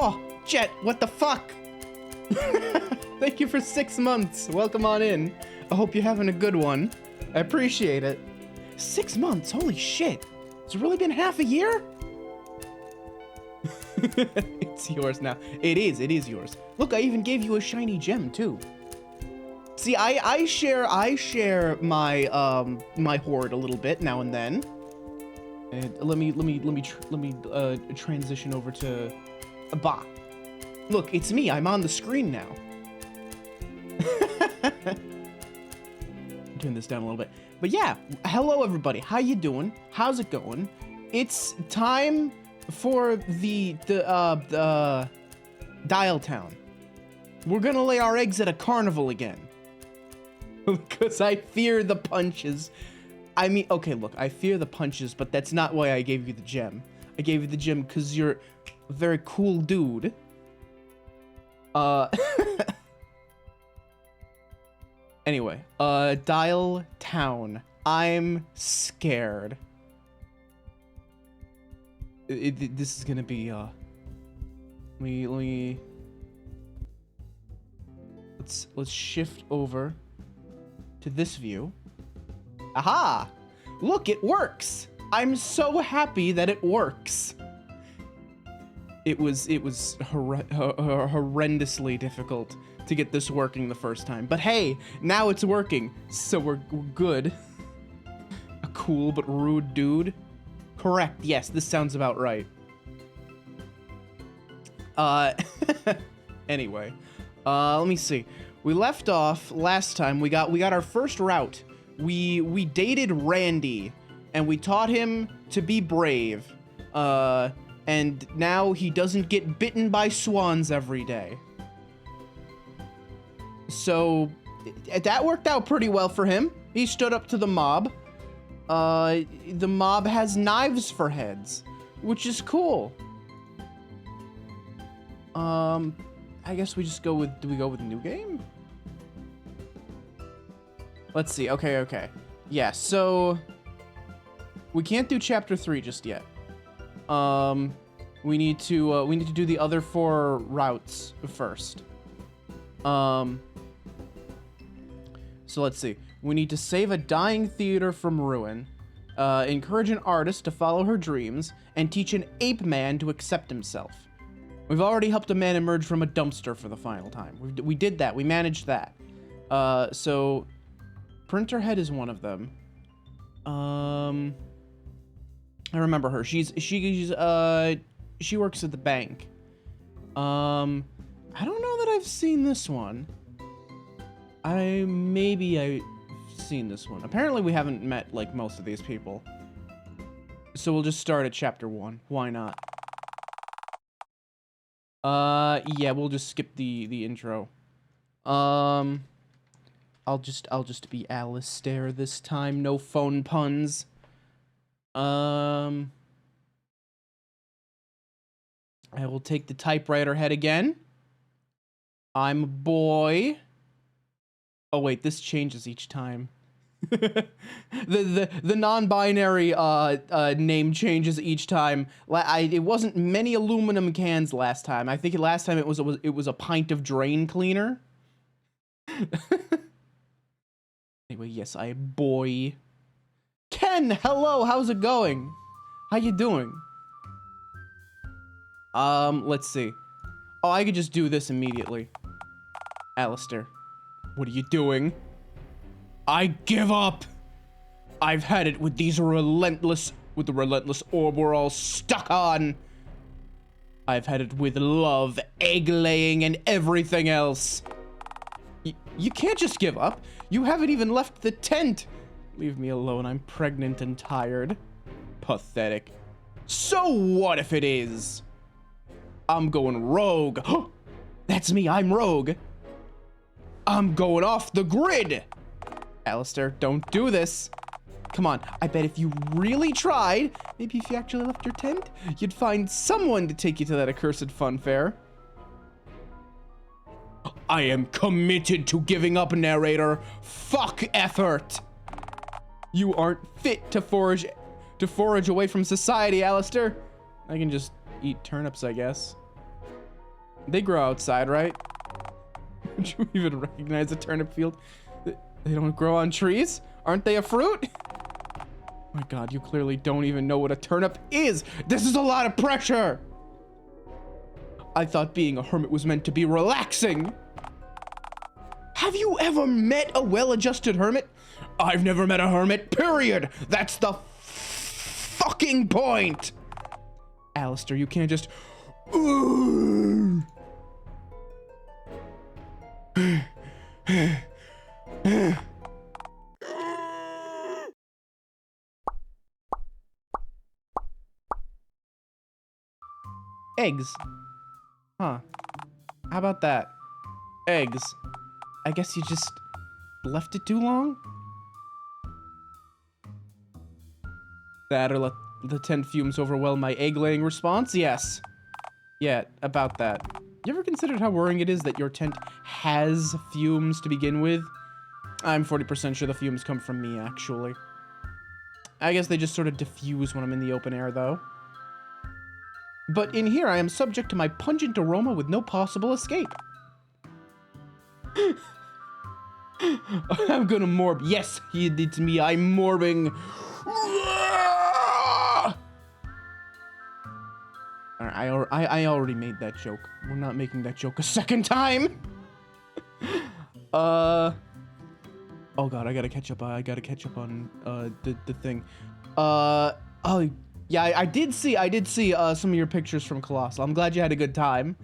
Oh, Jet, what the fuck? Thank you for 6 months. Welcome on in. I hope you're having a good one. I appreciate it. 6 months, holy shit. It's really been half a year? It's yours now. It is yours. Look, I even gave you a shiny gem too. See, I share my my hoard a little bit now and then. And let me transition over to a bot. Look, it's me. I'm on the screen now. Turn this down a little bit. But yeah, hello everybody. How you doing? How's it going? It's time for the Dialtown. We're gonna lay our eggs at a carnival again. Because I fear the punches. I mean, okay, look, I fear the punches, but that's not why I gave you the gem. I gave you the gem because you're a very cool dude. Anyway, Dialtown. I'm scared. This is gonna be, let's shift over to this view. Aha! Look, it works! I'm so happy that it works. It was horrendously difficult to get this working the first time. But hey, now it's working, so we're good. A cool but rude dude. Correct, yes, this sounds about right. Anyway, let me see. We left off last time. We got our first route. We dated Randy, and we taught him to be brave. And now he doesn't get bitten by swans every day. So that worked out pretty well for him. He stood up to the mob. The mob has knives for heads, which is cool. I guess we just go with, do we go with new game? Let's see, okay. Yeah, so we can't do chapter 3 just yet. We need to do the other 4 routes first. So let's see. We need to save a dying theater from ruin, encourage an artist to follow her dreams, and teach an ape man to accept himself. We've already helped a man emerge from a dumpster for the final time. We did that. We managed that. So Printer Head is one of them. I remember her. She works at the bank. I don't know that I've seen this one. Maybe I've seen this one. Apparently we haven't met like most of these people. So we'll just start at chapter 1. Why not? Yeah, we'll just skip the intro. I'll just be Alistair this time. No phone puns. I will take the typewriter head again. I'm a boy. Oh wait, this changes each time. the non-binary name changes each time. It wasn't many aluminum cans last time. I think last time it was a pint of drain cleaner. Anyway, yes, I boy. Ken, hello, how's it going? How you doing? Let's see. Oh, I could just do this immediately. Alistair, what are you doing? I give up! I've had it with the relentless orb we're all stuck on. I've had it with love, egg laying, and everything else. You can't just give up. You haven't even left the tent. Leave me alone, I'm pregnant and tired. Pathetic. So what if it is? I'm going rogue. That's me, I'm rogue. I'm going off the grid. Alistair, don't do this. Come on, I bet if you really tried, maybe if you actually left your tent, you'd find someone to take you to that accursed fun fair. I am committed to giving up, narrator. Fuck effort. You aren't fit to forage away from society, Alistair. I can just eat turnips, I guess. They grow outside, right? Would you even recognize a turnip field? They don't grow on trees? Aren't they a fruit? My God, you clearly don't even know what a turnip is. This is a lot of pressure. I thought being a hermit was meant to be relaxing. Have you ever met a well-adjusted hermit? I've never met a hermit, period. That's the fucking point. Alistair, you can't just... Eggs. Huh. How about that? Eggs. I guess you just left it too long? That or let the 10 fumes overwhelm my egg-laying response? Yes. Yeah, about that. You ever considered how worrying it is that your tent has fumes to begin with? I'm 40% sure the fumes come from me, actually. I guess they just sort of diffuse when I'm in the open air, though. But in here, I am subject to my pungent aroma with no possible escape. I'm gonna morb. Yes, it's me. I'm morbing. I already made that joke. We're not making that joke a second time. Oh God, I gotta catch up. I gotta catch up on the thing. Oh yeah, I did see some of your pictures from Colossal. I'm glad you had a good time.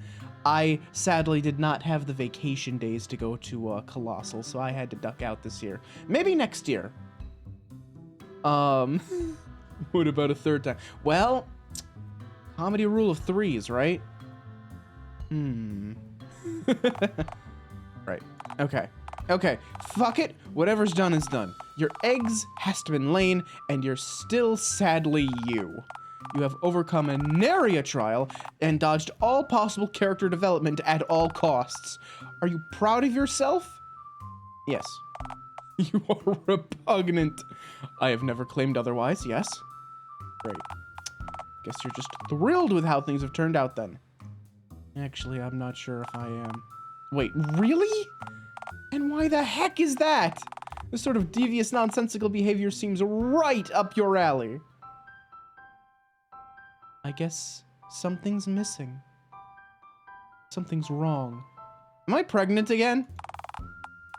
I sadly did not have the vacation days to go to Colossal, so I had to duck out this year. Maybe next year. What about a third time? Well, comedy rule of threes, right? Right. Okay. Okay. Fuck it. Whatever's done is done. Your eggs has to been laid, and you're still sadly you. You have overcome a nary a trial and dodged all possible character development at all costs. Are you proud of yourself? Yes. You are repugnant. I have never claimed otherwise, yes? Great. Guess you're just thrilled with how things have turned out then. Actually, I'm not sure if I am. Wait, really? And why the heck is that? This sort of devious, nonsensical behavior seems right up your alley. I guess something's missing. Something's wrong. Am I pregnant again?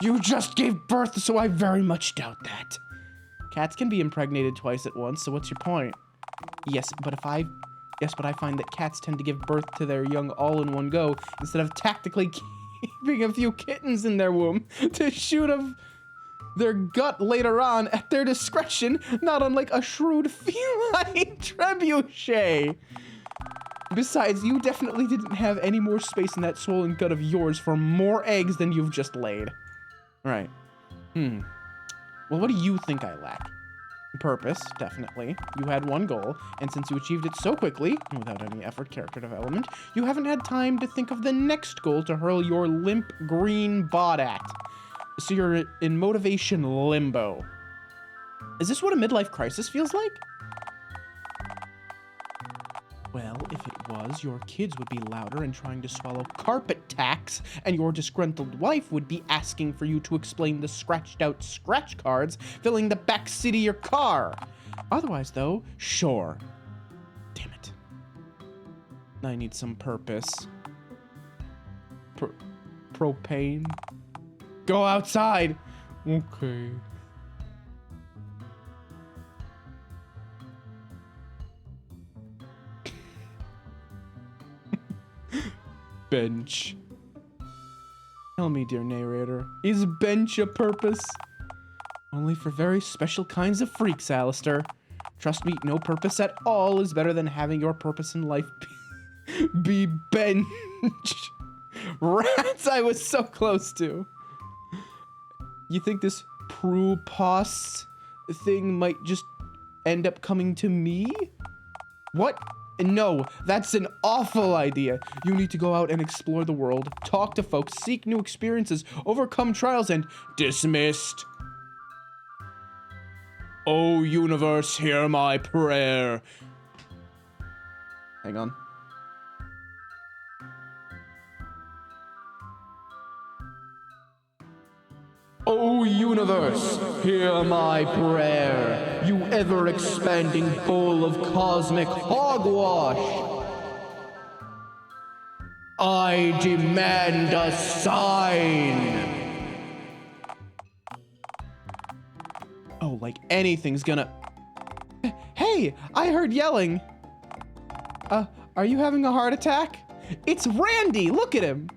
You just gave birth, so I very much doubt that. Cats can be impregnated twice at once, so what's your point? Yes, but I find that cats tend to give birth to their young all in one go, instead of tactically keeping a few kittens in their womb to shoot of their gut later on at their discretion, not unlike a shrewd feline trebuchet. Besides, you definitely didn't have any more space in that swollen gut of yours for more eggs than you've just laid. Right. Well, what do you think I lack? Purpose, definitely. You had one goal, and since you achieved it so quickly, without any effort, character development, you haven't had time to think of the next goal to hurl your limp green bod at. So you're in motivation limbo. Is this what a midlife crisis feels like? Well, if it was, your kids would be louder and trying to swallow carpet tacks, and your disgruntled wife would be asking for you to explain the scratched out scratch cards filling the back seat of your car. Otherwise, though, sure. Damn it. I need some purpose. Propane? Go outside! Okay. Bench. Tell me, dear narrator, is bench a purpose? Only for very special kinds of freaks, Alistair. Trust me, no purpose at all is better than having your purpose in life be bench. Rats, I was so close to. You think this pros thing might just end up coming to me? What? No, that's an awful idea. You need to go out and explore the world, talk to folks, seek new experiences, overcome trials, and dismissed. Oh, universe, hear my prayer. Hang on. O universe, hear my prayer, you ever-expanding bowl of cosmic hogwash. I demand a sign. Oh, like anything's gonna... Hey, I heard yelling. Are you having a heart attack? It's Randy, look at him.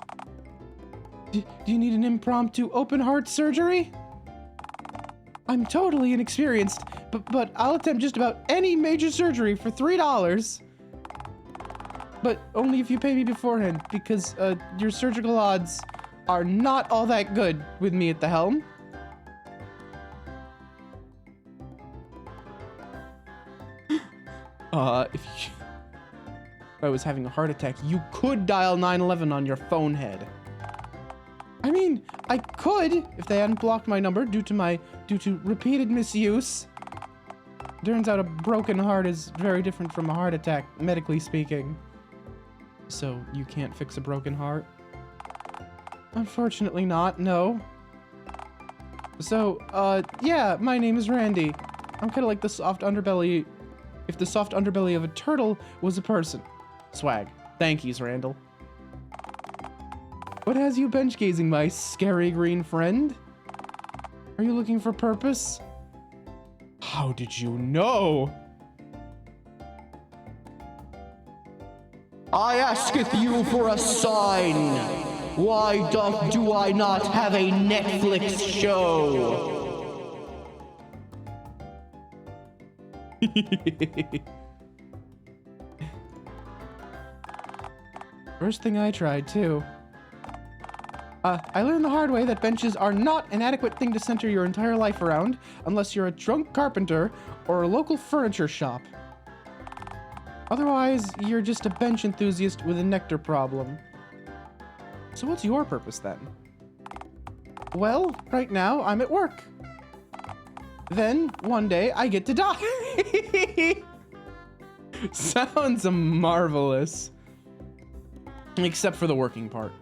Do you need an impromptu open heart surgery? I'm totally inexperienced, but I'll attempt just about any major surgery for $3. But only if you pay me beforehand, because your surgical odds are not all that good with me at the helm. If I was having a heart attack, you could dial 911 on your phone head. I mean, I could if they hadn't blocked my number due to repeated misuse. Turns out a broken heart is very different from a heart attack, medically speaking. So you can't fix a broken heart? Unfortunately not, no. So, yeah, my name is Randy. I'm kind of like the soft underbelly, if the soft underbelly of a turtle was a person. Swag. Thank yous, Randall. What has you bench gazing, my scary green friend? Are you looking for purpose? How did you know? I asketh you for a sign. Why do I not have a Netflix show? First thing I tried, too. I learned the hard way that benches are not an adequate thing to center your entire life around unless you're a drunk carpenter or a local furniture shop. Otherwise, you're just a bench enthusiast with a nectar problem. So what's your purpose then? Well, right now I'm at work. Then, one day, I get to die. Sounds marvelous. Except for the working part.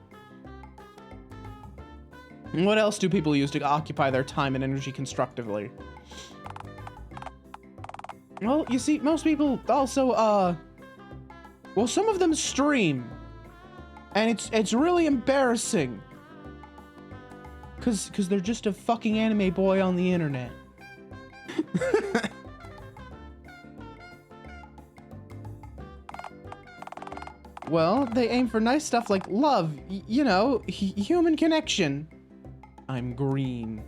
What else do people use to occupy their time and energy constructively? Well, you see, most people also, well, some of them stream. And it's really embarrassing. Cause they're just a fucking anime boy on the internet. Well, they aim for nice stuff like love, you know, human connection. I'm green.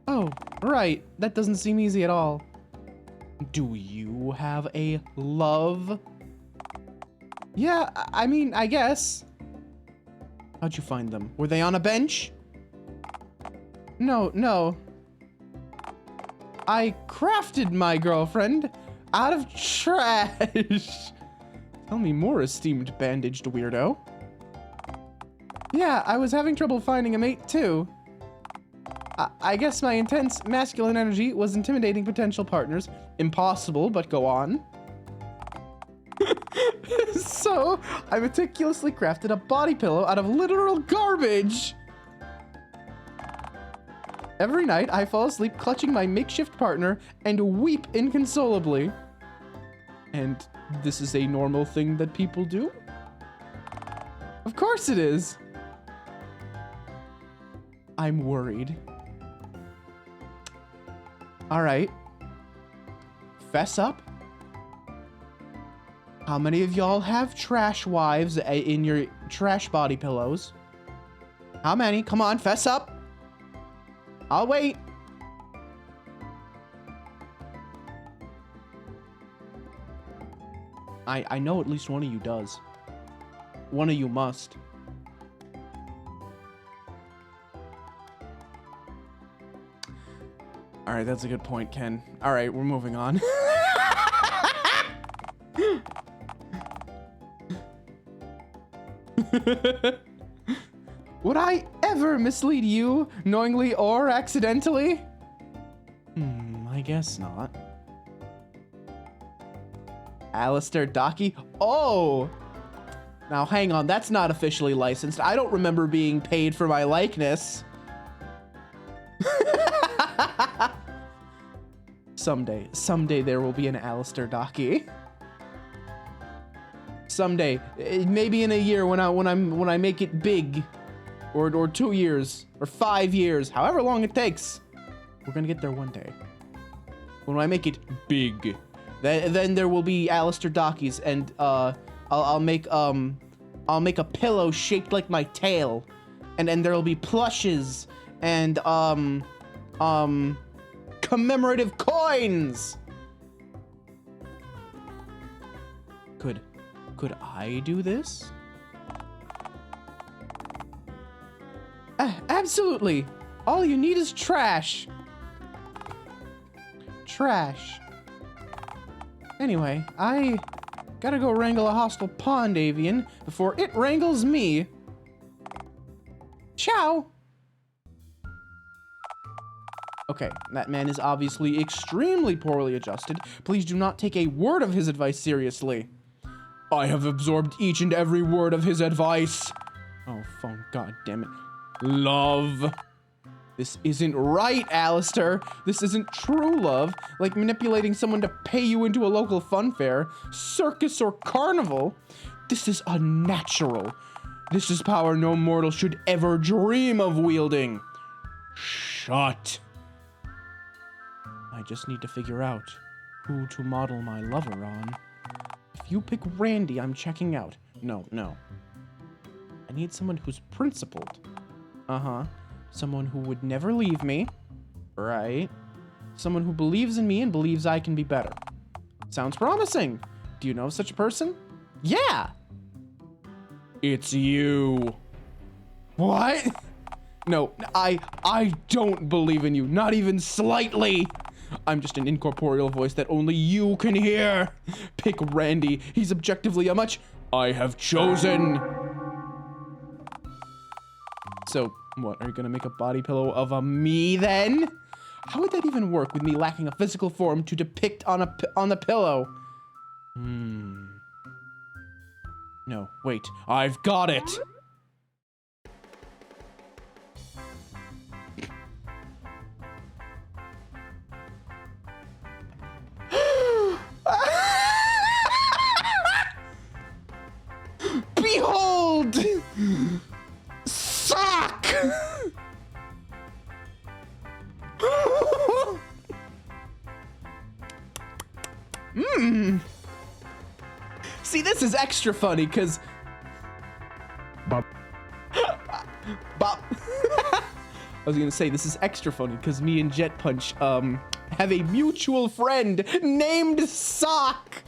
Oh, right. That doesn't seem easy at all. Do you have a love? Yeah, I mean, I guess. How'd you find them? Were they on a bench? No. I crafted my girlfriend out of trash. Tell me more, esteemed bandaged weirdo. Yeah, I was having trouble finding a mate, too. I guess my intense masculine energy was intimidating potential partners. Impossible, but go on. So, I meticulously crafted a body pillow out of literal garbage. Every night, I fall asleep clutching my makeshift partner and weep inconsolably. And this is a normal thing that people do? Of course it is. I'm worried. All right. Fess up. How many of y'all have trash wives in your trash body pillows? How many? Come on, fess up. I'll wait. I know at least one of you does. One of you must. All right, that's a good point, Ken. All right, we're moving on. Would I ever mislead you, knowingly or accidentally? I guess not. Alistair Docky? Oh! Now hang on, that's not officially licensed. I don't remember being paid for my likeness. Someday there will be an Alistair Docky. Someday, maybe in a year when I make it big, or 2 years, or 5 years, however long it takes, we're gonna get there one day. When I make it big, then there will be Alistair Dockies, and I'll make a pillow shaped like my tail, and then there'll be plushes and commemorative coins. Could I do this? Absolutely. All you need is trash. Trash. Anyway, I gotta go wrangle a hostile pond avian before it wrangles me. Ciao. Okay, that man is obviously extremely poorly adjusted. Please do not take a word of his advice seriously. I have absorbed each and every word of his advice. Oh, phone, god damn it. Love. This isn't right, Alistair. This isn't true love, like manipulating someone to pay you into a local fun fair, circus, or carnival. This is unnatural. This is power no mortal should ever dream of wielding. Shut. I just need to figure out who to model my lover on. If you pick Randy, I'm checking out. No. I need someone who's principled. Someone who would never leave me. Right. Someone who believes in me and believes I can be better. Sounds promising. Do you know of such a person? Yeah. It's you. What? No, I don't believe in you. Not even slightly. I'm just an incorporeal voice that only you can hear. Pick Randy. He's objectively a much I have chosen. So, what, are you gonna make a body pillow of a me then? How would that even work with me lacking a physical form to depict on the pillow? No, wait, I've got it. Behold! Sock! See, this is extra funny, because... Bop. Bop. I was gonna say, this is extra funny, because me and Jet Punch, have a mutual friend named Sock!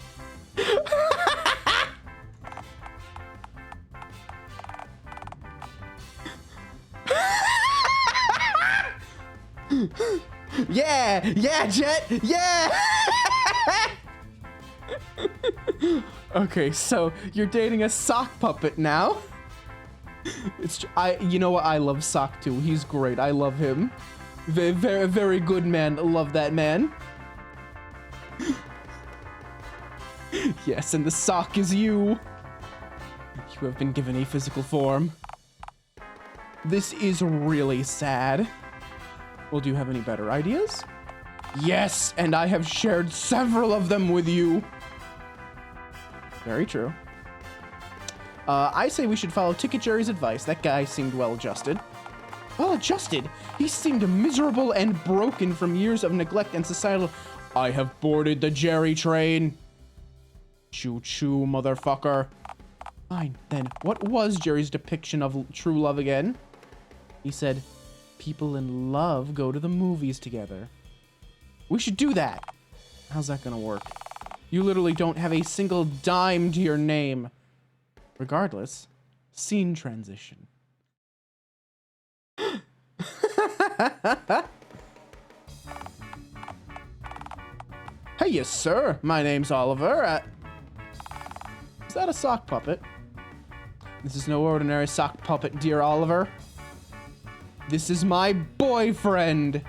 Yeah, Jet, yeah! Okay, so you're dating a sock puppet now? You know what? I love Sock too. He's great. I love him. Very, very good man. Love that man. Yes, and the sock is you. You have been given a physical form. This is really sad. Well, do you have any better ideas? Yes, and I have shared several of them with you. Very true. I say we should follow Ticket Jerry's advice. That guy seemed well adjusted. Well adjusted? He seemed miserable and broken from years of neglect and societal... I have boarded the Jerry train. Choo-choo, motherfucker. Fine, then. What was Jerry's depiction of true love again? He said, people in love go to the movies together. We should do that. How's that gonna work? You literally don't have a single dime to your name. Regardless, scene transition. Hey, yes, sir. My name's Oliver. Is that a sock puppet? This is no ordinary sock puppet, dear Oliver. This is my boyfriend.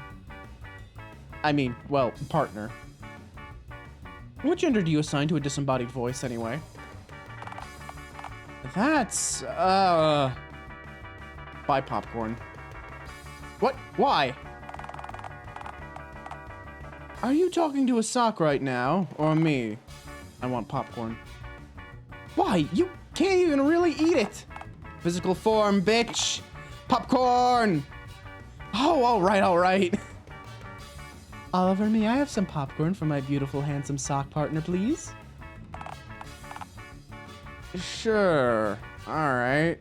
I mean, well, partner. What gender do you assign to a disembodied voice, anyway? That's, buy popcorn. What? Why? Are you talking to a sock right now, or me? I want popcorn. Why? You can't even really eat it. Physical form, bitch. Popcorn. Oh, all right, all right. Oliver, may I have some popcorn for my beautiful, handsome sock partner, please? Sure. All right.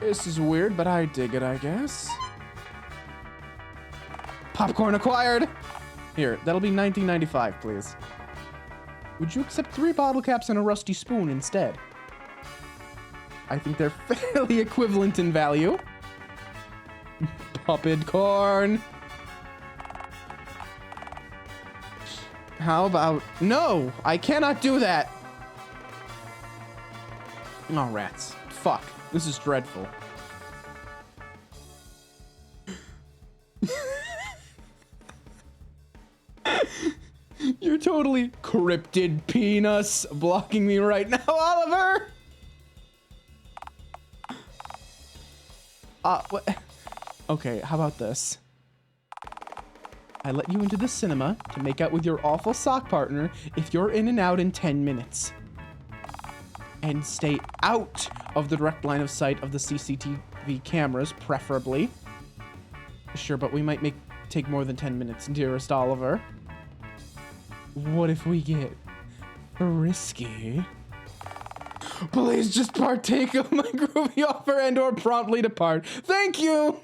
This is weird, but I dig it, I guess. Popcorn acquired. Here, that'll be $19.95, please. Would you accept 3 bottle caps and a rusty spoon instead? I think they're fairly equivalent in value. Popped corn. How about... No, I cannot do that. Oh, rats. Fuck. This is dreadful. You're totally cryptid penis blocking me right now, Oliver. What? Okay, how about this? I let you into the cinema to make out with your awful sock partner if you're in and out in 10 minutes. And stay out of the direct line of sight of the CCTV cameras, preferably. Sure, but we might take more than 10 minutes, dearest Oliver. What if we get risky? Please just partake of my groovy offer and or promptly depart. Thank you!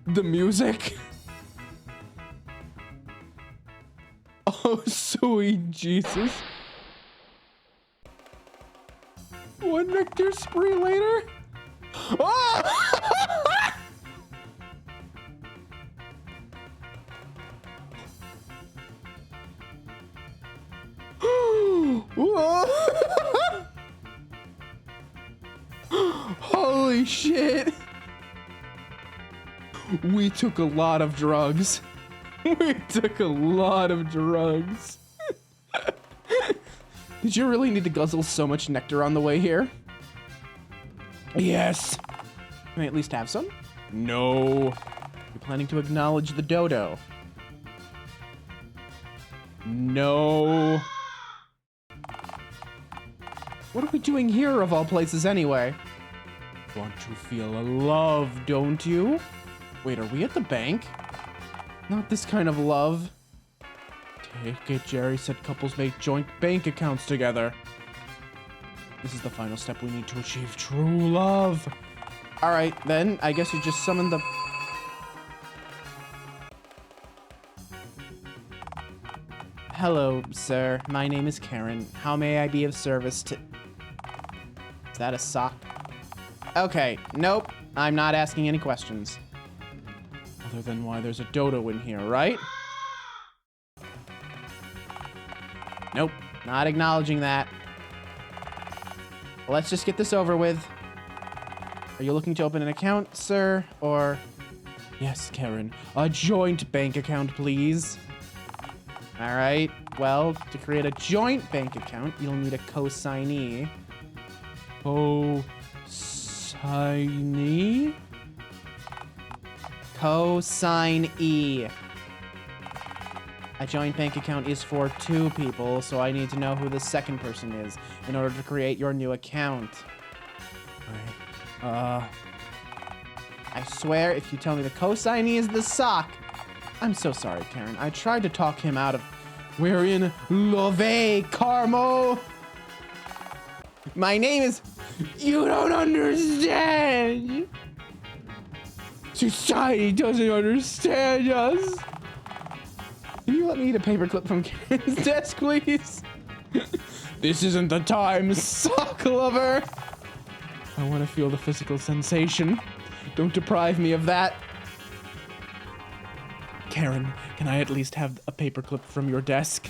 The music. Oh, sweet Jesus. One nectar spree later? Oh! Holy shit. We took a lot of drugs. We took a lot of drugs. Did you really need to guzzle so much nectar on the way here? Yes. Can I at least have some? No. You're planning to acknowledge the dodo. No. What are we doing here of all places anyway? Want to feel love, don't you? Wait, are we at the bank? Not this kind of love. Take it, Jerry said couples make joint bank accounts together. This is the final step we need to achieve true love. All right, then I guess you just summon the... Hello, sir. My name is Karen. How may I be of service to... Is that a sock? Okay, nope. I'm not asking any questions. Other than why there's a dodo in here, right? Nope, not acknowledging that. Let's just get this over with. Are you looking to open an account, sir? Or... Yes, Karen. A joint bank account, please. All right. Well, to create a joint bank account, you'll need a co-signee. Co-signee? Co-signee. A joint bank account is for 2 people, so I need to know who the second person is in order to create your new account. Right. I swear, if you tell me the co-signee is the sock... I'm so sorry, Karen. I tried to talk him out of... We're in Love Carmo. My name is... You don't understand. Society doesn't understand us. Can you let me eat a paperclip from Karen's desk, please? This isn't the time, sock lover. I want to feel the physical sensation. Don't deprive me of that. Karen, can I at least have a paperclip from your desk?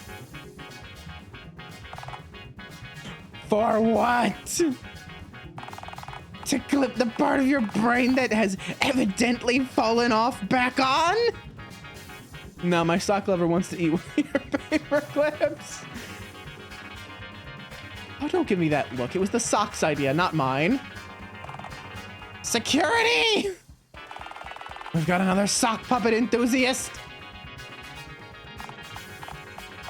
For what? To clip the part of your brain that has evidently fallen off back on? No, my sock lover wants to eat one of your paper clips. Oh, don't give me that look. It was the sock's idea, not mine. Security! We've got another sock puppet enthusiast.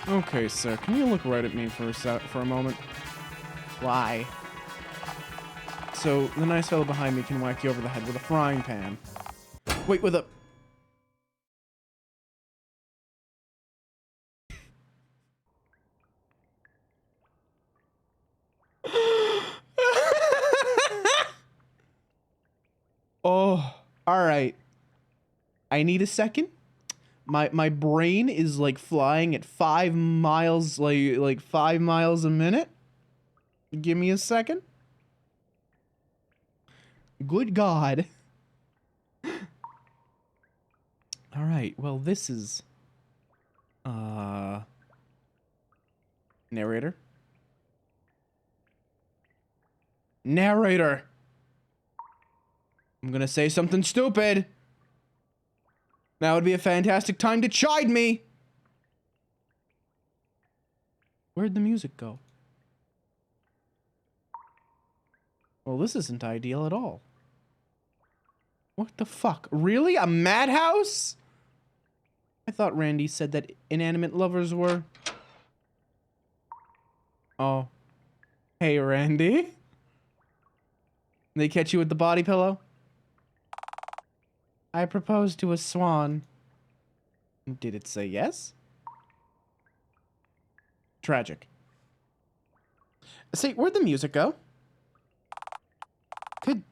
Okay, sir, can you look right at me for a moment? Why? So, the nice fellow behind me can whack you over the head with a frying pan. Wait, with a... Oh, alright. I need a second. My brain is like flying at 5 miles, like 5 miles a minute. Give me a second. Good God. Alright, well this is... Narrator? Narrator! I'm gonna say something stupid. Now would be a fantastic time to chide me. Where'd the music go? Well, this isn't ideal at all. What the fuck? Really? A madhouse? I thought Randy said that inanimate lovers were... Oh. Hey, Randy. They catch you with the body pillow? I proposed to a swan. Did it say yes? Tragic. Say, where'd the music go? Could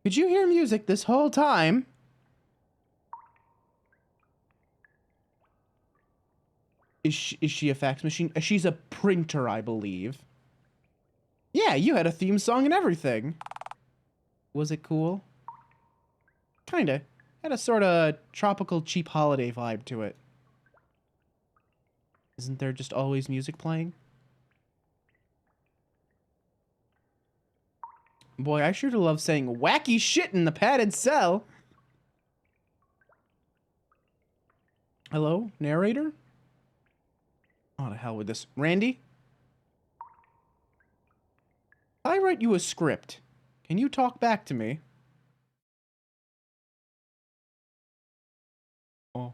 you hear music this whole time? Is she a fax machine? She's a printer, I believe. Yeah, you had a theme song and everything. Was it cool? Kinda. Had a sort of tropical cheap holiday vibe to it. Isn't there just always music playing? Boy, I sure do love saying wacky shit in the padded cell. Hello, narrator? Oh, to hell with this. Randy? I write you a script. Can you talk back to me? Oh.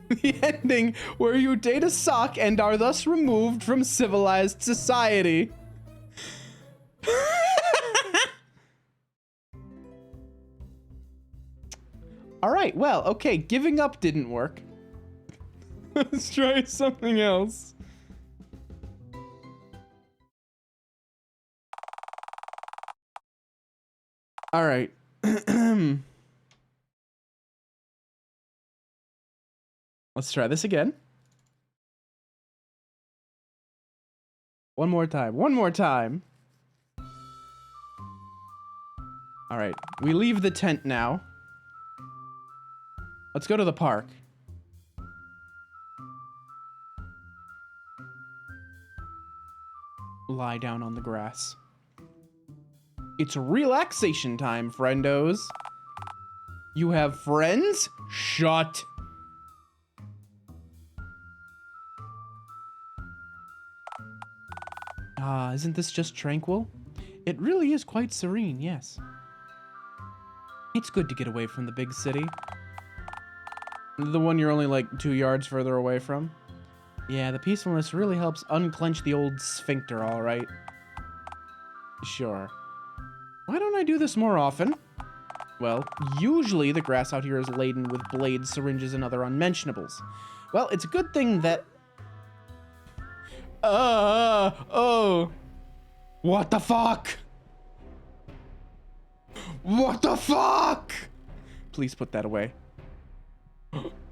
The ending where you date a sock and are thus removed from civilized society. Alright, well, okay, giving up didn't work. Let's try something else. Alright. Let's try this again. One more time. One more time. Alright, we leave the tent now. Let's go to the park. Lie down on the grass. It's relaxation time, friendos. You have friends? Shut. Ah, isn't this just tranquil? It really is quite serene, yes. It's good to get away from the big city. The one you're only like 2 yards further away from. Yeah, the peacefulness really helps unclench the old sphincter, alright. Sure. Why don't I do this more often? Well, usually the grass out here is laden with blades, syringes, and other unmentionables. Well, it's a good thing that... oh. What the fuck? What the fuck? Please put that away.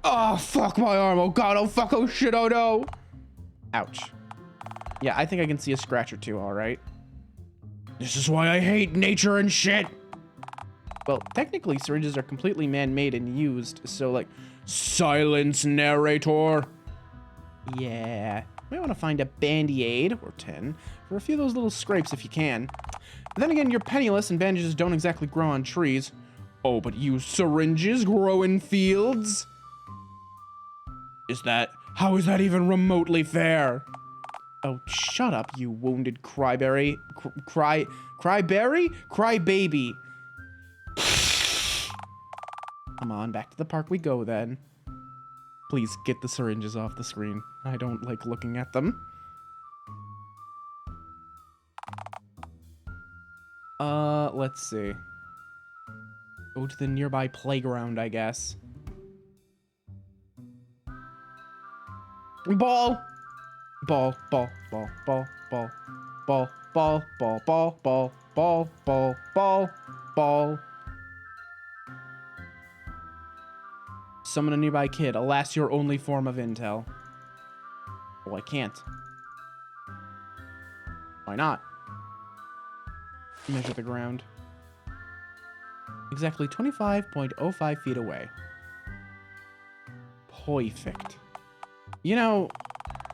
Oh, fuck my arm. Oh, God. Oh, fuck. Oh, shit. Oh, no. Ouch. Yeah, I think I can see a scratch or two, all right? This is why I hate nature and shit. Well, technically, syringes are completely man-made and used, so, like, silence, narrator. Yeah. Might want to find a bandy-aid, or 10, for a few of those little scrapes if you can. Then again, you're penniless and bandages don't exactly grow on trees. Oh, but you syringes grow in fields? How is that even remotely fair? Oh, shut up, you wounded cryberry. Cryberry? Crybaby. Come on, back to the park we go then. Please get the syringes off the screen. I don't like looking at them. Let's see. Go to the nearby playground, I guess. Ball! Ball, ball, ball, ball, ball, ball, ball, ball, ball, ball, ball, ball, ball, ball. Summon a nearby kid. Alas, your only form of intel. Oh, I can't. Why not? Measure the ground. Exactly 25.05 feet away. Perfect. You know,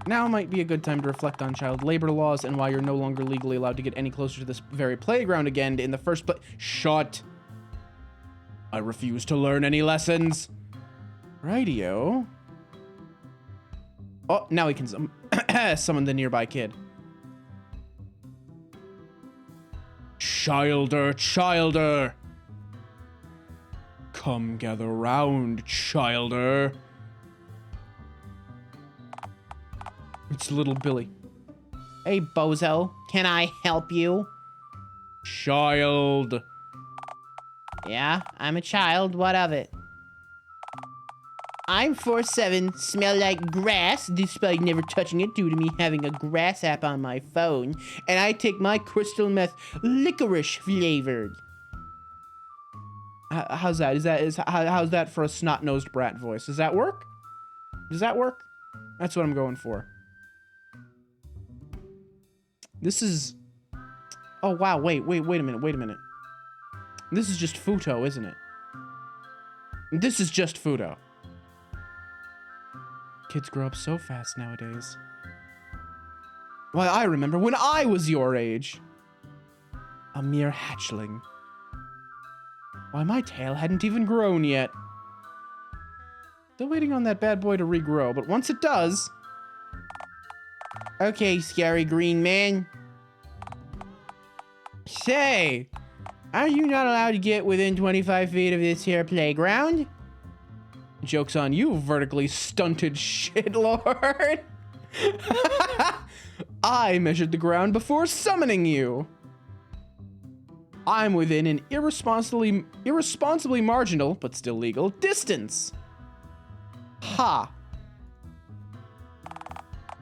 now might be a good time to reflect on child labor laws and why you're no longer legally allowed to get any closer to this very playground again in the first place. Shut. I refuse to learn any lessons. Rightio. Oh, now we can summon the nearby kid. Childer. Come gather round, Childer. It's little Billy. Hey, bozo. Can I help you? Child. Yeah, I'm a child. What of it? I'm 4'7", smell like grass, despite never touching it due to me having a grass app on my phone, and I take my crystal meth licorice flavored. How's that? How's that for a snot-nosed brat voice? Does that work? Does that work? That's what I'm going for. This is... Oh, wow, wait a minute. This is just Futo, isn't it? This is just Futo. Kids grow up so fast nowadays. Why, I remember when I was your age. A mere hatchling. Why, my tail hadn't even grown yet. Still waiting on that bad boy to regrow, but once it does... Okay, scary green man. Say, are you not allowed to get within 25 feet of this here playground? Joke's on you, vertically stunted shitlord. I measured the ground before summoning you. I'm within an irresponsibly marginal, but still legal, distance. Ha.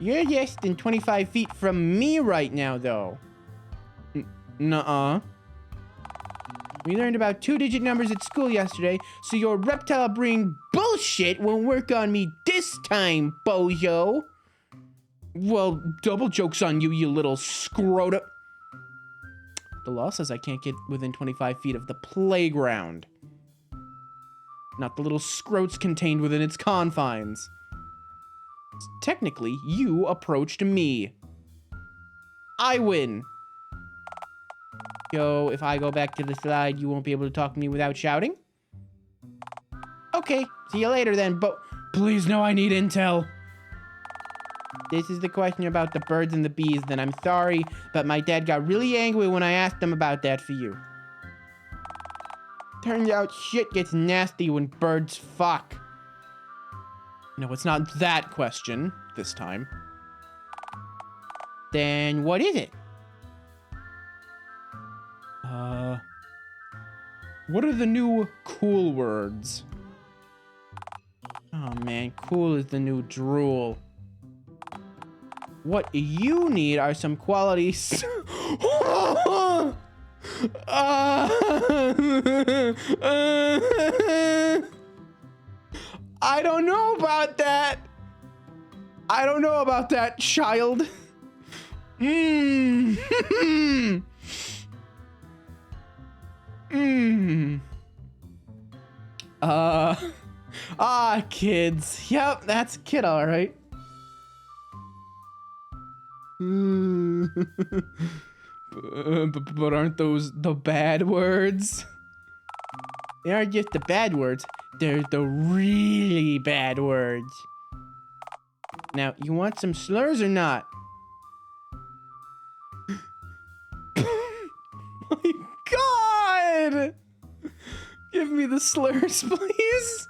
You're less than 25 feet from me right now, though. Nuh-uh. We learned about 2-digit numbers at school yesterday, so your reptile brain bullshit won't work on me this time, bozo. Well, double joke's on you, you little scrota. The law says I can't get within 25 feet of the playground. Not the little scroats contained within its confines. Technically, you approached me. I win. Yo, if I go back to the slide, you won't be able to talk to me without shouting? Okay, see you later then, but please no, I need intel. This is the question about the birds and the bees, then I'm sorry, but my dad got really angry when I asked him about that for you. Turns out shit gets nasty when birds fuck. No, it's not that question this time. Then what is it? What are the new cool words? Oh man, cool is the new drool. What you need are some qualities. I don't know about that. I don't know about that, child. Kids. Yep, that's kid, all right. But aren't those the bad words? They aren't just the bad words. They're the really bad words. Now, you want some slurs or not? Give me the slurs, please.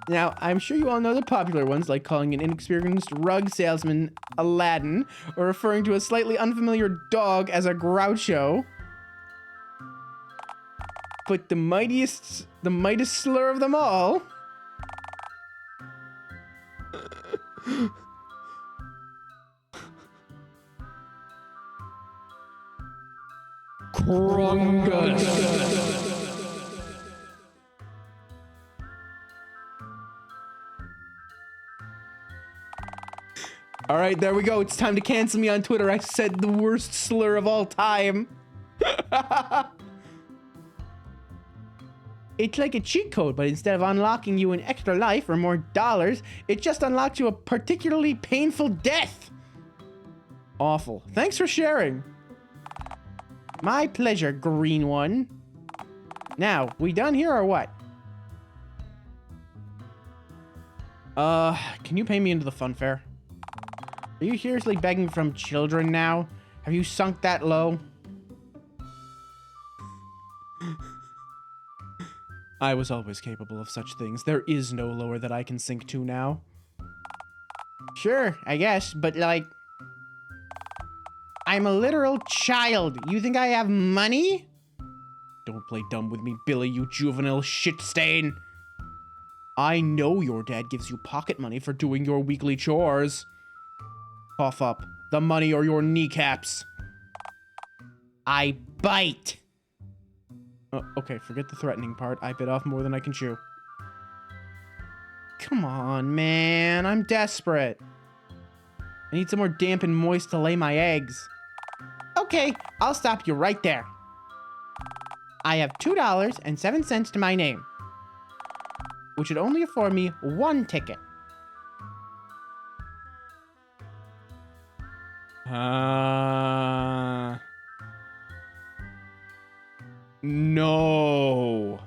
Now, I'm sure you all know the popular ones, like calling an inexperienced rug salesman Aladdin, or referring to a slightly unfamiliar dog as a Groucho. But the mightiest slur of them all... Krungus. All right, there we go. It's time to cancel me on Twitter. I said the worst slur of all time. It's like a cheat code, but instead of unlocking you an extra life or more dollars, it just unlocks you a particularly painful death. Awful. Thanks for sharing. My pleasure, green one. Now, we done here or what? Can you pay me into the fun fair? Are you seriously begging from children now? Have you sunk that low? I was always capable of such things. There is no lower that I can sink to now. Sure, I guess, but like... I'm a literal child. You think I have money? Don't play dumb with me, Billy, you juvenile shit stain. I know your dad gives you pocket money for doing your weekly chores. Cough up. The money or your kneecaps. I bite. Okay, forget the threatening part. I bit off more than I can chew. Come on, man. I'm desperate. I need somewhere damp and moist to lay my eggs. Okay, I'll stop you right there. I have $2.07 to my name, which would only afford me one ticket. No.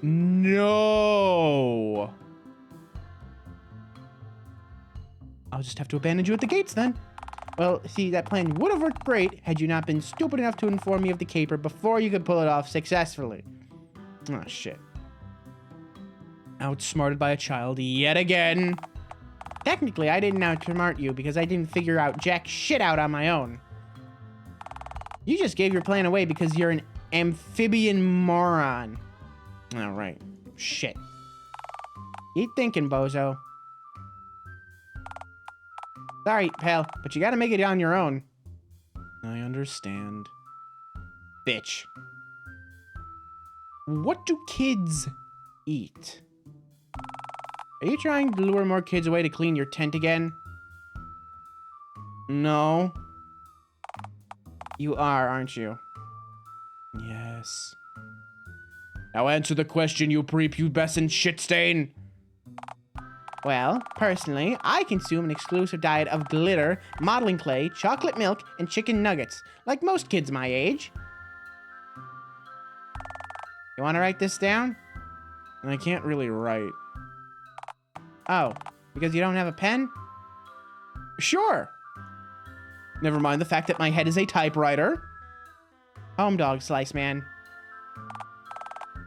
No. I'll just have to abandon you at the gates then. Well, see, that plan would have worked great had you not been stupid enough to inform me of the caper before you could pull it off successfully. Oh, shit. Outsmarted by a child yet again. Technically, I didn't outsmart you because I didn't figure out jack shit out on my own. You just gave your plan away because you're an amphibian moron. All right. Shit. Keep thinking, bozo. Sorry, pal, but you gotta make it on your own. I understand. Bitch. What do kids eat? Are you trying to lure more kids away to clean your tent again? No. You are, aren't you? Yes. Now answer the question, you prepubescent shit stain. Well, personally, I consume an exclusive diet of glitter, modeling clay, chocolate milk, and chicken nuggets, like most kids my age. You want to write this down? I can't really write. Oh, because you don't have a pen? Sure. Never mind the fact that my head is a typewriter. Home dog slice, man.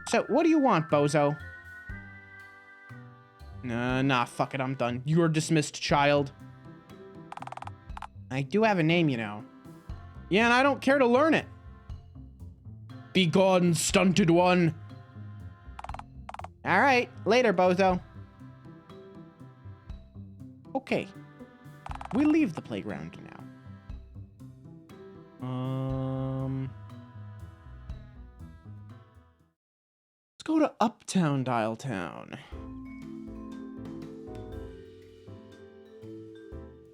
So, what do you want, bozo? Nah, fuck it, I'm done. You're dismissed, child. I do have a name, you know. Yeah, and I don't care to learn it. Be gone, stunted one. All right, later, bozo. Okay. We leave the playground now. Let's go to Uptown Dialtown.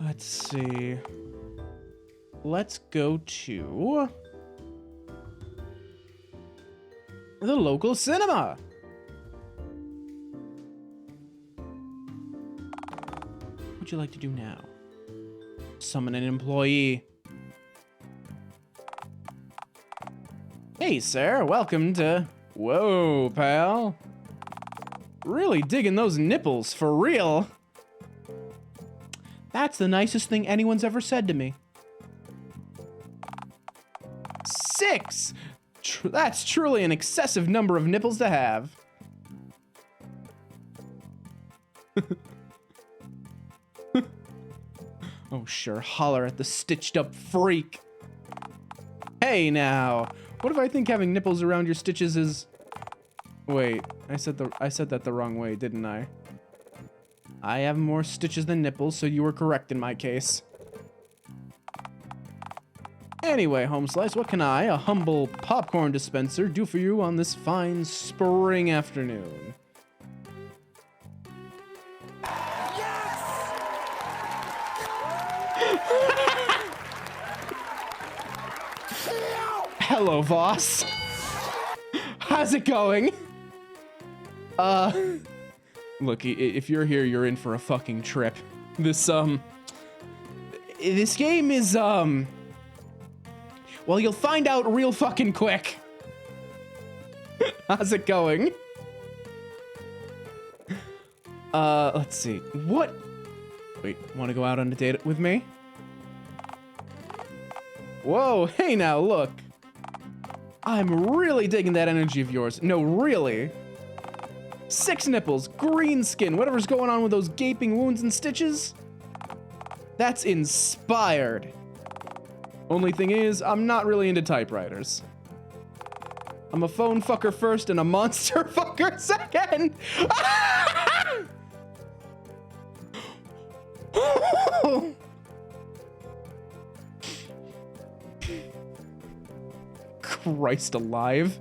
Let's see. Let's go to the local cinema. What would you like to do now? Summon an employee. Hey, sir. Welcome to... Whoa, pal. Really digging those nipples, for real. That's the nicest thing anyone's ever said to me. 6. That's truly an excessive number of nipples to have. Oh, sure, holler at the stitched up freak. Hey now, what if I think having nipples around your stitches is... Wait, I said that the wrong way, didn't I? I have more stitches than nipples, so you were correct in my case. Anyway, Home Slice, what can I, a humble popcorn dispenser, do for you on this fine spring afternoon? Hello, Voss. How's it going? Look, if you're here, you're in for a fucking trip. This game is, well, you'll find out real fucking quick. How's it going? Let's see. What? Wait, want to go out on a date with me? Whoa, hey now, look. I'm really digging that energy of yours. No, really. 6 nipples, green skin, whatever's going on with those gaping wounds and stitches. That's inspired. Only thing is, I'm not really into typewriters. I'm a phone fucker first and a monster fucker second. Christ alive.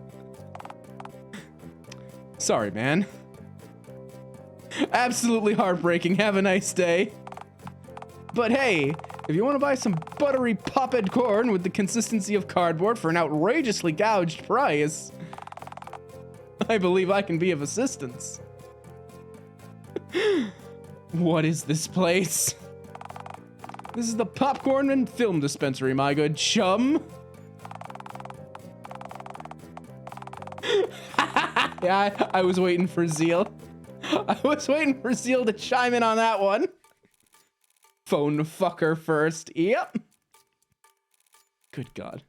Sorry, man. Absolutely heartbreaking. Have a nice day. But hey, if you want to buy some buttery popped corn with the consistency of cardboard for an outrageously gouged price, I believe I can be of assistance. What is this place? This is the popcorn and film dispensary, my good chum. Yeah, I was waiting for Zeal. I was waiting for Zeal to chime in on that one. Phone fucker first. Yep. Good God.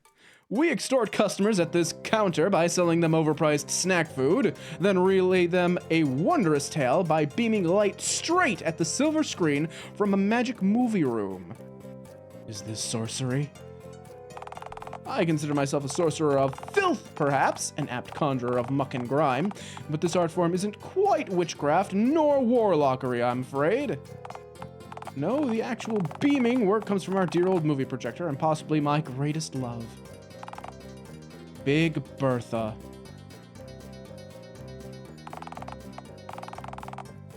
We extort customers at this counter by selling them overpriced snack food, then relay them a wondrous tale by beaming light straight at the silver screen from a magic movie room. Is this sorcery? I consider myself a sorcerer of filth, perhaps, an apt conjurer of muck and grime, but this art form isn't quite witchcraft nor warlockery, I'm afraid. No, the actual beaming work comes from our dear old movie projector and possibly my greatest love. Big Bertha.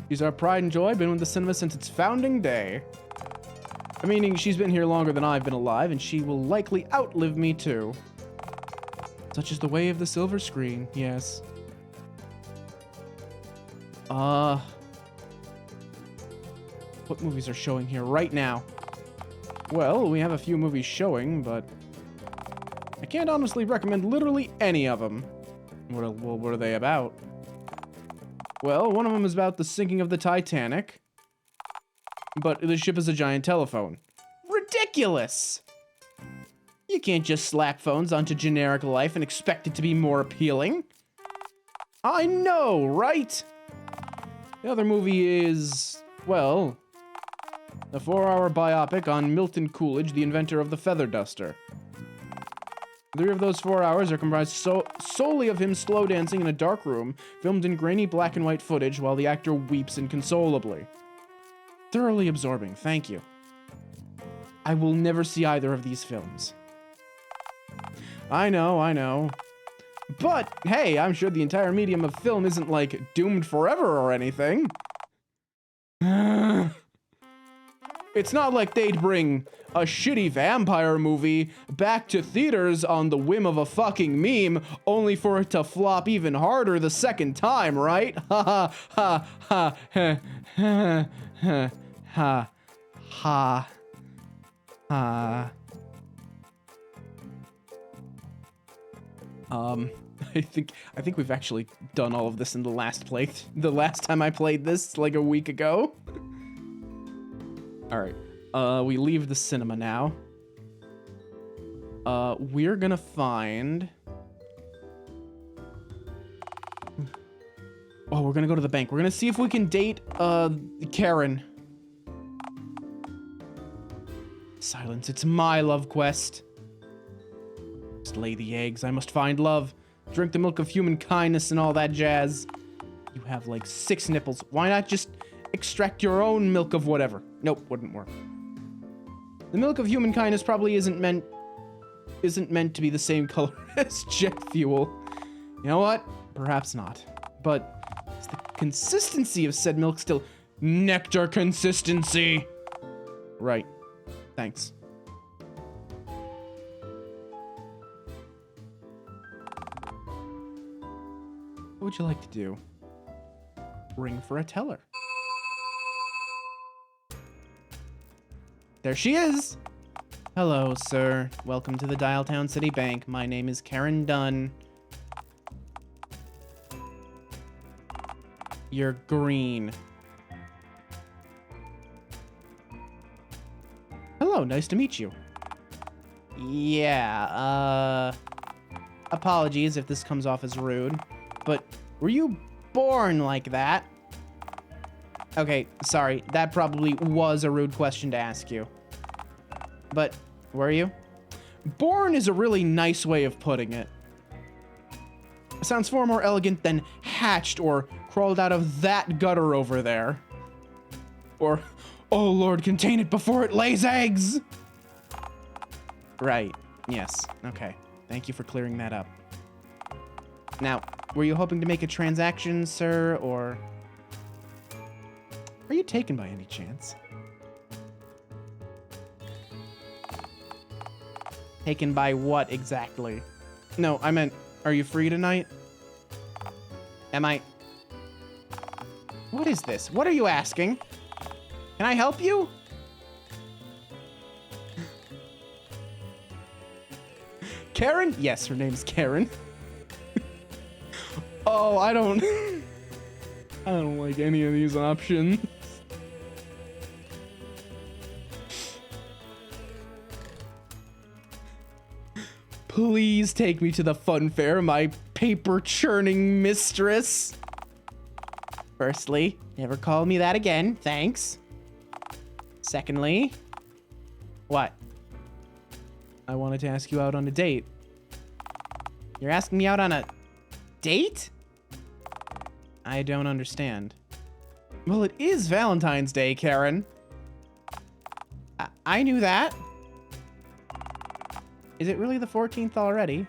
She's our pride and joy, been with the cinema since its founding day. Meaning she's been here longer than I've been alive, and she will likely outlive me too. Such is the way of the silver screen, yes. What movies are showing here right now? Well, we have a few movies showing, but I can't honestly recommend literally any of them. What are they about? Well, one of them is about the sinking of the Titanic. But the ship is a giant telephone. Ridiculous! You can't just slap phones onto generic life and expect it to be more appealing. I know, right? The other movie is, well, a 4-hour biopic on Milton Coolidge, the inventor of the feather duster. 3 of those 4 hours are comprised solely of him slow dancing in a dark room, filmed in grainy black and white footage while the actor weeps inconsolably. Thoroughly absorbing, thank you. I will never see either of these films. I know. But, hey, I'm sure the entire medium of film isn't, like, doomed forever or anything. It's not like they'd bring a shitty vampire movie back to theaters on the whim of a fucking meme, only for it to flop even harder the second time, right? Ha ha ha ha ha ha ha ha ha. I think we've actually done all of this in the last time I played this, like a week ago. All right, we leave the cinema now. We're gonna find Oh, we're gonna go to the bank. We're gonna see if we can date, Karen. Silence, it's my love quest. Just lay the eggs, I must find love. Drink the milk of human kindness and all that jazz. You have like 6 nipples. Why not just extract your own milk of whatever? Nope, wouldn't work. The milk of human kindness probably isn't meant to be the same color as jet fuel. You know what? Perhaps not. But is the consistency of said milk still nectar consistency? Right. Thanks. What would you like to do? Ring for a teller. There she is! Hello, sir. Welcome to the Dialtown City Bank. My name is Karen Dunn. You're green. Hello, nice to meet you. Yeah, apologies if this comes off as rude, but were you born like that? Okay, sorry, that probably was a rude question to ask you. But, were you? Born is a really nice way of putting it. It sounds far more elegant than hatched or crawled out of that gutter over there. Or, oh Lord, contain it before it lays eggs! Right, yes, okay. Thank you for clearing that up. Now, were you hoping to make a transaction, sir, or... Are you taken by any chance? Taken by what exactly? No, I meant, are you free tonight? Am I... What is this? What are you asking? Can I help you? Karen? Yes, her name's Karen. Oh, I don't like any of these options. Please take me to the fun fair, my paper churning mistress. Firstly, never call me that again, thanks. Secondly, what? I wanted to ask you out on a date. You're asking me out on a date? I don't understand. Well, it is Valentine's Day, Karen. I knew that. Is it really the 14th already?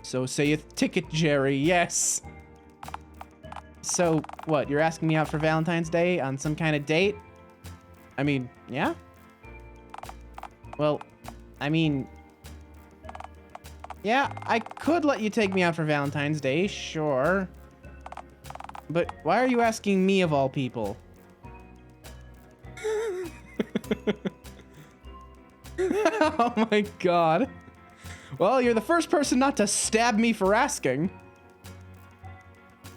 So saith Ticket Jerry, yes. So, what, you're asking me out for Valentine's Day on some kind of date? I mean, yeah? Well, I mean... Yeah, I could let you take me out for Valentine's Day, sure. But why are you asking me of all people? Oh my god. Well, you're the first person not to stab me for asking.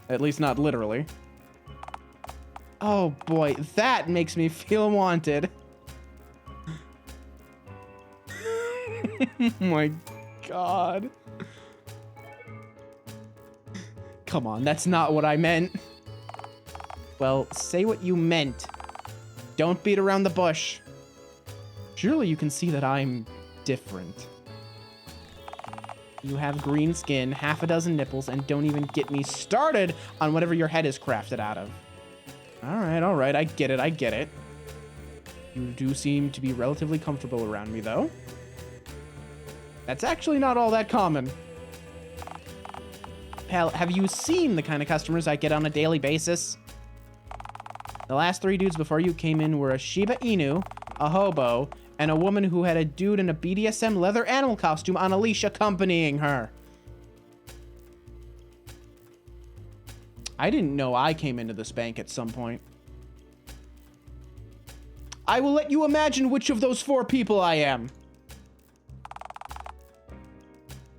At least not literally. Oh boy, that makes me feel wanted. Oh my god. Come on, that's not what I meant. Well, say what you meant. Don't beat around the bush. Surely you can see that I'm different. You have green skin, half a dozen nipples, and don't even get me started on whatever your head is crafted out of. All right, I get it. You do seem to be relatively comfortable around me, though. That's actually not all that common. Pal, have you seen the kind of customers I get on a daily basis? The last 3 dudes before you came in were a Shiba Inu, a hobo, and a woman who had a dude in a BDSM leather animal costume on a leash accompanying her. I didn't know I came into this bank at some point. I will let you imagine which of those 4 people I am.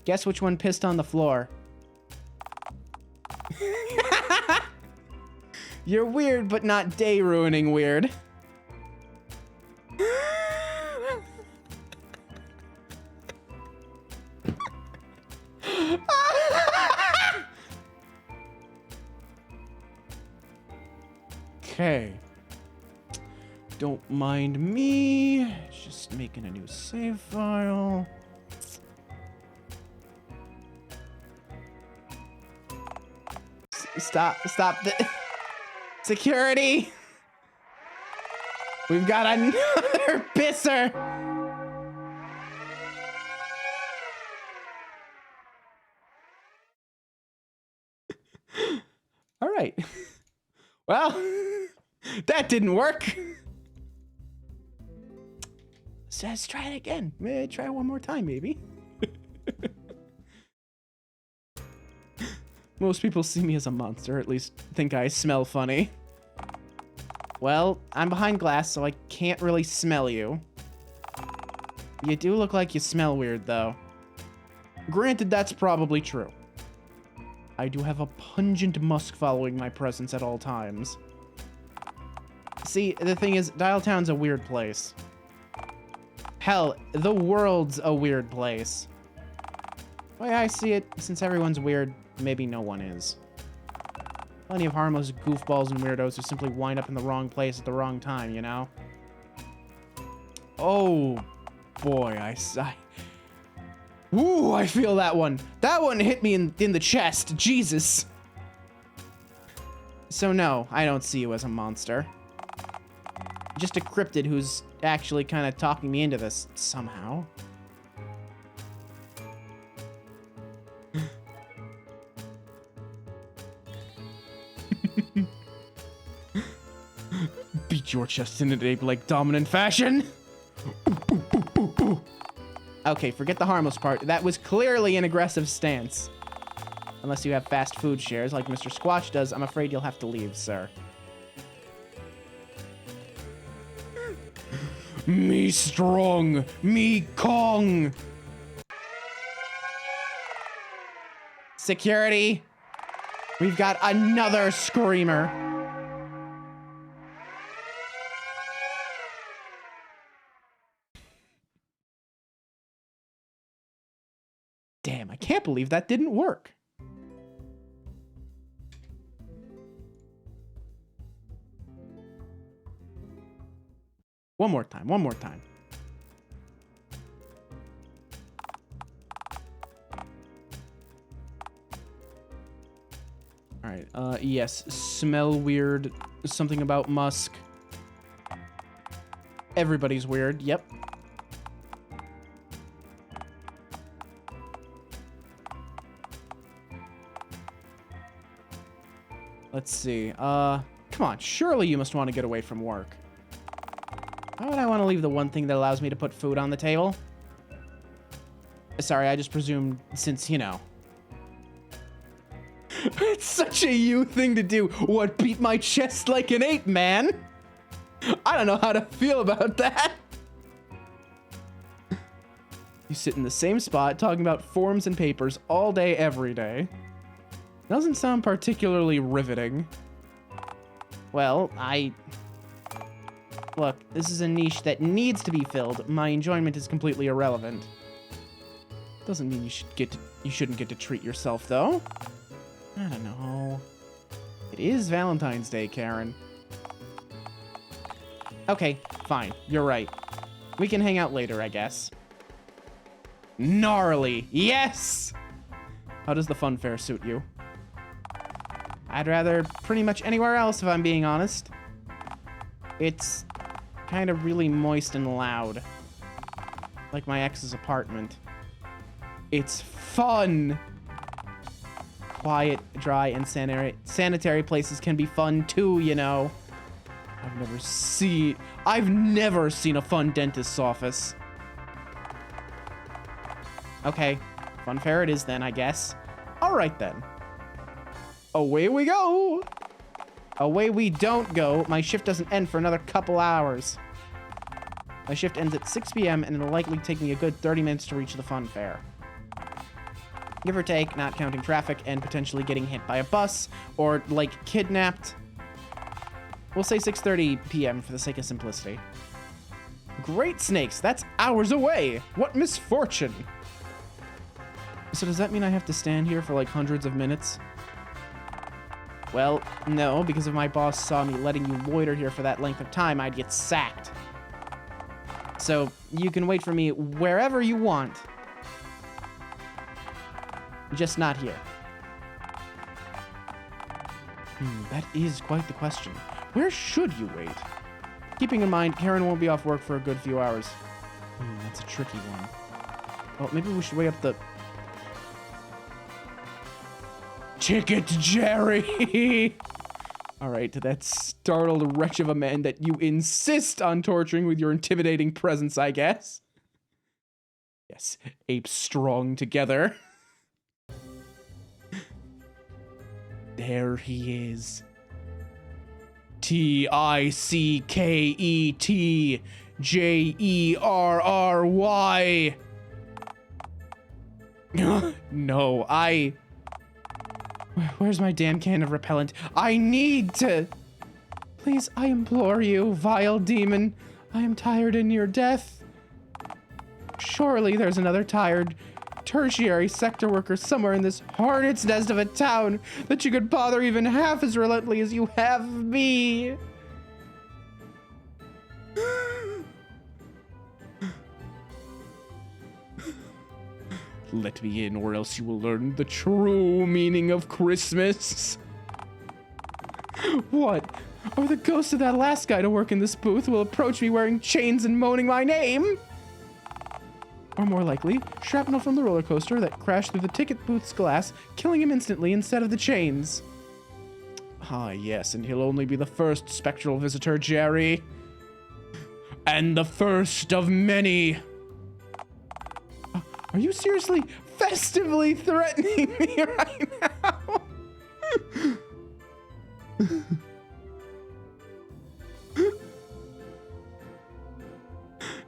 Guess which one pissed on the floor. You're weird, but not day-ruining weird. Okay. Don't mind me. Just making a new save file. Stop the security. We've got another pisser. All right. Well, that didn't work. So let's try it again. Try it one more time, maybe. Most people see me as a monster, at least think I smell funny. Well, I'm behind glass, so I can't really smell you. You do look like you smell weird, though. Granted, that's probably true. I do have a pungent musk following my presence at all times. See, the thing is, Dialtown's a weird place. Hell, the world's a weird place. The way I see it, since everyone's weird, maybe no one is. Plenty of harmless goofballs and weirdos who simply wind up in the wrong place at the wrong time, you know? Oh, boy, Ooh, I feel that one. That one hit me in the chest. Jesus. So no, I don't see you as a monster. Just a cryptid who's actually kind of talking me into this somehow. Beat your chest in an ape-like dominant fashion. Okay, forget the harmless part. That was clearly an aggressive stance. Unless you have fast food shares like Mr. Squatch does, I'm afraid you'll have to leave, sir. Me strong, me Kong. Security. We've got another screamer. Damn, I can't believe that didn't work. One more time, one more time. All right, yes, smell weird, something about musk. Everybody's weird, yep. Let's see, come on, surely you must want to get away from work. Why would I want to leave the one thing that allows me to put food on the table? Sorry, I just presumed since, you know. It's such a you thing to do. What, beat my chest like an ape, man? I don't know how to feel about that. You sit in the same spot talking about forms and papers all day, every day. Doesn't sound particularly riveting. Well, Look, this is a niche that needs to be filled. My enjoyment is completely irrelevant. Doesn't mean you shouldn't get to treat yourself, though. I don't know. It is Valentine's Day, Karen. Okay, fine. You're right. We can hang out later, I guess. Gnarly. Yes! How does the fun fair suit you? I'd rather pretty much anywhere else, if I'm being honest. It's kind of really moist and loud. Like my ex's apartment. It's fun! Quiet, dry, and sanitary places can be fun too, you know. I've never seen a fun dentist's office. Okay, fun fair it is then, I guess. Alright then. Away we go! Away we don't go. My shift doesn't end for another couple hours. My shift ends at 6 p.m. and it'll likely take me a good 30 minutes to reach the fun fair. Give or take, not counting traffic and potentially getting hit by a bus or, like, kidnapped. We'll say 6:30 p.m. for the sake of simplicity. Great snakes, that's hours away. What misfortune. So does that mean I have to stand here for like hundreds of minutes? Well, no, because if my boss saw me letting you loiter here for that length of time, I'd get sacked. So, you can wait for me wherever you want. Just not here. That is quite the question. Where should you wait? Keeping in mind, Karen won't be off work for a good few hours. That's a tricky one. Well, maybe we should wait up the... Ticket, Jerry! Alright, that startled wretch of a man that you insist on torturing with your intimidating presence, I guess. Yes, apes strong together. There he is. Ticketjerry. No, Where's my damn can of repellent? I need to... Please, I implore you, vile demon. I am tired and near death. Surely there's another tired tertiary sector worker somewhere in this hornet's nest of a town that you could bother even half as relentlessly as you have me. Let me in, or else you will learn the true meaning of Christmas. What? Or the ghost of that last guy to work in this booth will approach me wearing chains and moaning my name? Or more likely, shrapnel from the roller coaster that crashed through the ticket booth's glass, killing him instantly instead of the chains. Ah, yes, and he'll only be the first spectral visitor, Jerry. And the first of many. Are you seriously festively threatening me right now?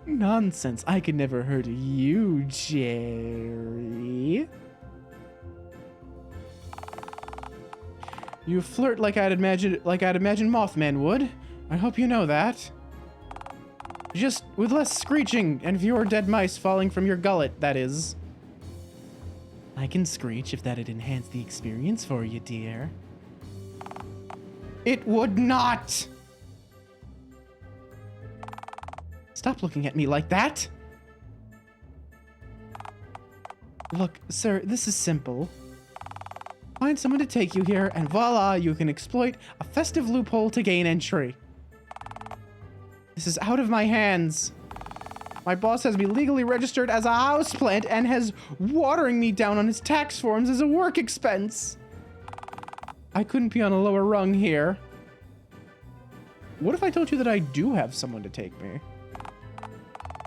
Nonsense. I could never hurt you, Jerry. You flirt like I'd imagine Mothman would. I hope you know that. Just with less screeching and fewer dead mice falling from your gullet, that is. I can screech if that'd enhance the experience for you, dear. It would not! Stop looking at me like that! Look, sir, this is simple. Find someone to take you here, and voila, you can exploit a festive loophole to gain entry. This is out of my hands. My boss has me legally registered as a houseplant and has watering me down on his tax forms as a work expense. I couldn't be on a lower rung here. What if I told you that I do have someone to take me?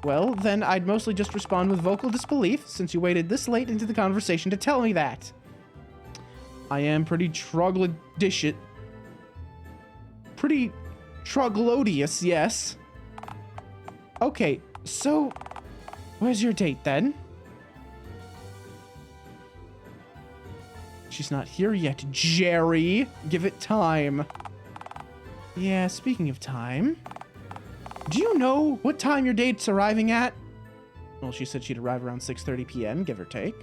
Well, then I'd mostly just respond with vocal disbelief since you waited this late into the conversation to tell me that. I am pretty troglodytic. Pretty troglodious, yes. Okay, so where's your date then? She's not here yet, Jerry. Give it time. Yeah, speaking of time, do you know what time your date's arriving at? Well, she said she'd arrive around 6:30 p.m., give or take.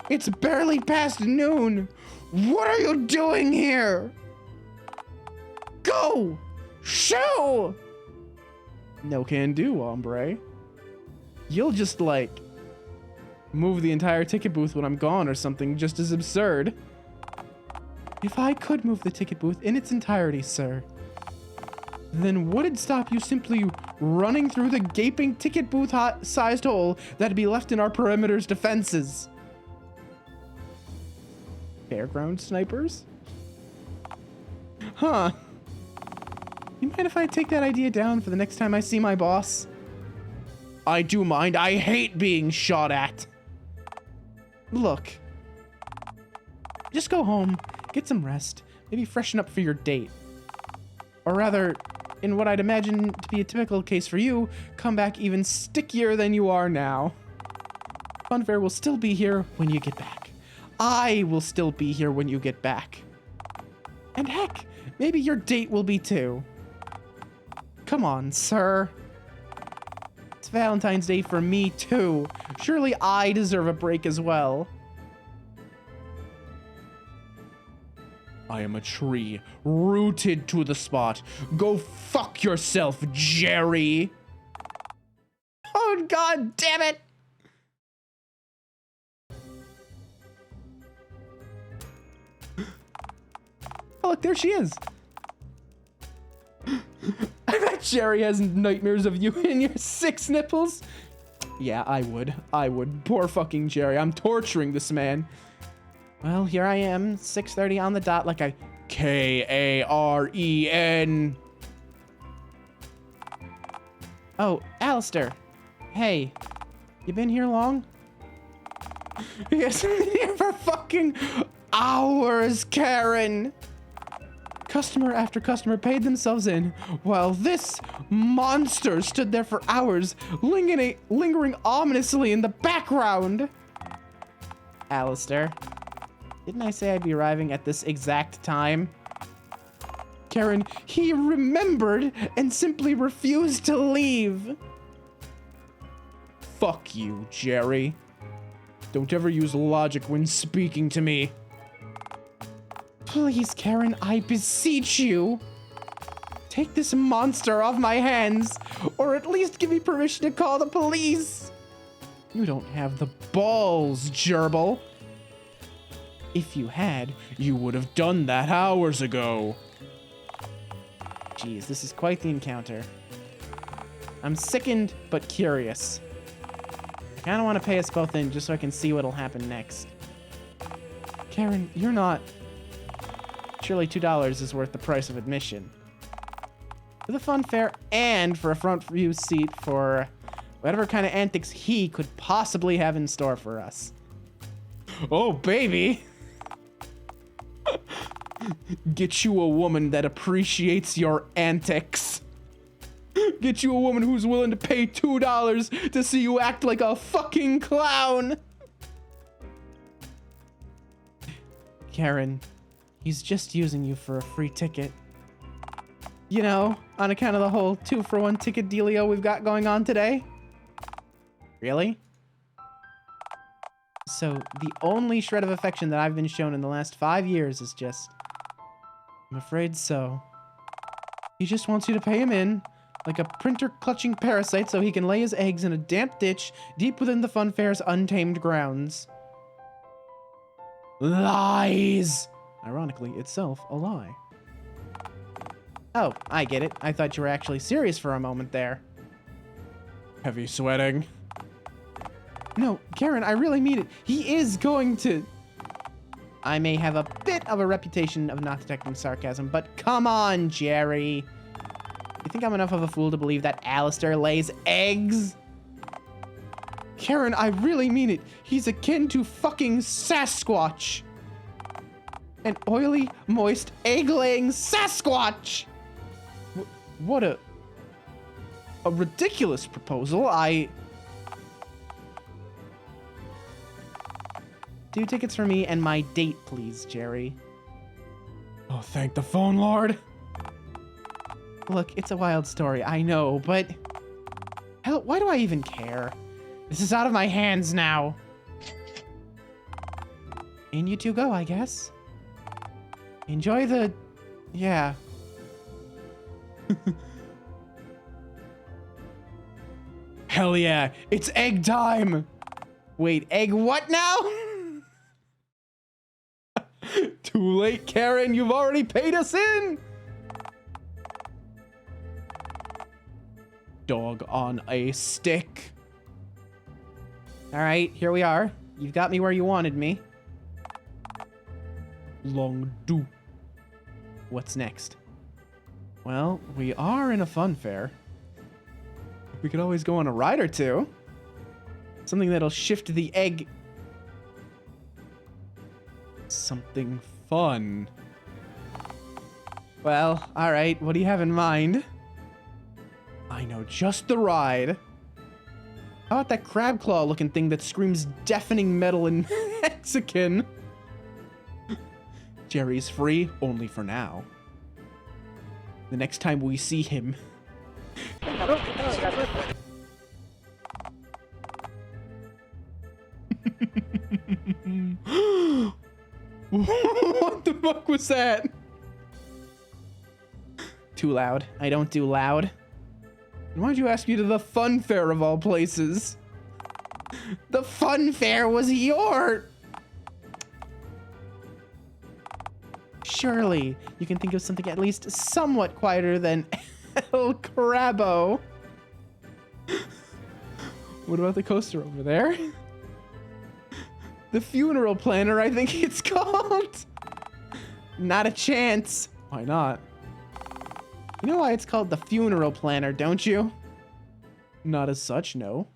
It's barely past noon. What are you doing here? Go! Shoo! No can do, hombre. You'll just, like, move the entire ticket booth when I'm gone or something just as absurd. If I could move the ticket booth in its entirety, sir, then what'd stop you simply running through the gaping ticket booth-sized hole that'd be left in our perimeter's defenses? Fairground snipers? Huh. You mind if I take that idea down for the next time I see my boss? I do mind. I hate being shot at. Look. Just go home, get some rest, maybe freshen up for your date. Or rather, in what I'd imagine to be a typical case for you, come back even stickier than you are now. Funfair will still be here when you get back. I will still be here when you get back. And heck, maybe your date will be too. Come on, sir. It's Valentine's Day for me too. Surely I deserve a break as well. I am a tree, rooted to the spot. Go fuck yourself, Jerry. Oh, God damn it. Oh, look, there she is. I bet Jerry has nightmares of you and your 6 nipples. Yeah, I would. I would. Poor fucking Jerry. I'm torturing this man. Well, here I am, 6:30 on the dot, like I Karen. Oh, Alistair. Hey, you been here long? Yes, I've been here for fucking hours, Karen. Customer after customer paid themselves in, while this monster stood there for hours, lingering ominously in the background. Alistair, didn't I say I'd be arriving at this exact time? Karen, he remembered and simply refused to leave. Fuck you, Jerry. Don't ever use logic when speaking to me. Please, Karen, I beseech you. Take this monster off my hands, or at least give me permission to call the police. You don't have the balls, gerbil. If you had, you would have done that hours ago. Jeez, this is quite the encounter. I'm sickened, but curious. I kind of want to pay us both in just so I can see what'll happen next. Karen, you're not... Surely $2 is worth the price of admission. For the fun fair and for a front view seat for whatever kind of antics he could possibly have in store for us. Oh, baby! Get you a woman that appreciates your antics. Get you a woman who's willing to pay $2 to see you act like a fucking clown. Karen, he's just using you for a free ticket. You know, on account of the whole 2-for-1 ticket dealio we've got going on today. Really? So the only shred of affection that I've been shown in the last 5 years is just... I'm afraid so. He just wants you to pay him in, like a printer-clutching parasite, so he can lay his eggs in a damp ditch deep within the fun fair's untamed grounds. Lies! Ironically, itself a lie. Oh, I get it. I thought you were actually serious for a moment there. Heavy sweating. No, Karen, I really mean it. He is going to... I may have a bit of a reputation of not detecting sarcasm, but come on, Jerry. You think I'm enough of a fool to believe that Alistair lays eggs? Karen, I really mean it. He's akin to fucking Sasquatch. An oily, moist, egg-laying Sasquatch! What a ridiculous proposal. 2 tickets for me and my date, please, Jerry. Oh, thank the phone, Lord. Look, it's a wild story, I know, but... Hell, why do I even care? This is out of my hands now. In you two go, I guess. Enjoy the... Yeah. Hell yeah, it's egg time! Wait, egg what now? Too late, Karen, you've already paid us in! Dog on a stick. Alright, here we are. You've got me where you wanted me. Long do. What's next? Well, we are in a fun fair. We could always go on a ride or two. Something that'll shift the egg. Something fun. Well, alright, what do you have in mind? I know just the ride. How about that crab claw looking thing that screams deafening metal in Mexican? Jerry's free, only for now. The next time we see him... What the fuck was that? Too loud. I don't do loud. Why'd you ask me to the fun fair of all places? The fun fair was your... Surely, you can think of something at least somewhat quieter than El Crabbo. What about the coaster over there? The funeral planner, I think it's called. Not a chance. Why not? You know why it's called the funeral planner, don't you? Not as such, no.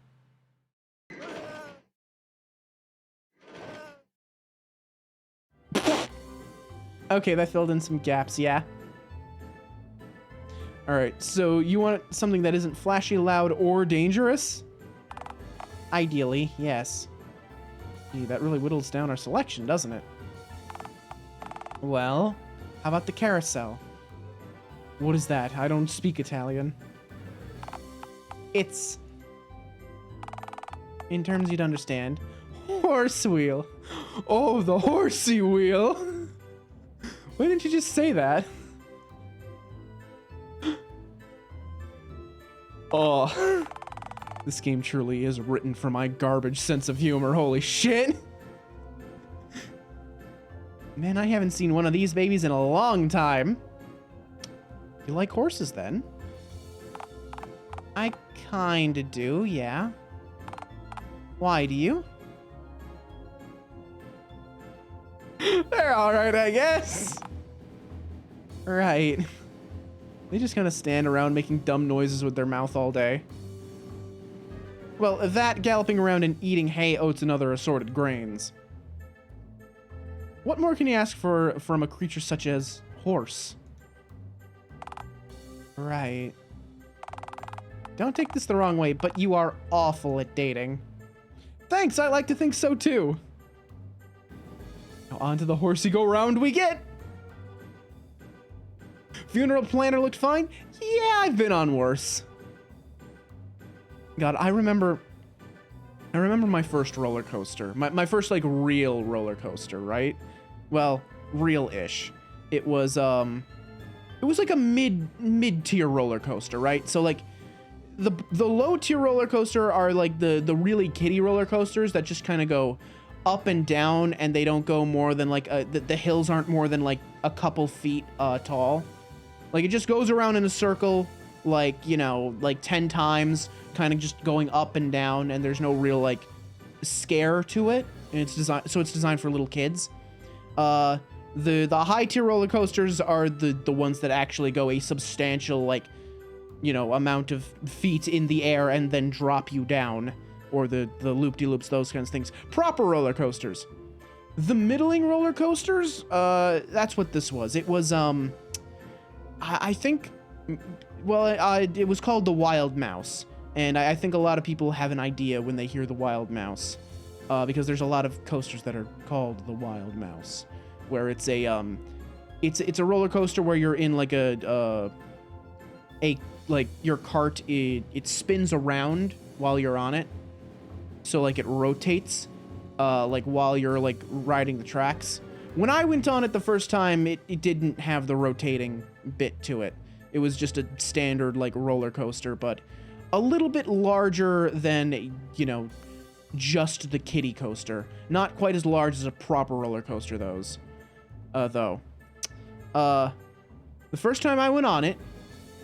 Okay, that filled in some gaps, yeah. Alright, so you want something that isn't flashy, loud, or dangerous? Ideally, yes. Gee, that really whittles down our selection, doesn't it? Well, how about the carousel? What is that? I don't speak Italian. It's... in terms you'd understand. Horse wheel. Oh, the horsey wheel. Why didn't you just say that? Oh. This game truly is written for my garbage sense of humor. Holy shit. Man, I haven't seen one of these babies in a long time. You like horses, then? I kinda do, yeah. Why do you? They're alright, I guess. Right. They just kind of stand around making dumb noises with their mouth all day. Well, that galloping around and eating hay, oats, and other assorted grains. What more can you ask for from a creature such as horse? Right. Don't take this the wrong way, but you are awful at dating. Thanks, I like to think so too. Now on to the horsey go round we get. Funeral planner looked fine? Yeah, I've been on worse. God, I remember my first roller coaster. My first, like, real roller coaster, right? Well, real-ish. It was like a mid-tier roller coaster, right? So, like, the low-tier roller coaster are, like, the really kiddie roller coasters that just kind of go up and down, and they don't go more than, like, the hills aren't more than, like, a couple feet tall. Like, it just goes around in a circle, like, you know, like 10 times, kind of just going up and down, and there's no real, like, scare to it. And it's designed for little kids. The high tier roller coasters are the ones that actually go a substantial, like, you know, amount of feet in the air and then drop you down, or the loop-de-loops, those kinds of things. Proper roller coasters. The middling roller coasters, that's what this was. It was, I think, well, it was called the Wild Mouse, and I think a lot of people have an idea when they hear the Wild Mouse, because there's a lot of coasters that are called the Wild Mouse, where it's a roller coaster where you're in like like your cart, it spins around while you're on it, so like it rotates, like while you're like riding the tracks. When I went on it the first time, it didn't have the rotating bit to it. It was just a standard, like, roller coaster, but a little bit larger than, you know, just the kiddie coaster. Not quite as large as a proper roller coaster, though. The first time I went on it,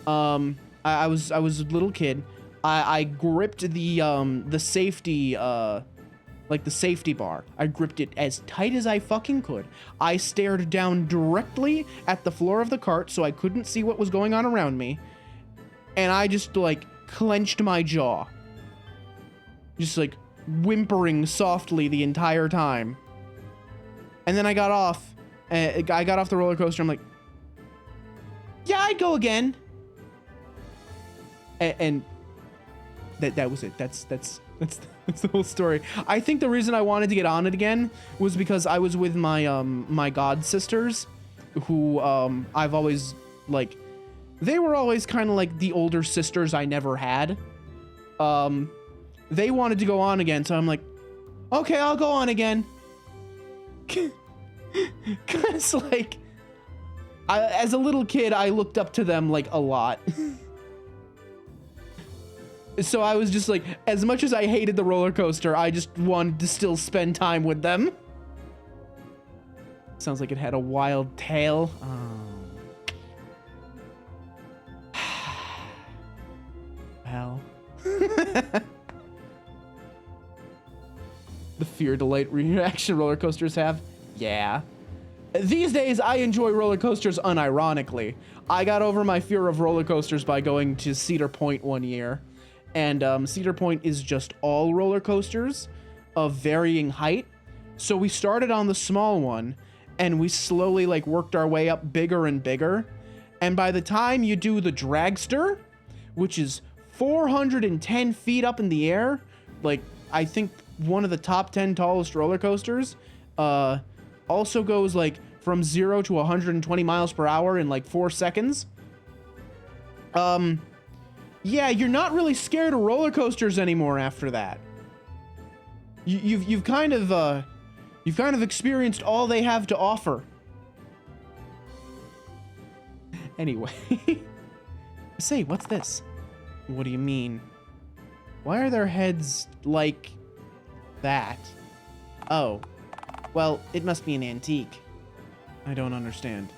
I was a little kid. I gripped the safety, like the safety bar. I gripped it as tight as I fucking could. I stared down directly at the floor of the cart so I couldn't see what was going on around me. And I just, like, clenched my jaw. Just, like, whimpering softly the entire time. And then I got off. I got off the roller coaster. I'm like, yeah, I'd go again. And that was it. That's the whole story. I think the reason I wanted to get on it again was because I was with my my god sisters, who I've always, like, they were always kind of like the older sisters I never had. They wanted to go on again, so I'm like, okay, I'll go on again. Cause like, as a little kid, I looked up to them like a lot. So I was just like, as much as I hated the roller coaster, I just wanted to still spend time with them. Sounds like it had a wild tail. Well. The fear delight reaction roller coasters have? Yeah. These days, I enjoy roller coasters unironically. I got over my fear of roller coasters by going to Cedar Point one year. And Cedar Point is just all roller coasters of varying height. So we started on the small one, and we slowly like worked our way up bigger and bigger. And by the time you do the dragster, which is 410 feet up in the air, like I think one of the top 10 tallest roller coasters, also goes like from 0 to 120 miles per hour in like 4 seconds. Yeah, you're not really scared of roller coasters anymore after that. You've kind of experienced all they have to offer. Anyway. Say, what's this? What do you mean? Why are their heads like that? Oh. Well, it must be an antique. I don't understand.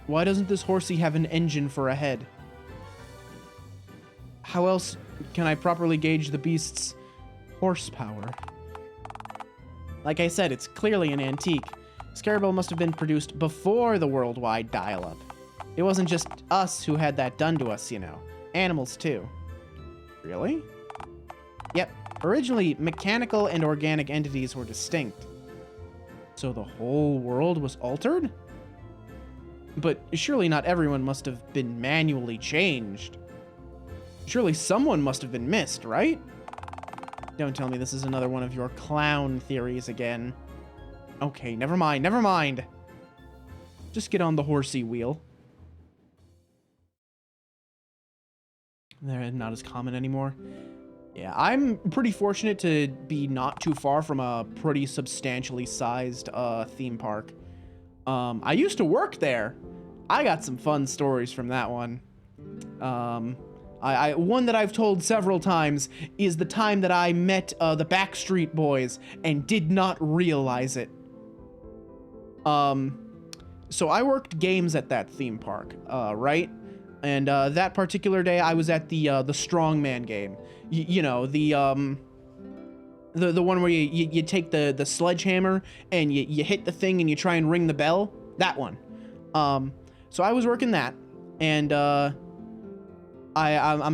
Why doesn't this horsey have an engine for a head? How else can I properly gauge the beast's horsepower? Like I said, it's clearly an antique. Scarabell must have been produced before the worldwide dial-up. It wasn't just us who had that done to us, you know. Animals, too. Really? Yep. Originally, mechanical and organic entities were distinct. So the whole world was altered? But surely not everyone must have been manually changed. Surely someone must have been missed, right? Don't tell me this is another one of your clown theories again. Okay, never mind, never mind. Just get on the horsey wheel. They're not as common anymore. Yeah, I'm pretty fortunate to be not too far from a pretty substantially sized theme park. I used to work there. I got some fun stories from that one. One that I've told several times is the time that I met the Backstreet Boys and did not realize it. So I worked games at that theme park, right? And that particular day, I was at the strongman game. You know, the one where you take the sledgehammer and you hit the thing and you try and ring the bell. That one. So I was working that, and I'm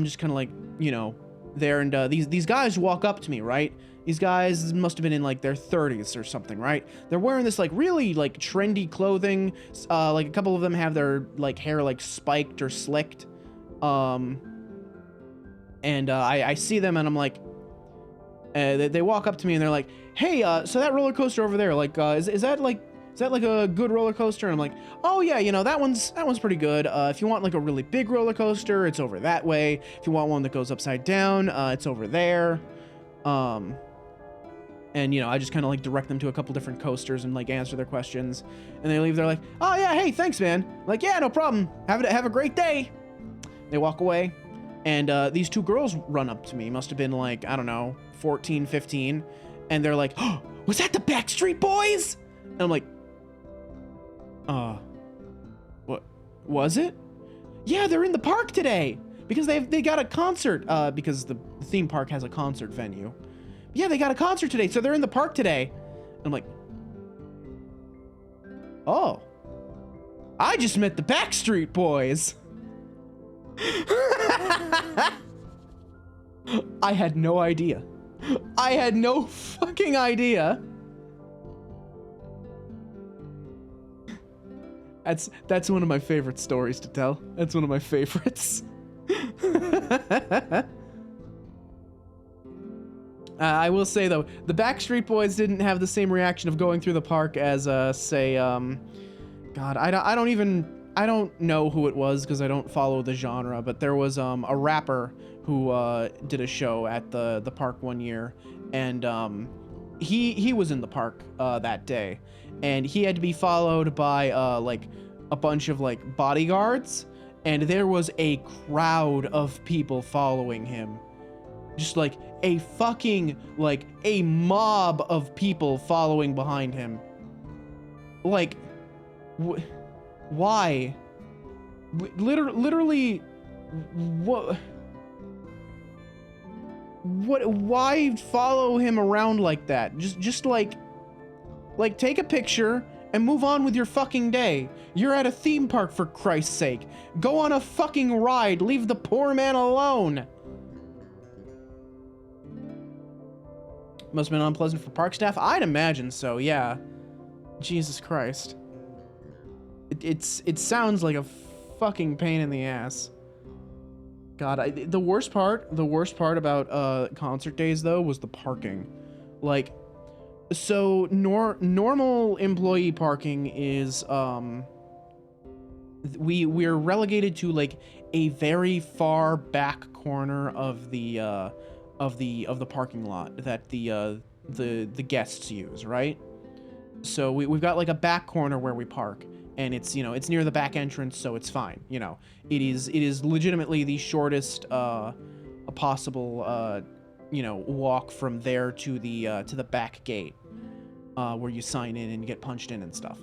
just kind of like, you know, there, and these guys walk up to me, right? These guys must have been in like their 30s or something, right? They're wearing this like really like trendy clothing. Like a couple of them have their like hair like spiked or slicked. And I see them and I'm like, they walk up to me and they're like, hey, so that roller coaster over there, like, is that like a good roller coaster? And I'm like, oh yeah, you know, that one's pretty good. If you want like a really big roller coaster, it's over that way. If you want one that goes upside down, it's over there. And, you know, I just kind of like direct them to a couple different coasters and like answer their questions. And they leave. They're like, oh yeah, hey, thanks, man. Like, yeah, no problem. Have a great day. They walk away. And these two girls run up to me. Must have been like, I don't know, 14, 15. And they're like, oh, was that the Backstreet Boys? And I'm like, what was it? Yeah, they're in the park today because they got a concert, because the theme park has a concert venue. Yeah, they got a concert today, so they're in the park today. And I'm like, oh, I just met the Backstreet Boys. I had no idea. I had no fucking idea. That's one of my favorite stories to tell. That's one of my favorites. I will say though, the Backstreet Boys didn't have the same reaction of going through the park as say, God, I don't know who it was because I don't follow the genre, but there was a rapper who did a show at the park one year, and he was in the park that day, and he had to be followed by like a bunch of like bodyguards, and there was a crowd of people following him. Just like a fucking, like a mob of people following behind him. Like, why? Literally, what? Why follow him around like that? Just like take a picture and move on with your fucking day. You're at a theme park, for Christ's sake. Go on a fucking ride. Leave the poor man alone. Must have been unpleasant for park staff. I'd imagine so, yeah. Jesus Christ. It sounds like a fucking pain in the ass. God, the worst part about concert days though was the parking. Like, so normal employee parking is we're relegated to like a very far back corner of the parking lot that the guests use, right? So we've got like a back corner where we park, and it's, you know, it's near the back entrance, so it's fine. You know, it is legitimately the shortest possible you know, walk from there to the back gate, where you sign in and get punched in and stuff.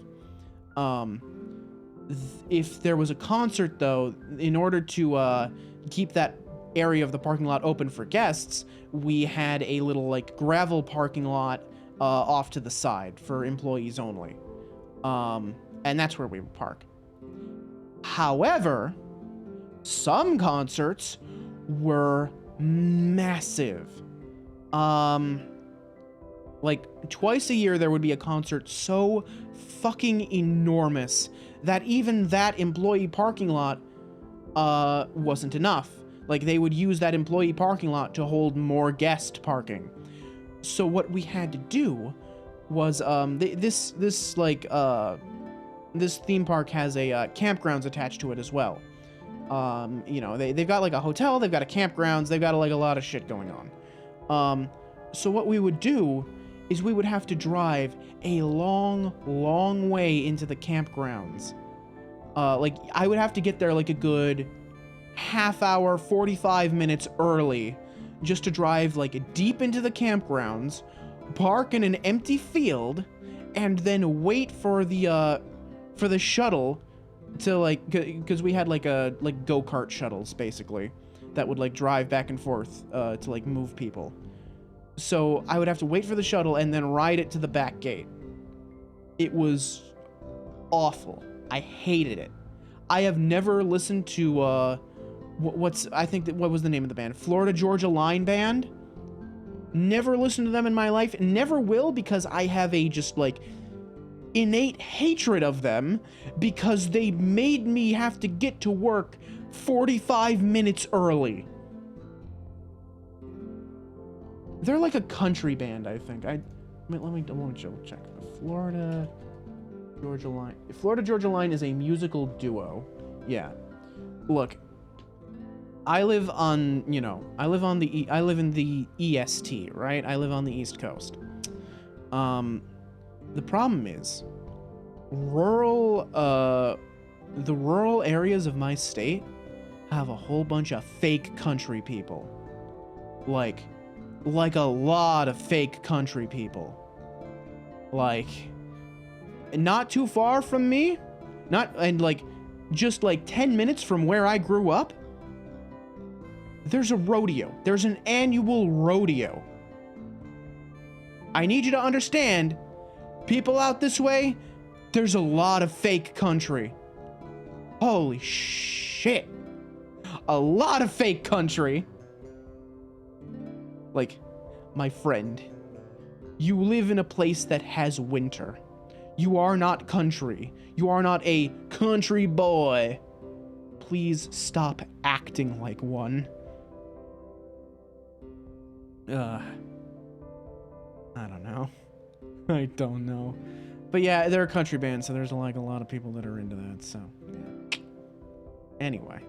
If there was a concert though, in order to keep that area of the parking lot open for guests, we had a little like gravel parking lot off to the side for employees only. And that's where we would park. However, some concerts were massive. Like twice a year there would be a concert so fucking enormous that even that employee parking lot wasn't enough. Like, they would use that employee parking lot to hold more guest parking. So what we had to do was this theme park has a campgrounds attached to it as well. You know, they've got like a hotel, they've got a campgrounds, they've got like a lot of shit going on. So what we would do is we would have to drive a long way into the campgrounds. Like, I would have to get there like a good half hour, 45 minutes early, just to drive like deep into the campgrounds, park in an empty field, and then wait for the shuttle to like, because we had like go-kart shuttles basically that would like drive back and forth to like move people. So I would have to wait for the shuttle and then ride it to the back gate. It was awful. I hated it. I have never listened to what was the name of the band? Florida Georgia Line Band. Never listened to them in my life. Never will, because I have a just like innate hatred of them because they made me have to get to work 45 minutes early. They're like a country band, I think. Let me double check. Florida Georgia Line. Florida Georgia Line is a musical duo. Yeah. Look, I live in the EST, right? I live on the East Coast. The problem is, the rural areas of my state have a whole bunch of fake country people. Like a lot of fake country people. Like, not too far from me, just like 10 minutes from where I grew up, there's a rodeo. There's an annual rodeo. I need you to understand, people out this way, there's a lot of fake country. Holy shit. A lot of fake country. Like, my friend, you live in a place that has winter. You are not country. You are not a country boy. Please stop acting like one. I don't know. I don't know. But yeah, they're a country band, so there's like a lot of people that are into that, so yeah. Anyway.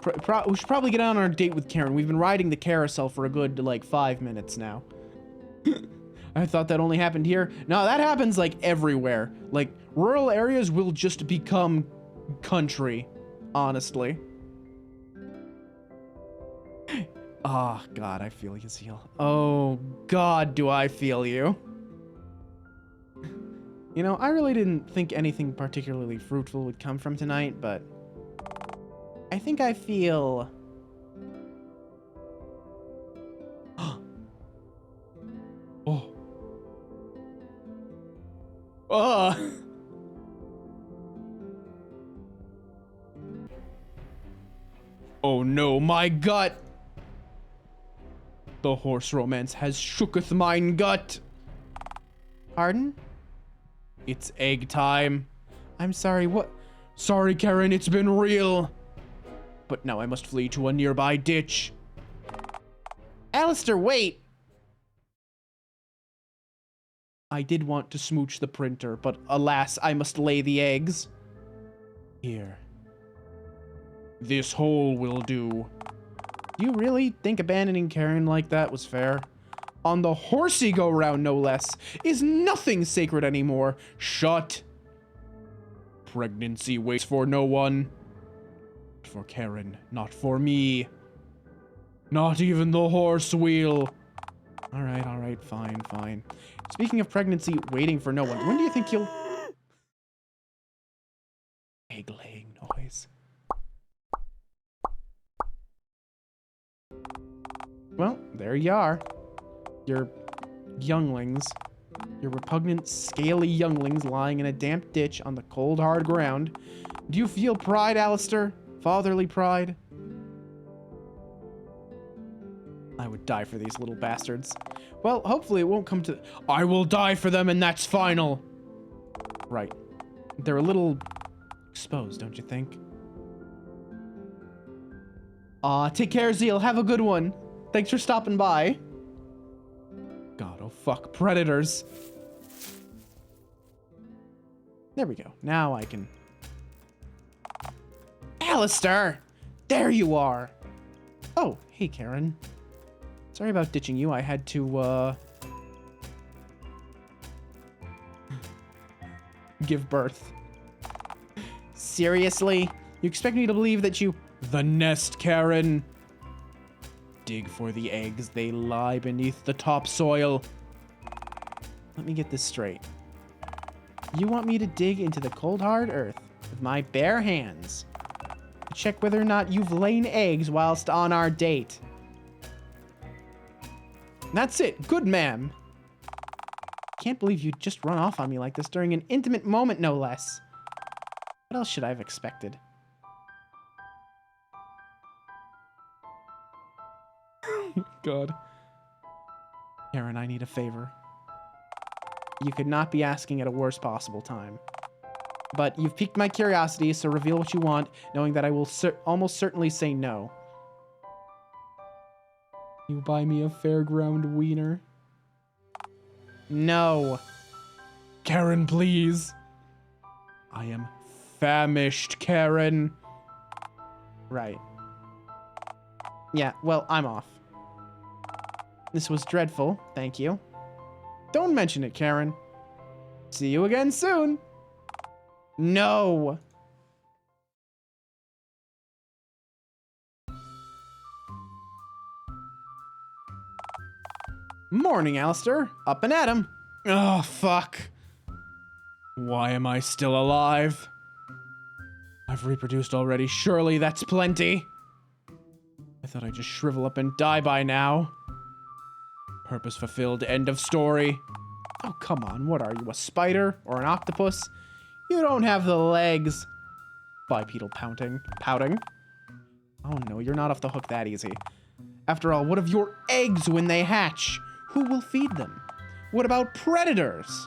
We should probably get on our date with Karen. We've been riding the carousel for a good, like, 5 minutes now. I thought that only happened here. No, that happens like everywhere. Like rural areas will just become country, honestly. Oh, God, I feel you, Zeal. Oh, God, do I feel you. You know, I really didn't think anything particularly fruitful would come from tonight, but I think I feel... Oh. Oh no, my gut! The horse romance has shooketh mine gut. Pardon? It's egg time. I'm sorry, what? Sorry, Karen, it's been real. But now I must flee to a nearby ditch. Alistair, wait! I did want to smooch the printer, but alas, I must lay the eggs. Here. This hole will do. Do you really think abandoning Karen like that was fair? On the horsey go-round, no less. Is nothing sacred anymore. Shut. Pregnancy waits for no one. For Karen, not for me. Not even the horse wheel. All right, fine. Speaking of pregnancy waiting for no one, when do you think you'll... Egg-laying noise. Well, there you are. Your younglings. Your repugnant, scaly younglings lying in a damp ditch on the cold, hard ground. Do you feel pride, Alistair? Fatherly pride? I would die for these little bastards. Well, hopefully it won't come to... I will die for them and that's final! Right. They're a little exposed, don't you think? Aw, take care, Zeal. Have a good one. Thanks for stopping by. God, oh fuck. Predators. There we go. Now I can... Alistair! There you are! Oh, hey, Karen. Sorry about ditching you. I had to, give birth. Seriously? You expect me to believe that you... The nest, Karen! Dig for the eggs. They lie beneath the topsoil. Let me get this straight. You want me to dig into the cold, hard earth with my bare hands to check whether or not you've laid eggs whilst on our date. That's it. Good, ma'am. Can't believe you'd just run off on me like this during an intimate moment, no less. What else should I have expected? God. Karen, I need a favor. You could not be asking at a worst possible time. But you've piqued my curiosity, so reveal what you want, knowing that I will almost certainly say no. You buy me a fairground wiener? No. Karen, please. I am famished, Karen. Right. Yeah, well, I'm off. This was dreadful, thank you. Don't mention it, Karen. See you again soon. No. Morning, Alistair. Up and at 'em. Oh, fuck. Why am I still alive? I've reproduced already. Surely that's plenty. I thought I'd just shrivel up and die by now. Purpose fulfilled. End of story. Oh, come on. What are you, a spider or an octopus? You don't have the legs. Bipedal pouting. Oh, no, you're not off the hook that easy. After all, what of your eggs when they hatch? Who will feed them? What about predators?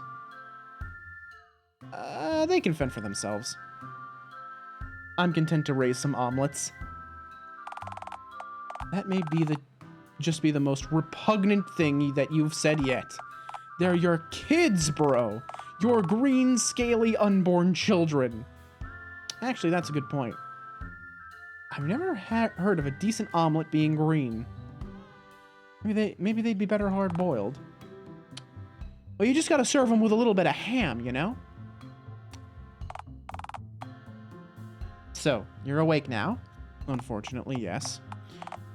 They can fend for themselves. I'm content to raise some omelets. That may be just be the most repugnant thing that you've said yet. They're your kids, bro. Your green, scaly, unborn children. Actually, that's a good point. I've never heard of a decent omelet being green. Maybe they'd be better hard-boiled. Well, you just gotta serve them with a little bit of ham, you know? So, you're awake now? Unfortunately, yes.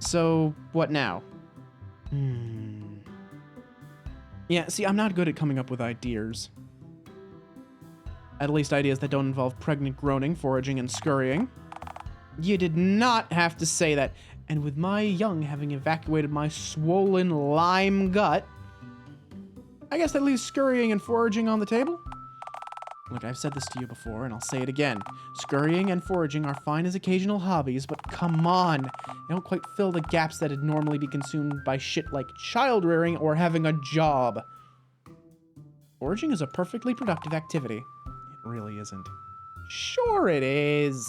So, what now? Yeah, see, I'm not good at coming up with ideas. At least ideas that don't involve pregnant groaning, foraging, and scurrying. You did not have to say that. And with my young having evacuated my swollen lime gut, I guess that leaves scurrying and foraging on the table? Look, I've said this to you before, and I'll say it again. Scurrying and foraging are fine as occasional hobbies, but come on. They don't quite fill the gaps that'd normally be consumed by shit like child-rearing or having a job. Foraging is a perfectly productive activity. It really isn't. Sure it is.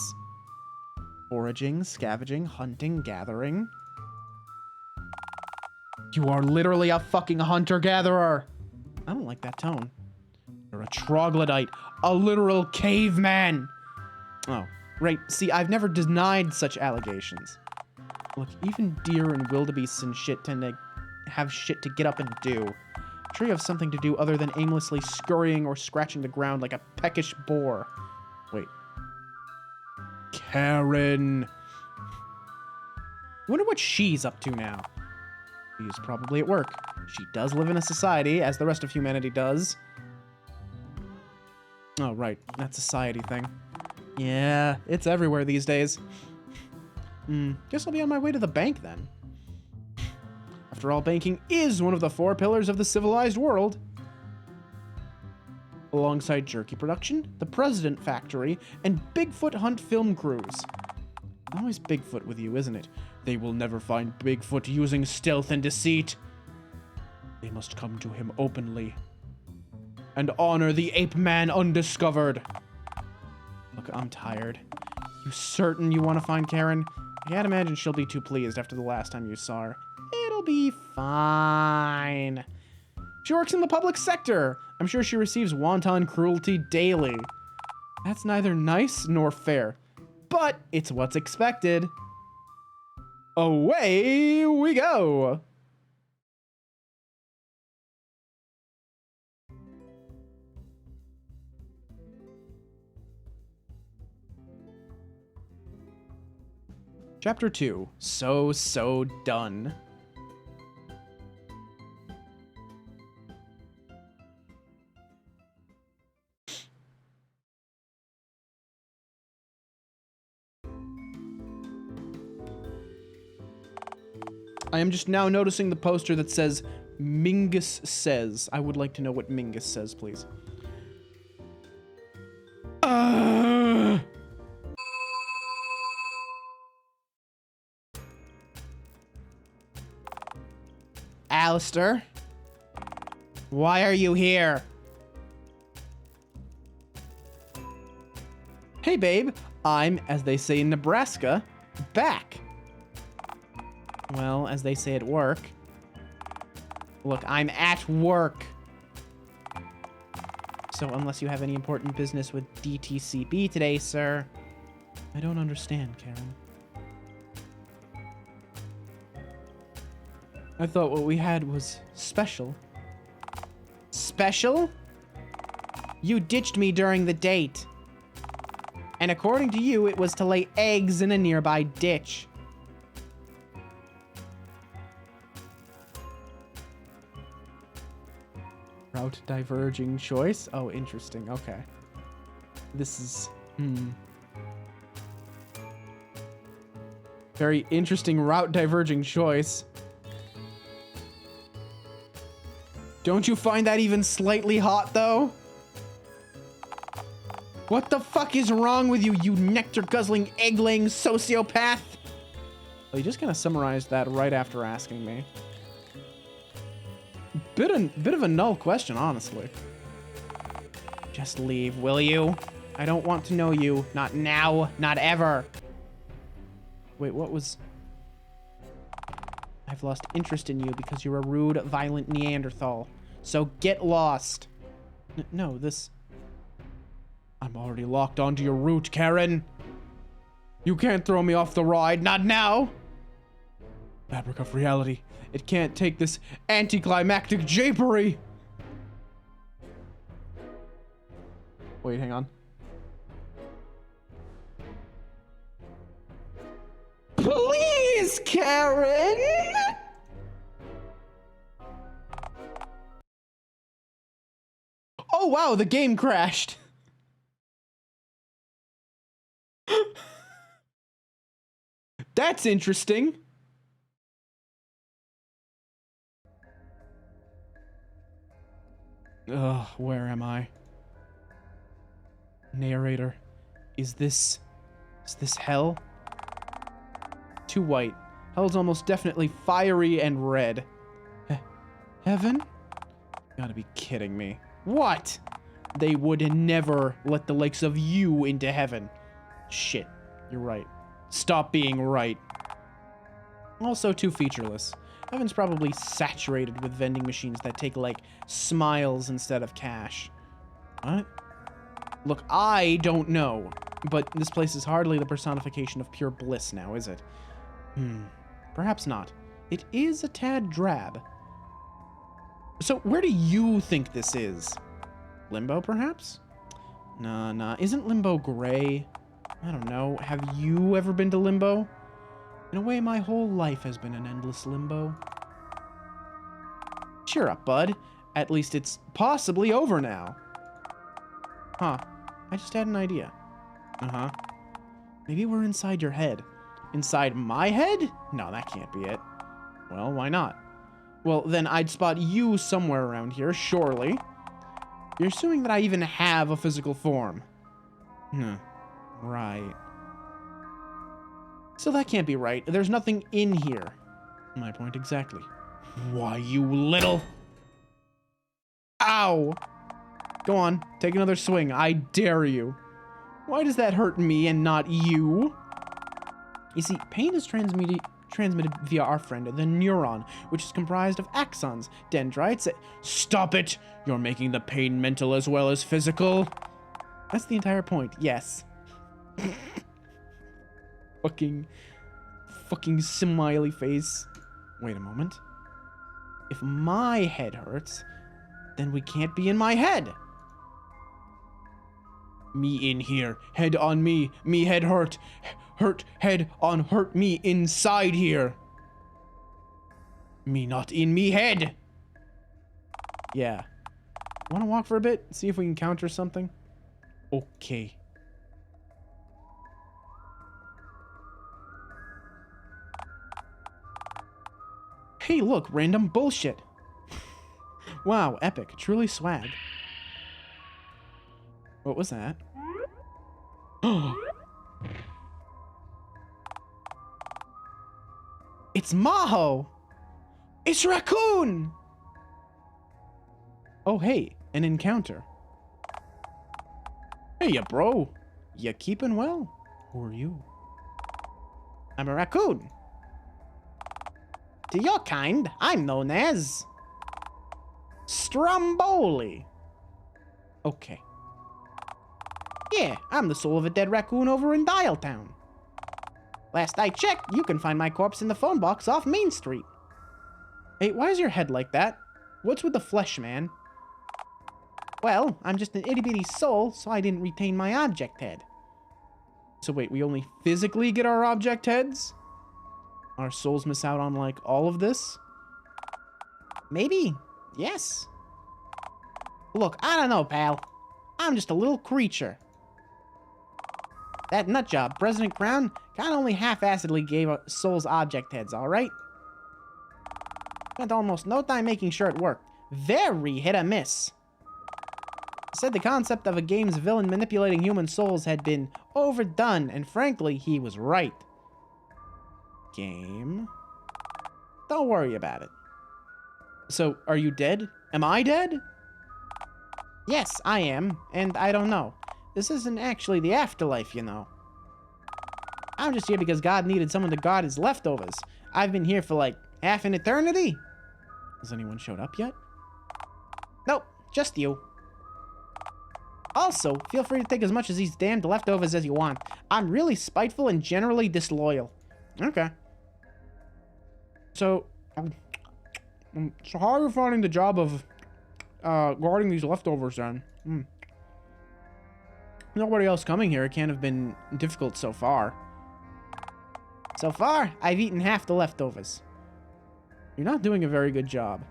Foraging, scavenging, hunting, gathering. You are literally a fucking hunter-gatherer. I don't like that tone. You're a troglodyte, a literal caveman. Oh, right. See, I've never denied such allegations. Look, even deer and wildebeests and shit tend to have shit to get up and do. I'm sure you have something to do other than aimlessly scurrying or scratching the ground like a peckish boar. Wait. Karen. Wonder what she's up to now. She's probably at work. She does live in a society, as the rest of humanity does. Oh, right. That society thing. Yeah, it's everywhere these days. Guess I'll be on my way to the bank then. After all, banking is one of the 4 pillars of the civilized world. Alongside jerky production, the President Factory, and Bigfoot hunt film crews. Always Bigfoot with you, isn't it? They will never find Bigfoot using stealth and deceit. They must come to him openly and honor the ape man undiscovered. Look, I'm tired. You certain you want to find Karen? I can't imagine she'll be too pleased after the last time you saw her. It'll be fine. She works in the public sector. I'm sure she receives wanton cruelty daily. That's neither nice nor fair, but it's what's expected. Away we go. Chapter 2. So done. I am just now noticing the poster that says Mingus Says. I would like to know what Mingus says, please. Alistair? Why are you here? Hey, babe. I'm, as they say in Nebraska, back. Well, as they say at work. Look, I'm at work. So unless you have any important business with DTCB today, sir, I don't understand, Karen. I thought what we had was special. Special? You ditched me during the date. And according to you, it was to lay eggs in a nearby ditch. Route diverging choice? Oh, interesting. Okay. This is... very interesting route diverging choice. Don't you find that even slightly hot, though? What the fuck is wrong with you, you nectar-guzzling, egg-laying sociopath? Well, you just kind of summarized that right after asking me. Bit of a null question, honestly. Just leave, will you? I don't want to know you. Not now. Not ever. Wait, what was... I've lost interest in you because you're a rude, violent Neanderthal. So get lost. No, this... I'm already locked onto your route, Karen. You can't throw me off the ride. Not now. Fabric of reality. It can't take this anticlimactic japery. Wait, hang on. Please, Karen! Oh, wow, the game crashed. That's interesting. Ugh, where am I? Narrator. Is this hell? Too white. Hell's almost definitely fiery and red. Heaven? You gotta be kidding me. What? They would never let the likes of you into heaven. Shit, you're right. Stop being right. Also too featureless. Heaven's probably saturated with vending machines that take, like, smiles instead of cash. What? Look, I don't know, but this place is hardly the personification of pure bliss now, is it? Perhaps not. It is a tad drab. So, where do you think this is? Limbo, perhaps? Nah. Isn't Limbo gray? I don't know. Have you ever been to Limbo? In a way, my whole life has been an endless limbo. Cheer up, bud. At least it's possibly over now. Huh. I just had an idea. Uh-huh. Maybe we're inside your head. Inside my head? No, that can't be it. Well, why not? Well, then I'd spot you somewhere around here, surely. You're assuming that I even have a physical form. Right. So that can't be right. There's nothing in here. My point exactly. Why, you little... Ow! Go on, take another swing. I dare you. Why does that hurt me and not you? You see, pain is transmitted via our friend, the neuron, which is comprised of axons, dendrites... Stop it! You're making the pain mental as well as physical. That's the entire point, yes. Fucking smiley face. Wait a moment. If my head hurts, then we can't be in my head. Me in here, head on me, head hurt. Hurt head on hurt me inside here. Me not in me head. Yeah. Wanna walk for a bit? See if we can counter something? Okay. Hey, look, random bullshit. Wow, epic. Truly swag. What was that? It's Maho! It's Raccoon! Oh, hey, an encounter. Hey, ya bro. Ya keeping well? Who are you? I'm a raccoon. To your kind, I'm known as... Stromboli. Okay. Yeah, I'm the soul of a dead raccoon over in Dialtown. Last I checked, you can find my corpse in the phone box off Main Street. Hey, why is your head like that? What's with the flesh, man? Well, I'm just an itty-bitty soul, so I didn't retain my object head. So wait, we only physically get our object heads? Our souls miss out on, like, all of this? Maybe. Yes. Look, I don't know, pal. I'm just a little creature. That nutjob, President Crown, kinda only half-assedly gave souls object heads, alright? Spent almost no time making sure it worked. Very hit or miss. Said the concept of a game's villain manipulating human souls had been overdone, and frankly, he was right. Game. Don't worry about it. So, are you dead? Am I dead? Yes, I am, and I don't know. This isn't actually the afterlife, you know. I'm just here because God needed someone to guard his leftovers. I've been here for like half an eternity. Has anyone showed up yet? Nope, just you. Also, feel free to take as much of these damned leftovers as you want. I'm really spiteful and generally disloyal. Okay. So how are you finding the job of guarding these leftovers then? Nobody else coming here. It can't have been difficult so far. So far, I've eaten half the leftovers. You're not doing a very good job.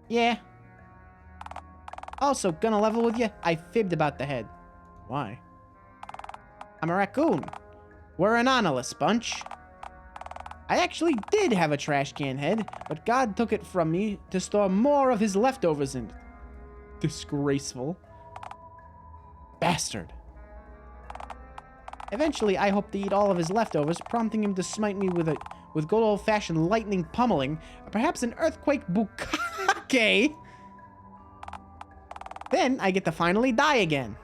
Yeah. Also, gonna level with you, I fibbed about the head. Why? I'm a raccoon. We're an honorless bunch. I actually did have a trash can head, but God took it from me to store more of his leftovers in it. Disgraceful. Bastard. Eventually, I hope to eat all of his leftovers, prompting him to smite me with good old-fashioned lightning pummeling, perhaps an earthquake bukkake. Then I get to finally die again.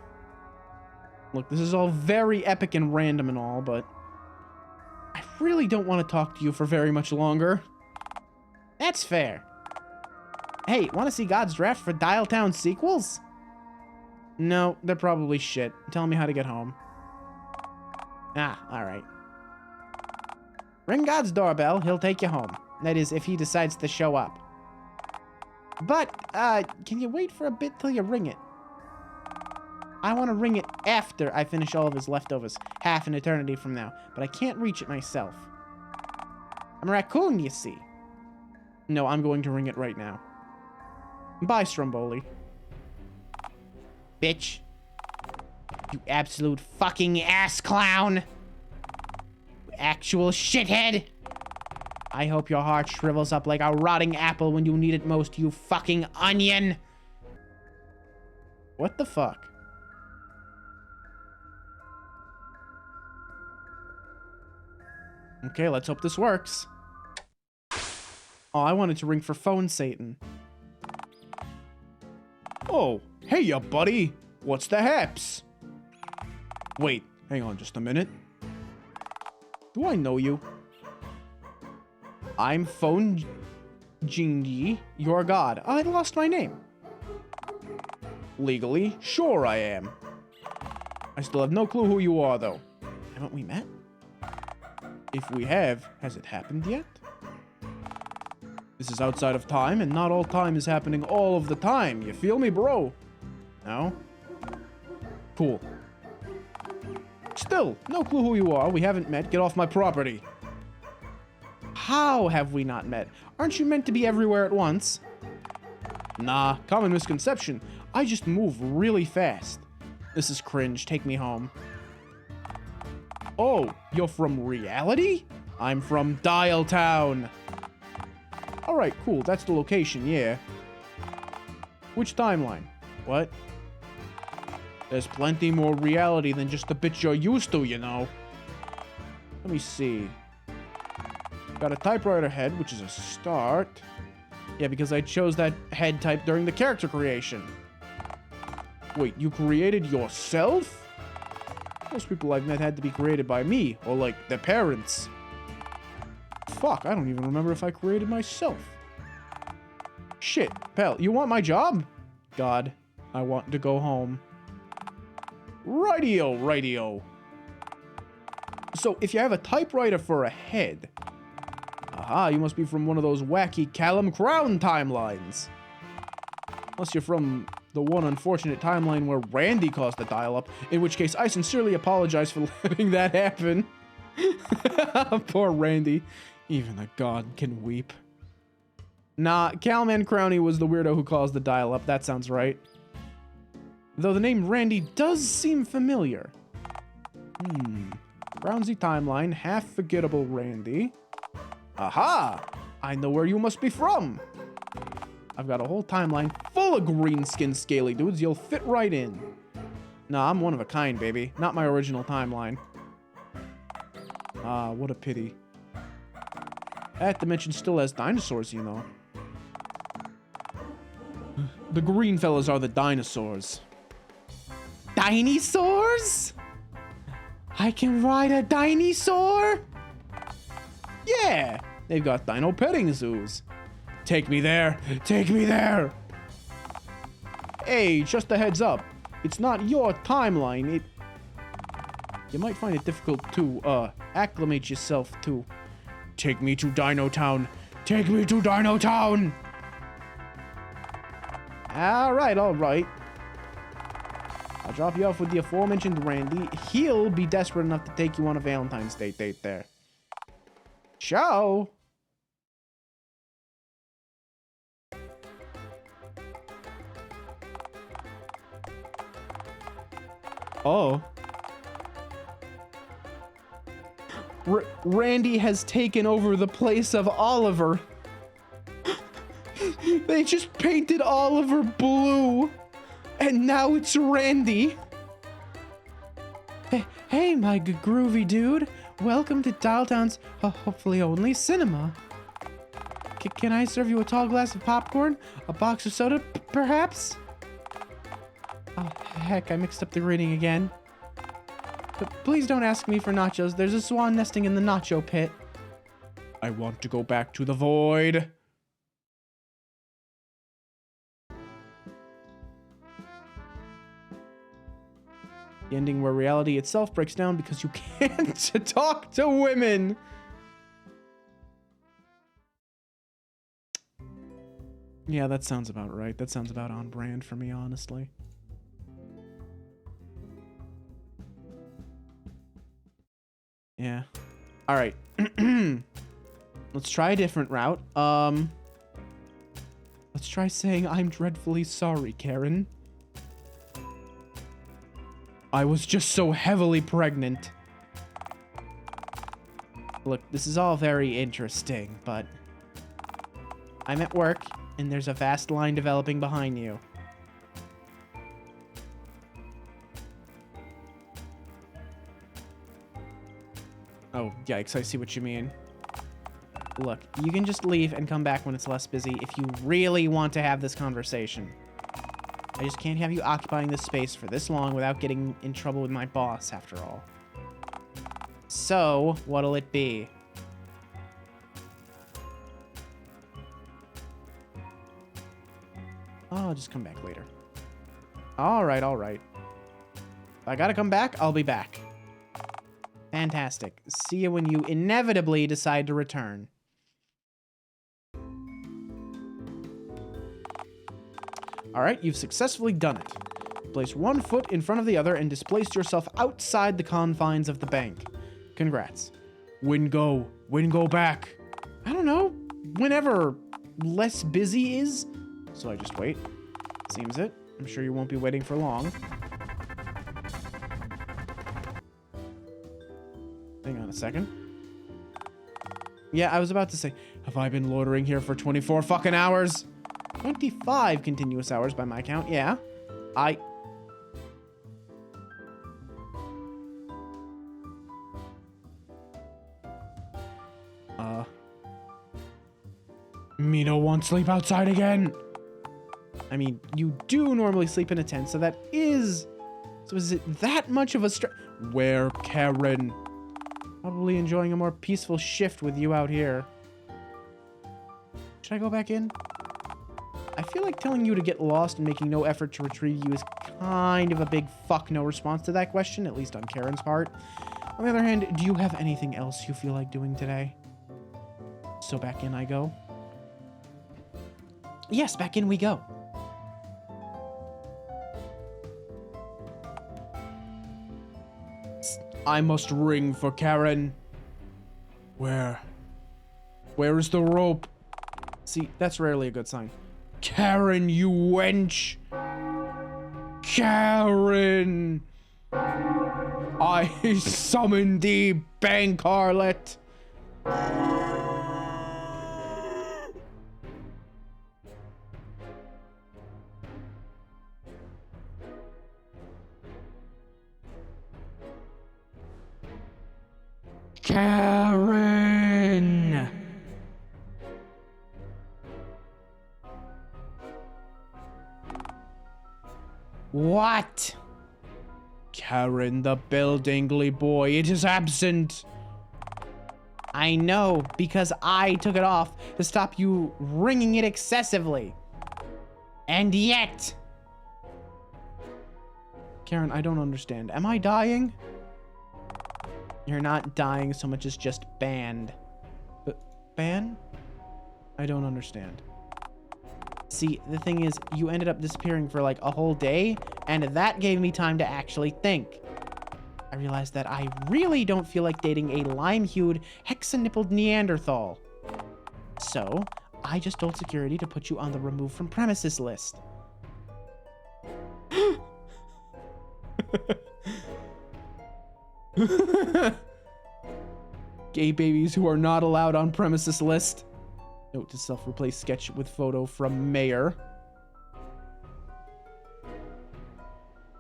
Look, this is all very epic and random and all, but I really don't want to talk to you for very much longer. That's fair. Hey, want to see God's draft for Dialtown sequels? No, they're probably shit. Tell me how to get home. Ah, alright. Ring God's doorbell, he'll take you home. That is, if he decides to show up. But, can you wait for a bit till you ring it? I want to ring it after I finish all of his leftovers, half an eternity from now, but I can't reach it myself. I'm a raccoon, you see. No, I'm going to ring it right now. Bye, Stromboli. Bitch. You absolute fucking ass clown. You actual shithead. I hope your heart shrivels up like a rotting apple when you need it most, you fucking onion. What the fuck? Okay, let's hope this works. Oh, I wanted to ring for phone Satan. Oh, hey ya, buddy. What's the haps? Wait, hang on just a minute. Do I know you? I'm Phone Jingy, your god. I lost my name. Legally, sure I am. I still have no clue who you are, though. Haven't we met? If we have, has it happened yet? This is outside of time, and not all time is happening all of the time. You feel me, bro? No? Cool. Still, no clue who you are. We haven't met. Get off my property. How have we not met? Aren't you meant to be everywhere at once? Nah, common misconception. I just move really fast. This is cringe. Take me home. Oh, you're from reality? I'm from Dialtown. Alright, cool. That's the location, yeah. Which timeline? What? There's plenty more reality than just the bit you're used to, you know. Let me see. Got a typewriter head, which is a start. Yeah, because I chose that head type during the character creation. Wait, you created yourself? Most people I've met had to be created by me, or like their parents. Fuck, I don't even remember if I created myself. Shit, pal, you want my job? God, I want to go home. Rightio, rightio. So, if you have a typewriter for a head... Aha, you must be from one of those wacky Callum Crown timelines. Unless you're from the one unfortunate timeline where Randy caused the dial-up, in which case I sincerely apologize for letting that happen. Poor Randy. Even a god can weep. Nah, Calman Crowney was the weirdo who caused the dial-up. That sounds right. Though the name Randy does seem familiar. Brownsy timeline, half forgettable Randy. Aha! I know where you must be from. I've got a whole timeline full of green-skinned scaly dudes. You'll fit right in. Nah, I'm one of a kind, baby. Not my original timeline. Ah, what a pity. That dimension still has dinosaurs, you know. The green fellas are the dinosaurs. Dinosaurs? I can ride a dinosaur? Yeah, they've got dino petting zoos. Take me there. Take me there. Hey, just a heads up. It's not your timeline. You might find it difficult to, acclimate yourself to. Take me to Dinotown. Take me to Dinotown. All right, all right. I'll drop you off with the aforementioned Randy. He'll be desperate enough to take you on a Valentine's Day date there. Ciao! Oh. Randy has taken over the place of Oliver. They just painted Oliver blue. And now it's Randy. Hey, my groovy dude. Welcome to Dialtown's hopefully only cinema. Can I serve you a tall glass of popcorn? A box of soda, perhaps? Oh, heck, I mixed up the reading again. But please don't ask me for nachos. There's a swan nesting in the nacho pit. I want to go back to the void. The ending where reality itself breaks down because you can't talk to women. Yeah, that sounds about right. That sounds about on brand for me, honestly. Yeah. All right. Let's try a different route. Let's try saying I'm dreadfully sorry, Karen. I was just so heavily pregnant. Look, this is all very interesting, but I'm at work, and there's a vast line developing behind you. Oh, yikes, I see what you mean. Look, you can just leave and come back when it's less busy if you really want to have this conversation. I just can't have you occupying this space for this long without getting in trouble with my boss, after all. So, what'll it be? Oh, I'll just come back later. Alright, alright. If I gotta come back, I'll be back. Fantastic. See you when you inevitably decide to return. Alright, you've successfully done it. Place one foot in front of the other and displaced yourself outside the confines of the bank. Congrats. When go? When go back? I don't know. Whenever less busy is. So I just wait. Seems it. I'm sure you won't be waiting for long. Hang on a second. Yeah, I was about to say, have I been loitering here for 24 fucking hours? 25 continuous hours by my count, yeah. Me no want sleep outside again. I mean, you do normally sleep in a tent, so that is... So is it that much of a Where, Karen? Probably enjoying a more peaceful shift with you out here. Should I go back in? I feel like telling you to get lost and making no effort to retrieve you is kind of a big fuck no response to that question, at least on Karen's part. On the other hand, do you have anything else you feel like doing today? So back in I go. Yes, back in we go. I must ring for Karen. Where is the rope? See, that's rarely a good sign. Karen, you wench! Karen! I summon thee, bank harlot! Karen! What? Karen, the Bildingly boy, it is absent. I know, because I took it off to stop you ringing it excessively. And yet... Karen, I don't understand. Am I dying? You're not dying so much as just banned. Ban? I don't understand. See, the thing is, you ended up disappearing for like a whole day, and that gave me time to actually think. I realized that I really don't feel like dating a lime-hued, hexa-nippled Neanderthal. So, I just told security to put you on the removed from premises list. Gay babies who are not allowed on premises list. Note to self, replace sketch with photo from mayor.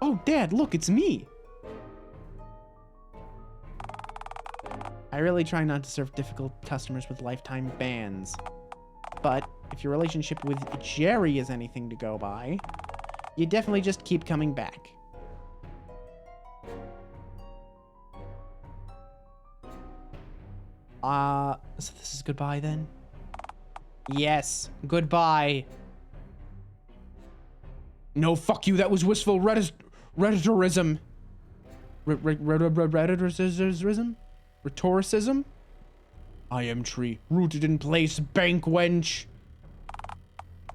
Oh, Dad, look, it's me. I really try not to serve difficult customers with lifetime bans. But if your relationship with Jerry is anything to go by, you definitely just keep coming back. So this is goodbye then? Yes, goodbye. No, fuck you, that was wistful rhetoricism. Rhetoricism? Rhetoricism? I am tree, rooted in place, bank wench.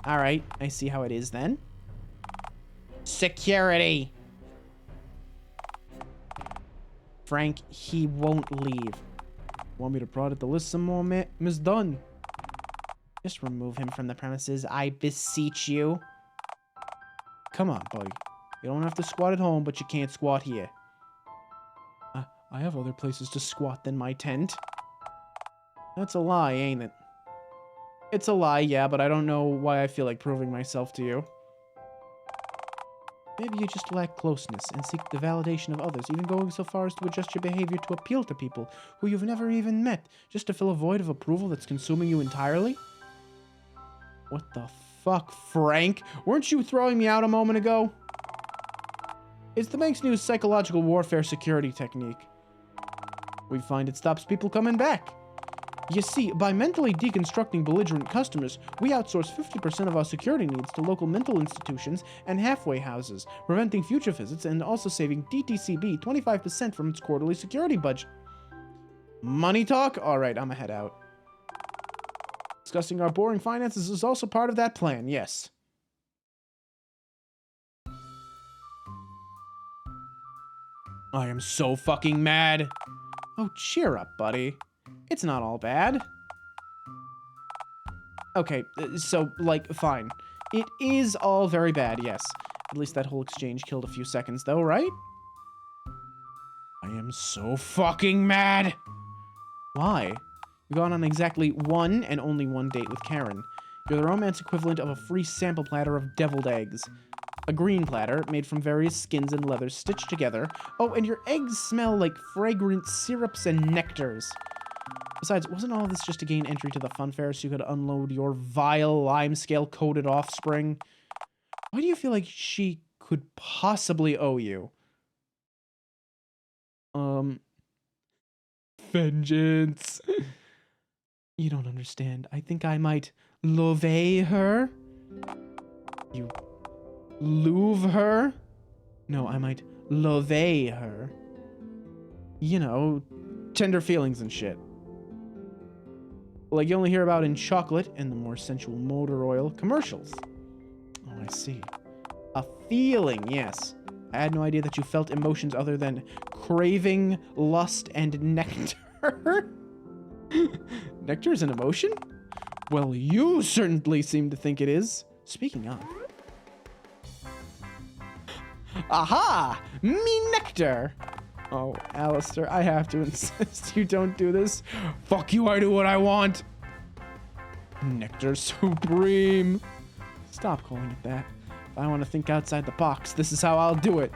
Alright, I see how it is then. Security. Frank, he won't leave. Want me to prod at the list some more, Miss Dunn? Just remove him from the premises, I beseech you. Come on, buddy. You don't have to squat at home, but you can't squat here. I have other places to squat than my tent. That's a lie, ain't it? It's a lie, yeah, but I don't know why I feel like proving myself to you. Maybe you just lack closeness and seek the validation of others, even going so far as to adjust your behavior to appeal to people who you've never even met, just to fill a void of approval that's consuming you entirely? What the fuck, Frank? Weren't you throwing me out a moment ago? It's the bank's new psychological warfare security technique. We find it stops people coming back. You see, by mentally deconstructing belligerent customers, we outsource 50% of our security needs to local mental institutions and halfway houses, preventing future visits and also saving DTCB 25% from its quarterly security budget. Money talk? Alright, I'ma head out. Discussing our boring finances is also part of that plan, yes. I am so fucking mad. Oh, cheer up, buddy. It's not all bad. Okay, so, like, fine. It is all very bad, yes. At least that whole exchange killed a few seconds, though, right? I am so fucking mad! Why? You've gone on exactly one and only one date with Karen. You're the romance equivalent of a free sample platter of deviled eggs. A green platter, made from various skins and leathers stitched together. Oh, and your eggs smell like fragrant syrups and nectars. Besides, wasn't all of this just to gain entry to the fun fair so you could unload your vile limescale-coated offspring? Why do you feel like she could possibly owe you? Vengeance. You don't understand. I think I might love her. You Louvre her? No, I might love her. You know, tender feelings and shit. Like you only hear about in chocolate and the more sensual motor oil commercials. Oh, I see. A feeling, yes. I had no idea that you felt emotions other than craving, lust, and nectar. Nectar is an emotion? Well, you certainly seem to think it is. Speaking of. Aha! Me nectar! Oh, Alistair, I have to insist you don't do this. Fuck you, I do what I want. Nectar Supreme. Stop calling it that. If I want to think outside the box, this is how I'll do it.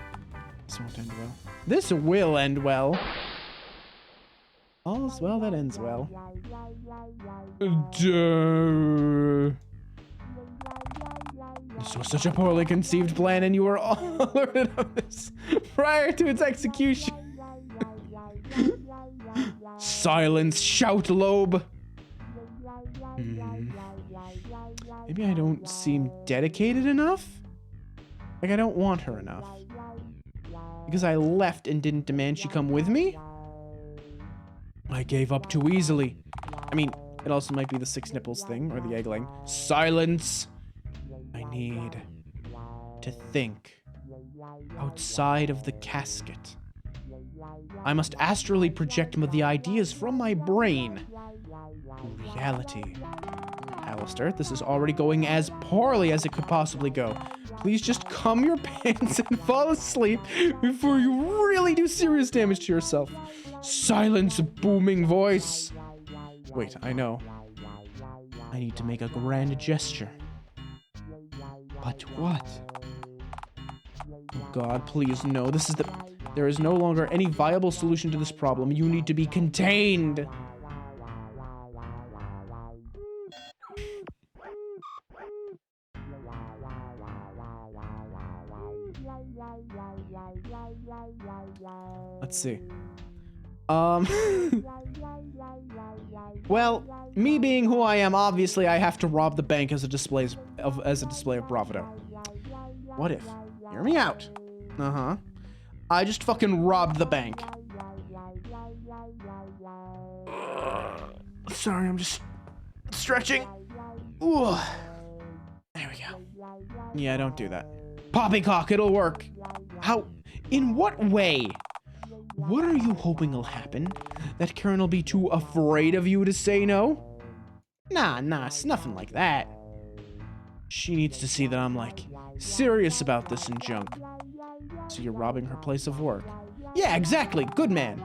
This won't end well. This will end well. All's well that ends well. This was such a poorly conceived plan, and you were all alerted of this prior to its execution. Silence, shout, lobe. Maybe I don't seem dedicated enough? Like I don't want her enough. Because I left and didn't demand she come with me? I gave up too easily. I mean, it also might be the 6 nipples thing, or the egg laying. Silence! need to think outside of the casket. I must astrally project the ideas from my brain to reality. Alistair, this is already going as poorly as it could possibly go. Please just calm your pants and fall asleep before you really do serious damage to yourself. Silence, booming voice. Wait, I know. I need to make a grand gesture. But what? Oh God, please, no. There is no longer any viable solution to this problem. You need to be contained. Let's see. Well, me being who I am, obviously I have to rob the bank as a display of bravado. What if? Hear me out. I just fucking robbed the bank. Sorry, I'm just stretching. Ooh. There we go. Yeah, don't do that. Poppycock, it'll work. How? In what way? What are you hoping will happen? That Karen will be too afraid of you to say no? Nah, it's nothing like that. She needs to see that I'm, like, serious about this and junk. So you're robbing her place of work? Yeah, exactly. Good man.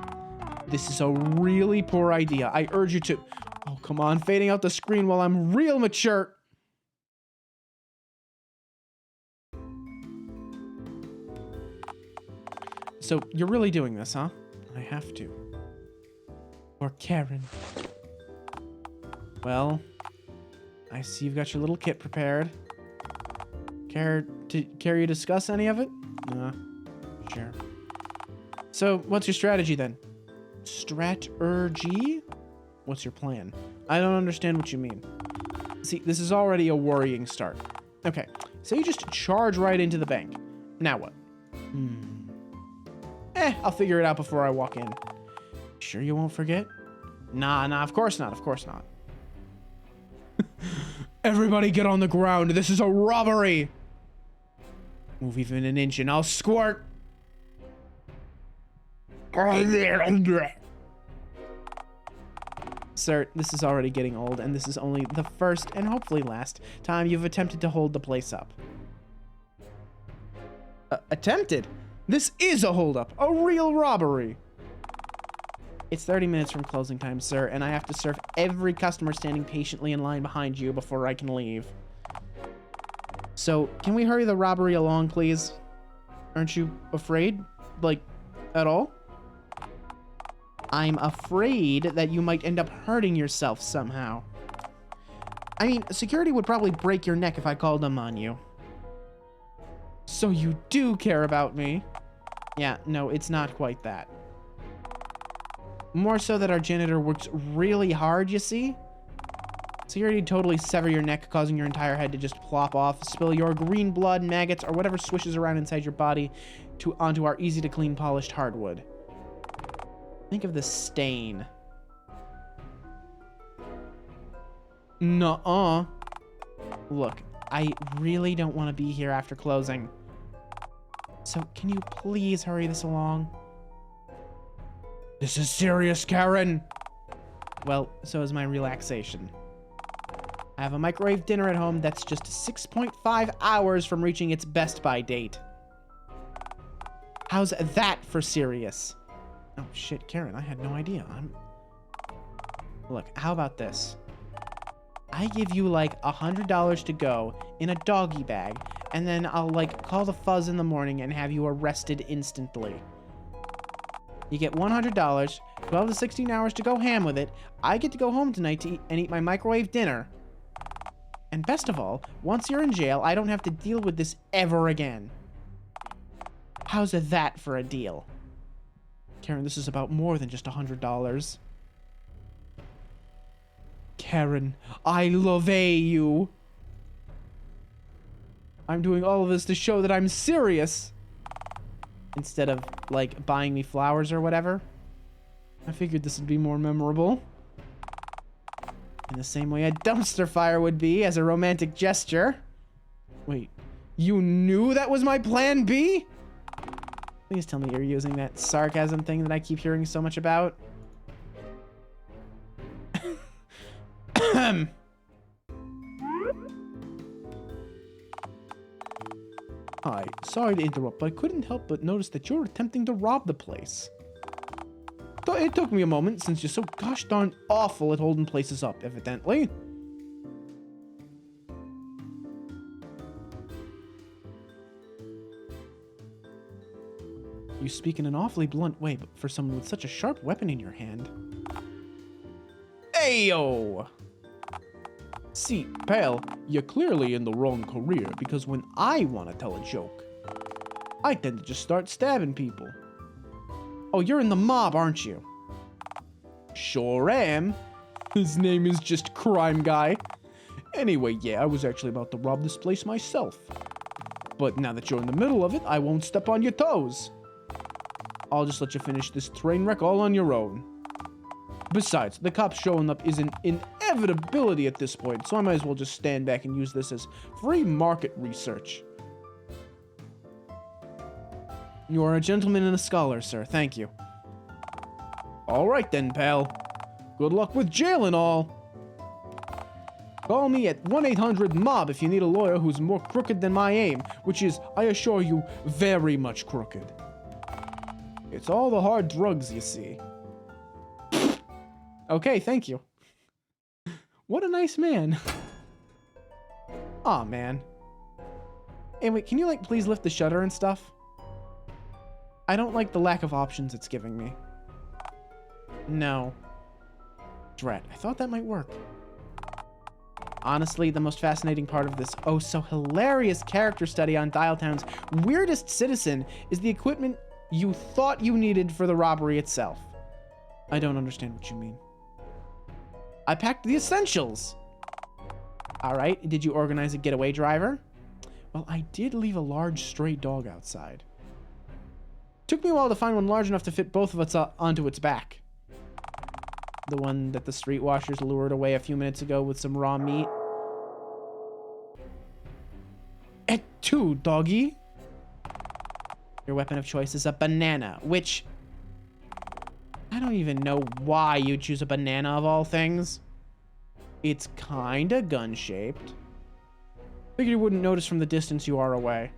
This is a really poor idea. I urge you to... Oh, come on. Fading out the screen while I'm real mature. So, you're really doing this, huh? I have to. Or Karen. Well, I see you've got your little kit prepared. Care you discuss any of it? Sure. So, what's your strategy then? Strategy? What's your plan? I don't understand what you mean. See, this is already a worrying start. Okay, so you just charge right into the bank. Now what? I'll figure it out before I walk in. Sure you won't forget? Nah, of course not, Everybody get on the ground. This is a robbery. Move even an inch and I'll squirt. Sir, this is already getting old, and this is only the first and hopefully last time you've attempted to hold the place up. Attempted? This is a holdup, a real robbery. It's 30 minutes from closing time, sir, and I have to serve every customer standing patiently in line behind you before I can leave. So, can we hurry the robbery along, please? Aren't you afraid? Like, at all? I'm afraid that you might end up hurting yourself somehow. I mean, security would probably break your neck if I called them on you. So you do care about me? Yeah, no, it's not quite that. More so that our janitor works really hard, you see? Security totally sever your neck, causing your entire head to just plop off, spill your green blood, maggots, or whatever swishes around inside your body onto our easy-to-clean polished hardwood. Think of the stain. Nuh-uh. Look, I really don't want to be here after closing. So can you please hurry this along? This is serious, Karen. Well, so is my relaxation. I have a microwave dinner at home that's just 6.5 hours from reaching its best by date. How's that for serious? Oh shit, Karen, I had no idea. Look, how about this? I give you like $100 to go in a doggy bag, and then I'll like call the fuzz in the morning and have you arrested instantly. You get $100, 12 to 16 hours to go ham with it. I get to go home tonight to eat my microwave dinner. And best of all, once you're in jail, I don't have to deal with this ever again. How's that for a deal? Karen, this is about more than just $100. Karen, I love you. I'm doing all of this to show that I'm serious. Instead of, like, buying me flowers or whatever. I figured this would be more memorable. In the same way a dumpster fire would be as a romantic gesture. Wait, you knew that was my plan B? Please tell me you're using that sarcasm thing that I keep hearing so much about. Hi, sorry to interrupt, but I couldn't help but notice that you're attempting to rob the place. It took me a moment, since you're so gosh darn awful at holding places up, evidently. You speak in an awfully blunt way, but for someone with such a sharp weapon in your hand. Ayo! See, pal, you're clearly in the wrong career, because when I want to tell a joke, I tend to just start stabbing people. Oh, you're in the mob, aren't you? Sure am. His name is just Crime Guy. Anyway, yeah, I was actually about to rob this place myself. But now that you're in the middle of it, I won't step on your toes. I'll just let you finish this train wreck all on your own. Besides, the cops showing up is an inevitability at this point, so I might as well just stand back and use this as free market research. You are a gentleman and a scholar, sir. Thank you. All right then, pal. Good luck with jail and all. Call me at 1-800-MOB if you need a lawyer who's more crooked than my aim, which is, I assure you, very much crooked. It's all the hard drugs, you see. Okay, thank you. What a nice man. Aw, man. Hey, wait, can you, like, please lift the shutter and stuff? I don't like the lack of options it's giving me. No. Drat, I thought that might work. Honestly, the most fascinating part of this oh-so-hilarious character study on Dialtown's weirdest citizen is the equipment you thought you needed for the robbery itself. I don't understand what you mean. I packed the essentials! Alright, did you organize a getaway driver? Well, I did leave a large stray dog outside. Took me a while to find one large enough to fit both of us onto its back. The one that the street washers lured away a few minutes ago with some raw meat. Et tu, doggy? Your weapon of choice is a banana, which... I don't even know why you'd choose a banana of all things. It's kinda gun-shaped. Figured you wouldn't notice from the distance you are away.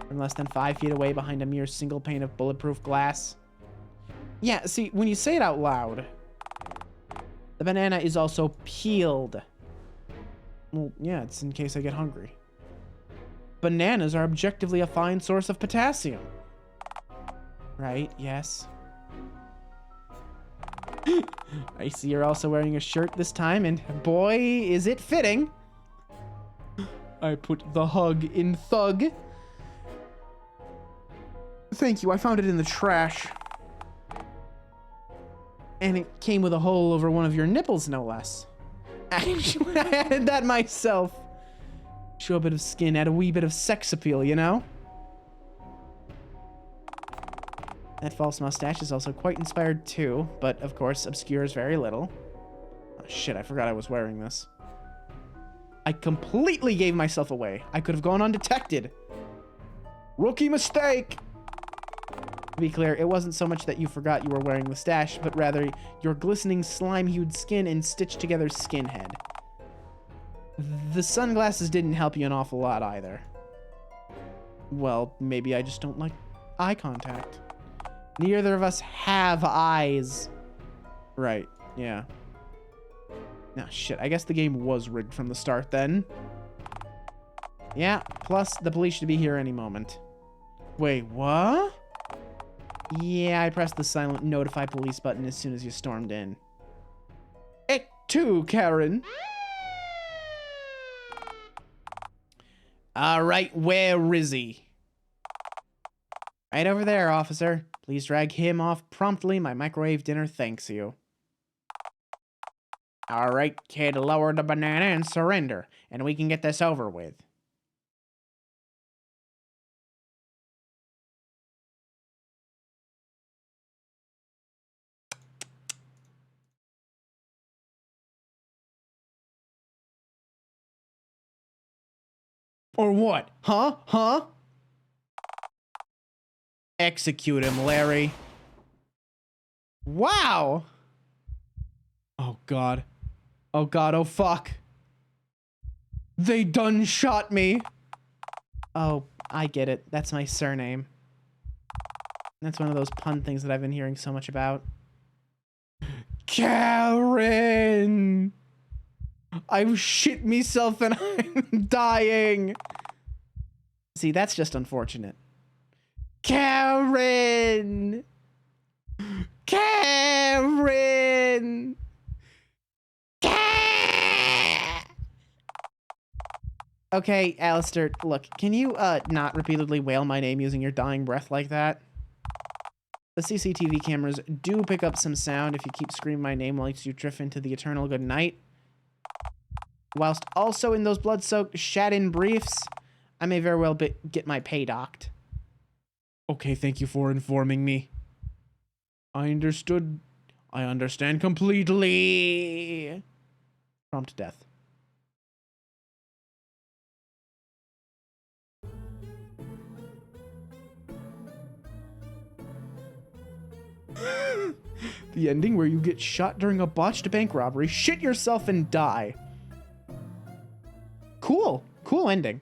From less than 5 feet away behind a mere single pane of bulletproof glass. Yeah, see, when you say it out loud, the banana is also peeled. Well, yeah, it's in case I get hungry. Bananas are objectively a fine source of potassium. Right, yes. I see you're also wearing a shirt this time, and boy, is it fitting. I put the hug in thug. Thank you, I found it in the trash. And it came with a hole over one of your nipples, no less. I added that myself. Show a bit of skin, add a wee bit of sex appeal, you know? That false mustache is also quite inspired too, but of course obscures very little. Oh shit, I forgot I was wearing this. I completely gave myself away. I could have gone undetected. Rookie mistake! To be clear, it wasn't so much that you forgot you were wearing the stash, but rather your glistening slime-hued skin and stitched-together skin head. The sunglasses didn't help you an awful lot either. Well, maybe I just don't like eye contact. Neither of us have eyes. Right, yeah. Nah, shit, I guess the game was rigged from the start then. Yeah, plus the police should be here any moment. Wait, what? Yeah, I pressed the silent notify police button as soon as you stormed in. Et tu, Karen? Alright, where is he? Right over there, officer. Please drag him off promptly. My microwave dinner thanks you. Alright, kid, lower the banana and surrender, and we can get this over with. Or what? Huh? Huh? Execute him, Larry. Wow. Oh, God. Oh, God. Oh, fuck. They done shot me. Oh, I get it. That's my surname. That's one of those pun things that I've been hearing so much about. Karen! I've shit myself and I'm dying. See, that's just unfortunate. Karen! Karen! Okay, Alistair, look, can you not repeatedly wail my name using your dying breath like that? The CCTV cameras do pick up some sound if you keep screaming my name while you drift into the eternal good night. Whilst also in those blood-soaked, shat-in briefs, I may very well get my pay docked. Okay, thank you for informing me. I understood. I understand completely. Prompt death. The ending where you get shot during a botched bank robbery, shit yourself, and die. Cool. Cool ending.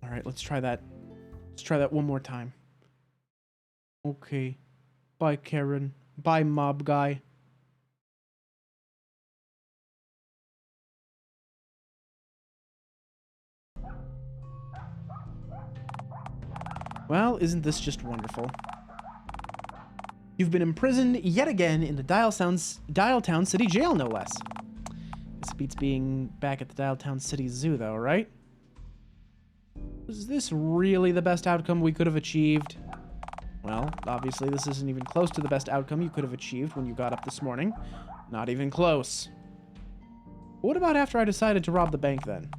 All right, let's try that. Let's try that one more time. Okay. Bye, Karen. Bye, mob guy. Well, isn't this just wonderful? You've been imprisoned yet again in the Dialtown City Jail, no less. This beats being back at the Dialtown City Zoo, though, right? Was this really the best outcome we could have achieved? Well, obviously this isn't even close to the best outcome you could have achieved when you got up this morning. Not even close. What about after I decided to rob the bank, then?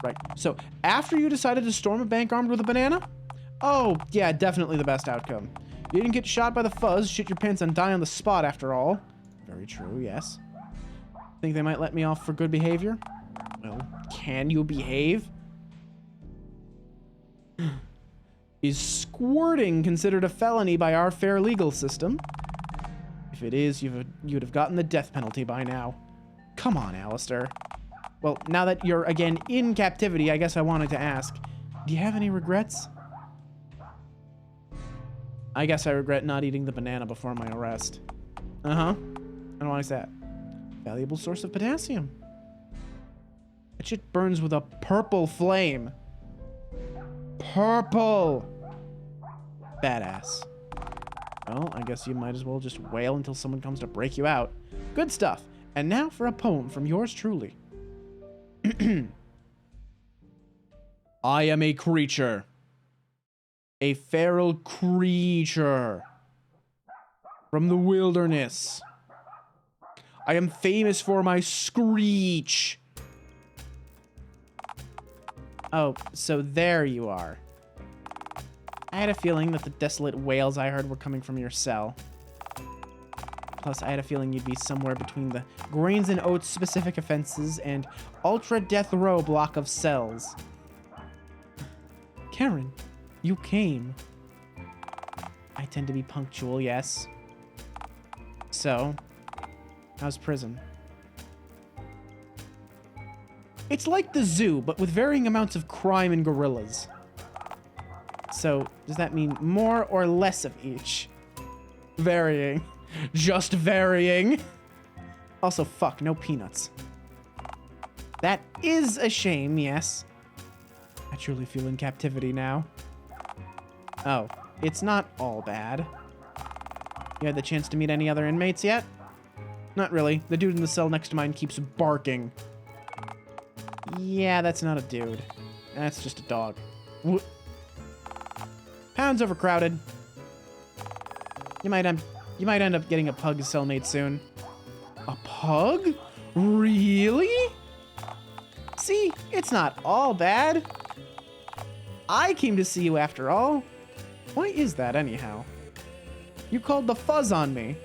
Right, so after you decided to storm a bank armed with a banana? Oh, yeah, definitely the best outcome. You didn't get shot by the fuzz, shit your pants, and die on the spot after all. Very true, yes. Think they might let me off for good behavior? Well, can you behave? Is squirting considered a felony by our fair legal system? If it is, you'd have gotten the death penalty by now. Come on, Alistair. Well, now that you're again in captivity, I guess I wanted to ask, do you have any regrets? I guess I regret not eating the banana before my arrest. Uh-huh. And why is that? Valuable source of potassium. That shit burns with a purple flame. Purple! Badass. Well, I guess you might as well just wail until someone comes to break you out. Good stuff. And now for a poem from yours truly. I am a creature. A feral creature from the wilderness. I am famous for my screech. Oh, so there you are. I had a feeling that the desolate wails I heard were coming from your cell. Plus, I had a feeling you'd be somewhere between the grains and oats specific offenses and ultra death row block of cells. Karen, you came. I tend to be punctual, yes. So, how's prison? It's like the zoo, but with varying amounts of crime and gorillas. So, does that mean more or less of each? Varying. Just varying. Also, fuck, no peanuts. That is a shame, yes. I truly feel in captivity now. Oh, it's not all bad. You had the chance to meet any other inmates yet? Not really. The dude in the cell next to mine keeps barking. Yeah, that's not a dude. That's just a dog. Pound's overcrowded. You might end up getting a pug cellmate soon. A pug? Really? See, it's not all bad. I came to see you after all. Why is that anyhow? You called the fuzz on me.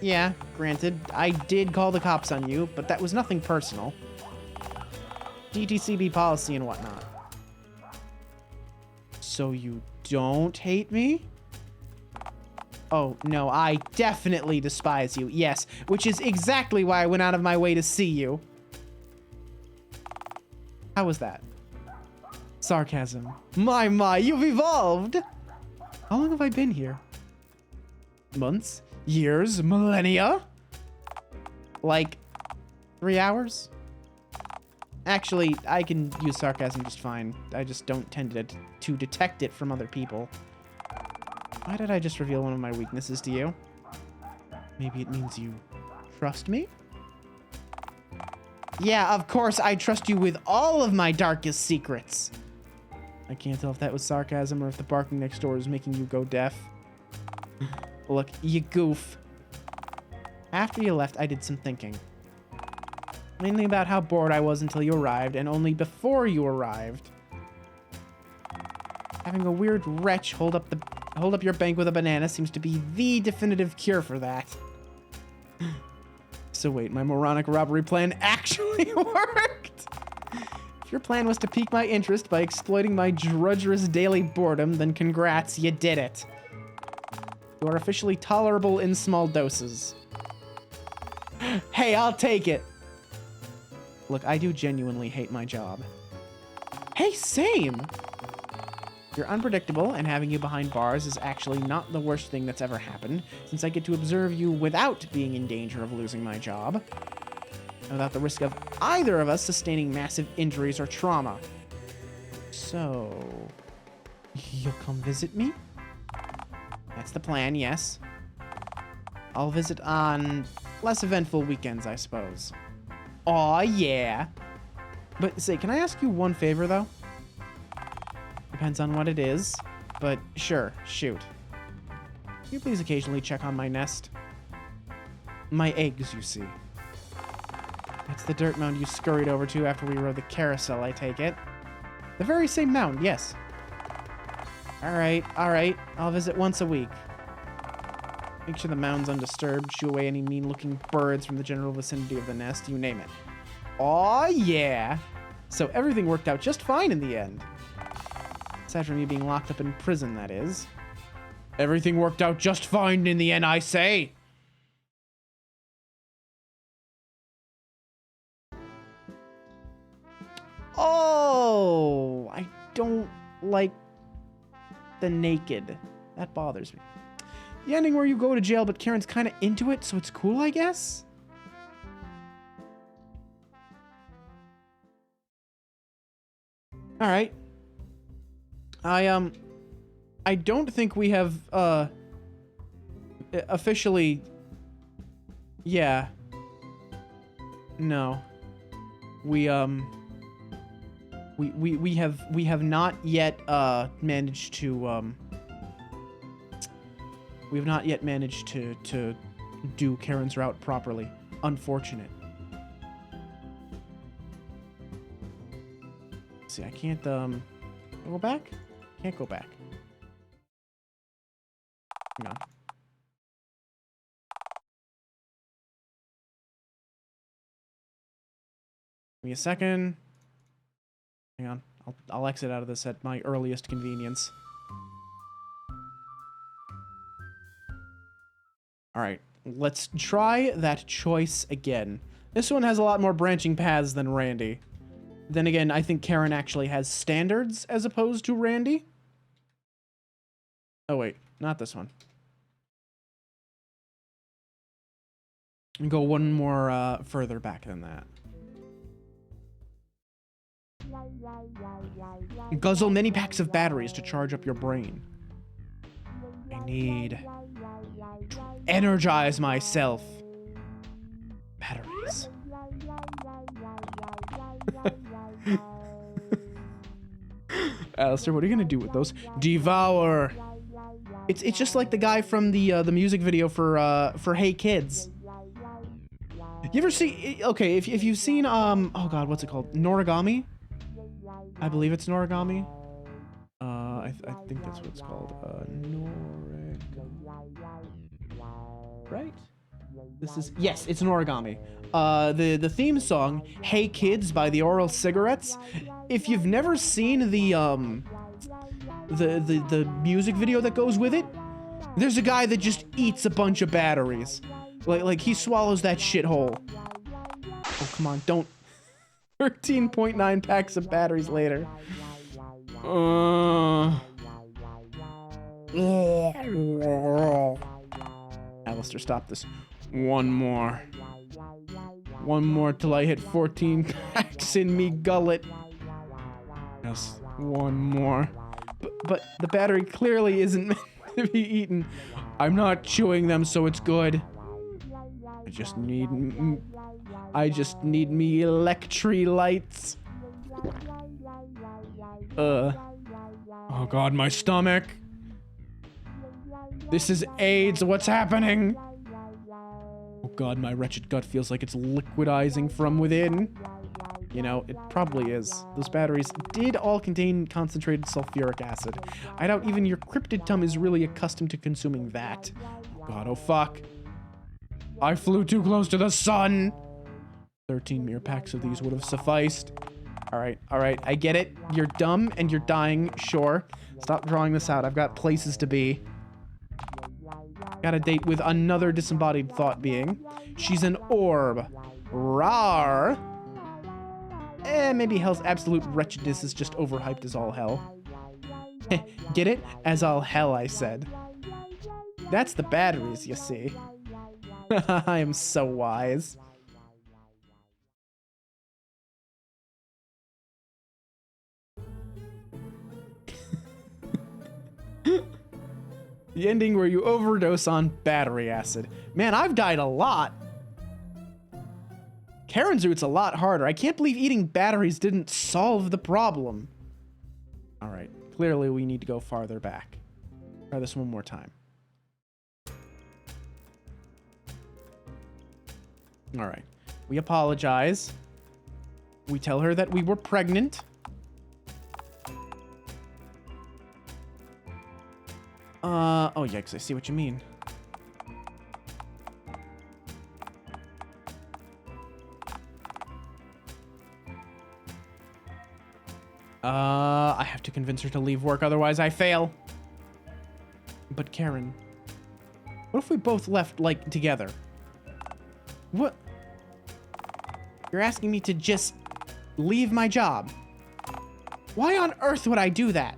Yeah, granted, I did call the cops on you, but that was nothing personal. DTCB policy and whatnot. So you don't hate me? Oh, no, I definitely despise you. Yes, which is exactly why I went out of my way to see you. How was that? Sarcasm. My, you've evolved! How long have I been here? Months? Years? Millennia? Like, 3 hours? Actually, I can use sarcasm just fine. I just don't tend to detect it from other people. Why did I just reveal one of my weaknesses to you? Maybe it means you trust me? Yeah, of course I trust you with all of my darkest secrets. I can't tell if that was sarcasm or if the barking next door is making you go deaf. Look, you goof. After you left, I did some thinking. Mainly about how bored I was until you arrived, and only before you arrived. Having a weird wretch hold up your bank with a banana seems to be the definitive cure for that. So wait, my moronic robbery plan actually worked! If your plan was to pique my interest by exploiting my drudgerous daily boredom, then congrats, you did it. You are officially tolerable in small doses. Hey, I'll take it! Look, I do genuinely hate my job. Hey, same! You're unpredictable, and having you behind bars is actually not the worst thing that's ever happened, since I get to observe you without being in danger of losing my job, and without the risk of either of us sustaining massive injuries or trauma. So, you'll come visit me? That's the plan, yes. I'll visit on less eventful weekends, I suppose. Aw, yeah. But say, can I ask you one favor, though? Depends on what it is, but sure, shoot. Can you please occasionally check on my nest? My eggs, you see. That's the dirt mound you scurried over to after we rode the carousel, I take it. The very same mound, yes. Alright, I'll visit once a week. Make sure the mound's undisturbed, shoo away any mean-looking birds from the general vicinity of the nest, you name it. Aw, yeah! So everything worked out just fine in the end. Aside from me being locked up in prison, that is. Everything worked out just fine in the end, I say! Oh! I don't like the naked. That bothers me. The ending where you go to jail, but Karen's kind of into it, so it's cool, I guess? Alright. I don't think we have, officially... Yeah. No. We have not yet, managed to, we have not yet managed to do Karen's route properly. Unfortunate. Let's see, I can't, go back? Can't go back. Hang on. Give me a second. Hang on. I'll exit out of this at my earliest convenience. Alright, let's try that choice again. This one has a lot more branching paths than Randy. Then again, I think Karen actually has standards as opposed to Randy. Oh wait, not this one. Go one more further back than that. Guzzle many packs of batteries to charge up your brain. I need to energize myself. Batteries. Alistair, what are you gonna do with those? Devour. It's just like the guy from the music video for Hey Kids. You ever see? Okay, if you've seen oh god, what's it called? Noragami. I believe it's Noragami. I think that's what it's called. Noragami. Right? This is, yes, it's an origami. The theme song, Hey Kids by the Oral Cigarettes. If you've never seen the music video that goes with it, there's a guy that just eats a bunch of batteries. Like he swallows that shit whole. Oh, come on, don't. 13.9 packs of batteries later. Alistair, stop this. One more. One more till I hit 14 packs in me gullet. Yes, one more. But the battery clearly isn't meant to be eaten. I'm not chewing them, so it's good. I just need me electrolytes. Oh god, my stomach. This is AIDS, what's happening? Oh god, my wretched gut feels like it's liquidizing from within. You know, it probably is. Those batteries did all contain concentrated sulfuric acid. I doubt even your cryptid tum is really accustomed to consuming that. Oh god, oh fuck. I flew too close to the sun! 13 mere packs of these would have sufficed. Alright, I get it. You're dumb and you're dying, sure. Stop drawing this out. I've got places to be. Got a date with another disembodied thought being. She's an orb. Rawr. Maybe hell's absolute wretchedness is just overhyped as all hell. Get it? As all hell, I said. That's the batteries, you see. I am so wise. The ending where you overdose on battery acid. Man, I've died a lot. Karen's route's a lot harder. I can't believe eating batteries didn't solve the problem. All right, clearly we need to go farther back. Try this one more time. All right, we apologize. We tell her that we were pregnant. Oh yikes, I see what you mean. I have to convince her to leave work, otherwise I fail. But Karen, what if we both left, like, together? What? You're asking me to just leave my job? Why on earth would I do that?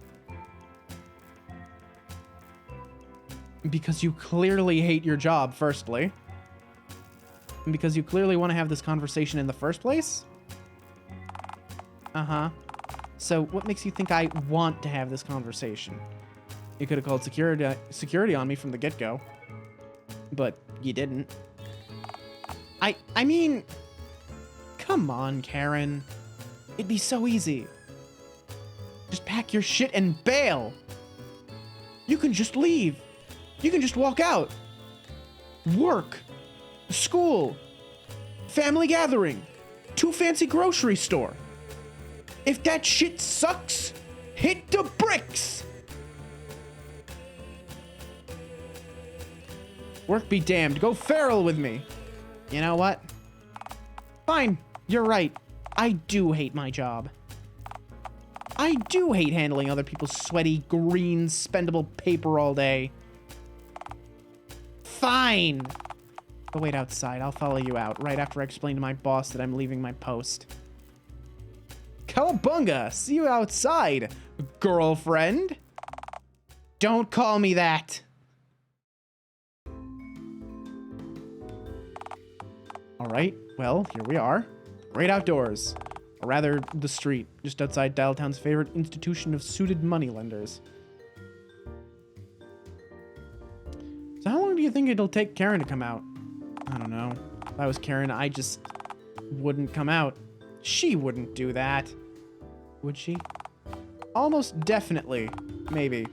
Because you clearly hate your job, firstly. And because you clearly want to have this conversation in the first place? Uh-huh. So what makes you think I want to have this conversation? You could have called security on me from the get-go. But you didn't. I mean... Come on, Karen. It'd be so easy. Just pack your shit and bail. You can just leave. You can just walk out. Work. School. Family gathering. Too fancy grocery store. If that shit sucks, hit the bricks. Work be damned. Go feral with me. You know what? Fine. You're right. I do hate my job. I do hate handling other people's sweaty, green, spendable paper all day. Fine. Go wait outside. I'll follow you out right after I explain to my boss that I'm leaving my post. Cowabunga! See you outside, girlfriend. Don't call me that. All right. Well, here we are. Right outdoors. Or rather, the street, just outside Dialtown's favorite institution of suited moneylenders. So how long do you think it'll take Karen to come out? I don't know. If I was Karen, I just wouldn't come out. She wouldn't do that. Would she? Almost definitely. Maybe.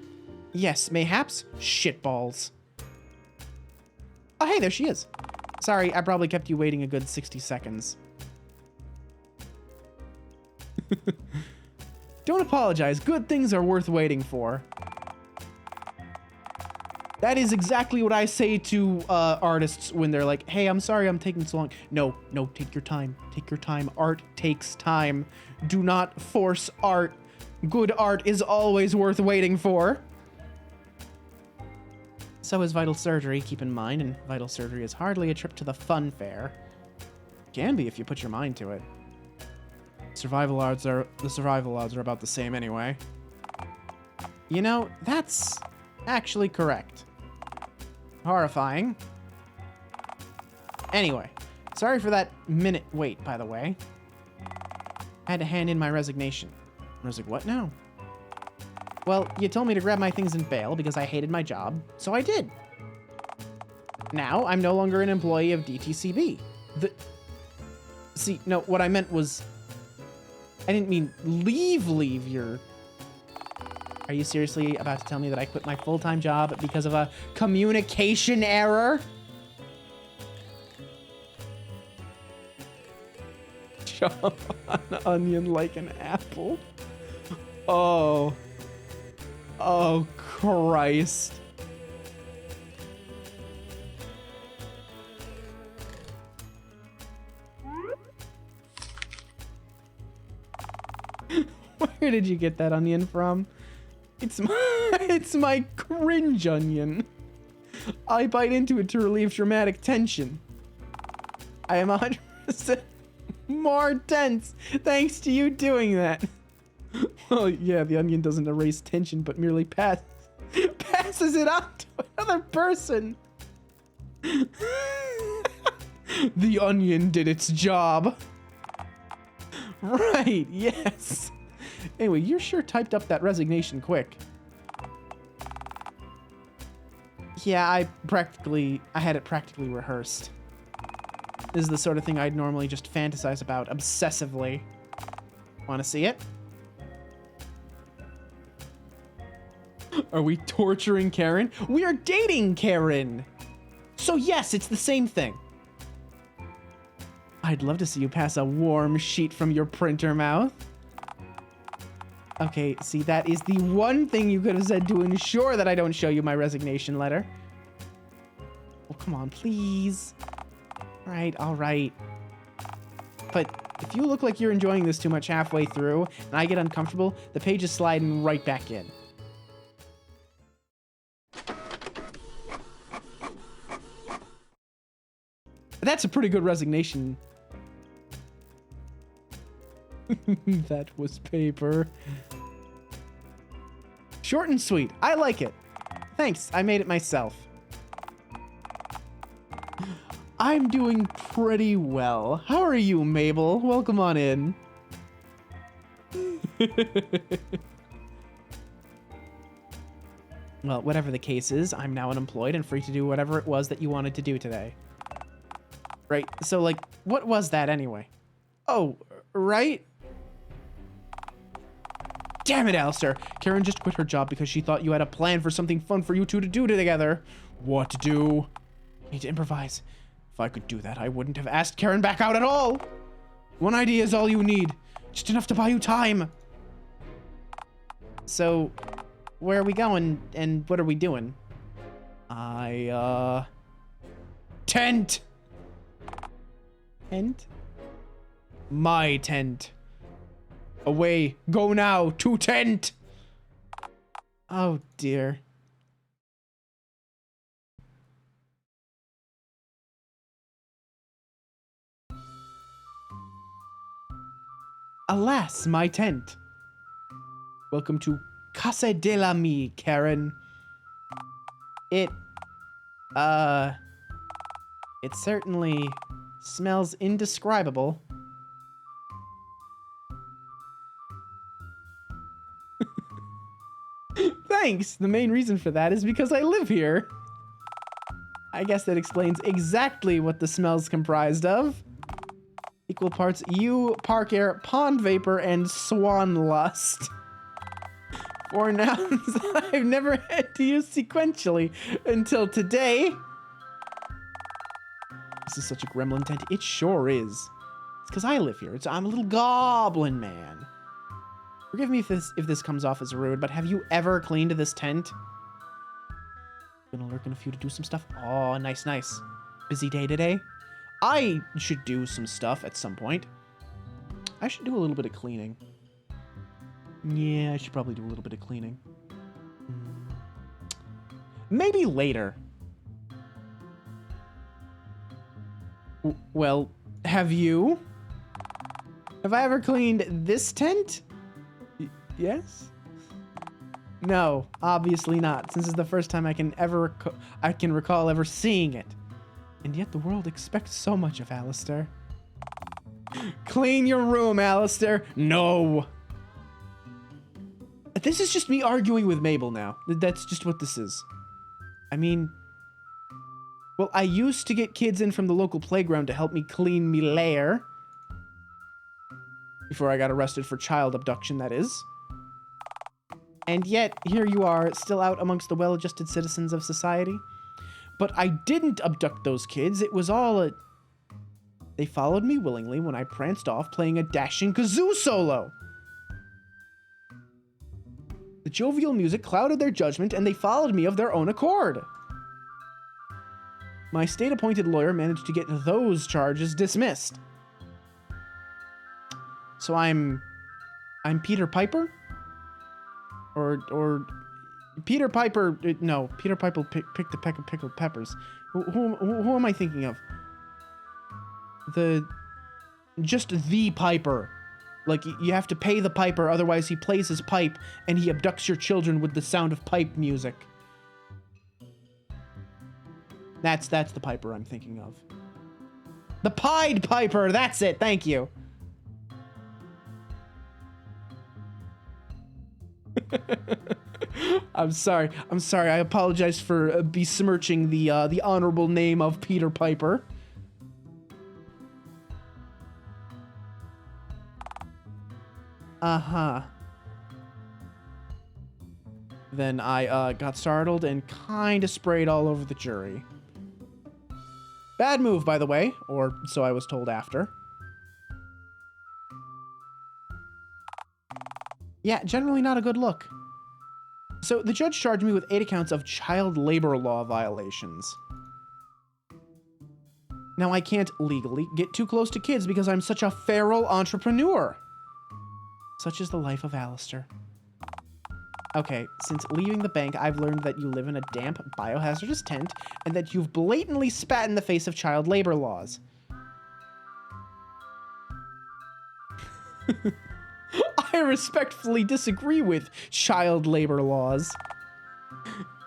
Yes, mayhaps. Shitballs. Oh, hey, there she is. Sorry, I probably kept you waiting a good 60 seconds. Don't apologize. Good things are worth waiting for. That is exactly what I say to artists when they're like, hey, I'm sorry I'm taking so long. No, take your time. Take your time. Art takes time. Do not force art. Good art is always worth waiting for. So is vital surgery, keep in mind, and vital surgery is hardly a trip to the fun fair. Can be if you put your mind to it. The survival odds are about the same anyway. You know, that's actually correct. Horrifying. Anyway, sorry for that minute wait, by the way. I had to hand in my resignation. I was like, what now? Well, you told me to grab my things and bail because I hated my job, so I did. Now, I'm no longer an employee of DTCB. See, no, what I meant was... I didn't mean leave your... Are you seriously about to tell me that I quit my full-time job because of a communication error? Chop an onion like an apple. Oh. Oh, Christ. Where did you get that onion from? It's my cringe onion. I bite into it to relieve dramatic tension. I am 100% more tense thanks to you doing that. Well, yeah, the onion doesn't erase tension, but merely passes it on to another person. The onion did its job. Right, yes. Anyway, you sure typed up that resignation quick. Yeah, I had it practically rehearsed. This is the sort of thing I'd normally just fantasize about obsessively. Want to see it? Are we torturing Karen? We are dating Karen! So yes, it's the same thing. I'd love to see you pass a warm sheet from your printer mouth. Okay, see, that is the one thing you could have said to ensure that I don't show you my resignation letter. Oh, come on, please. All right. But if you look like you're enjoying this too much halfway through, and I get uncomfortable, the page is sliding right back in. That's a pretty good resignation. That was paper. Short and sweet. I like it. Thanks, I made it myself. I'm doing pretty well. How are you, Mabel? Welcome on in. Well, whatever the case is, I'm now unemployed and free to do whatever it was that you wanted to do today. Right, so like, what was that anyway? Oh, right? Damn it, Alistair. Karen just quit her job because she thought you had a plan for something fun for you two to do together. What to do? I need to improvise. If I could do that, I wouldn't have asked Karen back out at all. One idea is all you need. Just enough to buy you time. So, where are we going and what are we doing? Tent! Tent? My tent. Away, go now, to tent! Oh dear. Alas, my tent. Welcome to Casa de la Mi, Karen. It certainly smells indescribable. Thanks! The main reason for that is because I live here. I guess that explains exactly what the smell's comprised of. Equal parts you, park air, pond vapor, and swan lust. 4 nouns I've never had to use sequentially until today. This is such a gremlin tent. It sure is. It's because I live here. I'm a little goblin man. Forgive me if this comes off as rude, but have you ever cleaned this tent? Gonna lurk in a few to do some stuff. Oh, nice, nice. Busy day today. I should do some stuff at some point. I should do a little bit of cleaning. Yeah, I should probably do a little bit of cleaning. Maybe later. Well, have you? Have I ever cleaned this tent? Yes? No, obviously not, since it's the first time I can recall ever seeing it. And yet the world expects so much of Alistair. Clean your room, Alistair. No. This is just me arguing with Mabel now. That's just what this is. I mean, well, I used to get kids in from the local playground to help me clean me lair. Before I got arrested for child abduction, that is. And yet, here you are, still out amongst the well-adjusted citizens of society. But I didn't abduct those kids. It was all a... They followed me willingly when I pranced off playing a dashing kazoo solo. The jovial music clouded their judgment, and they followed me of their own accord. My state-appointed lawyer managed to get those charges dismissed. So I'm Peter Piper? Or Peter Piper, no, Peter Piper picked a peck of pickled peppers. Who am I thinking of? Just the Piper. Like, you have to pay the piper, otherwise he plays his pipe, and he abducts your children with the sound of pipe music. That's the Piper I'm thinking of. The Pied Piper, that's it, thank you. I'm sorry, I apologize for besmirching the honorable name of Peter Piper. Uh-huh. Then I got startled and kind of sprayed all over the jury. Bad move, by the way, or so I was told after. Yeah, generally not a good look. So the judge charged me with 8 accounts of child labor law violations. Now I can't legally get too close to kids because I'm such a feral entrepreneur. Such is the life of Alistair. Okay, since leaving the bank, I've learned that you live in a damp, biohazardous tent, and that you've blatantly spat in the face of child labor laws. I respectfully disagree with child labor laws.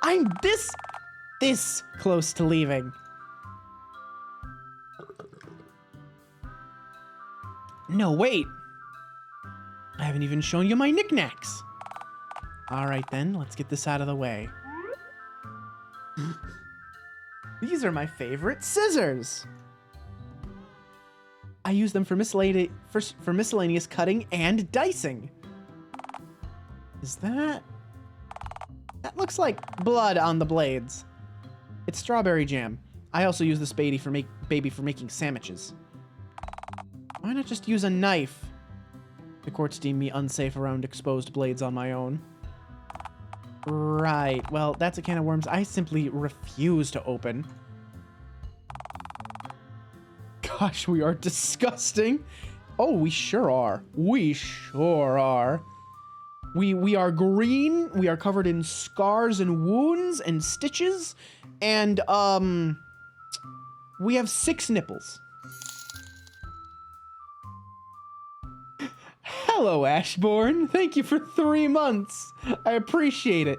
I'm this close to leaving. No, wait. I haven't even shown you my knickknacks. All right, then, let's get this out of the way. These are my favorite scissors. I use them for miscellaneous cutting and dicing. Is that... That looks like blood on the blades. It's strawberry jam. I also use this baby for making sandwiches. Why not just use a knife? The courts deem me unsafe around exposed blades on my own. Right, well, that's a can of worms I simply refuse to open. Gosh, we are disgusting. Oh, we sure are. We sure are. We are green. We are covered in scars and wounds and stitches. And, we have 6 nipples. Hello, Ashbourne. Thank you for 3 months. I appreciate it.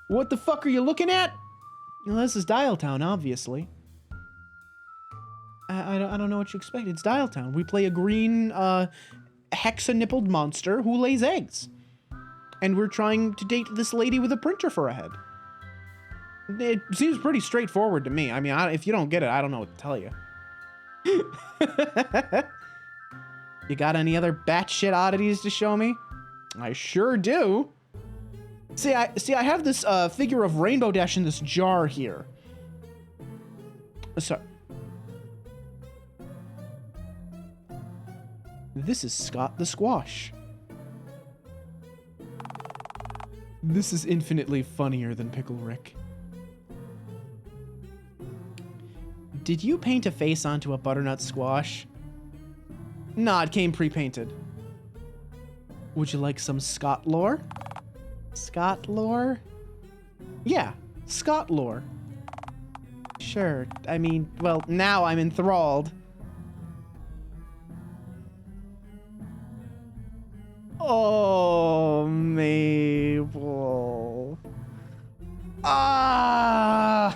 What the fuck are you looking at? Well, this is Dialtown, obviously. I don't know what you expect. It's Dialtown. We play a green, hexa-nippled monster who lays eggs. And we're trying to date this lady with a printer for a head. It seems pretty straightforward to me. I mean, if you don't get it, I don't know what to tell you. You got any other batshit oddities to show me? I sure do. See, I have this figure of Rainbow Dash in this jar here. Sorry. This is Scott the Squash. This is infinitely funnier than Pickle Rick. Did you paint a face onto a butternut squash? Nah, it came pre-painted. Would you like some Scott lore? Scott lore? Yeah, Scott lore. Sure, I mean, well, now I'm enthralled. Oh, Mabel. Ah!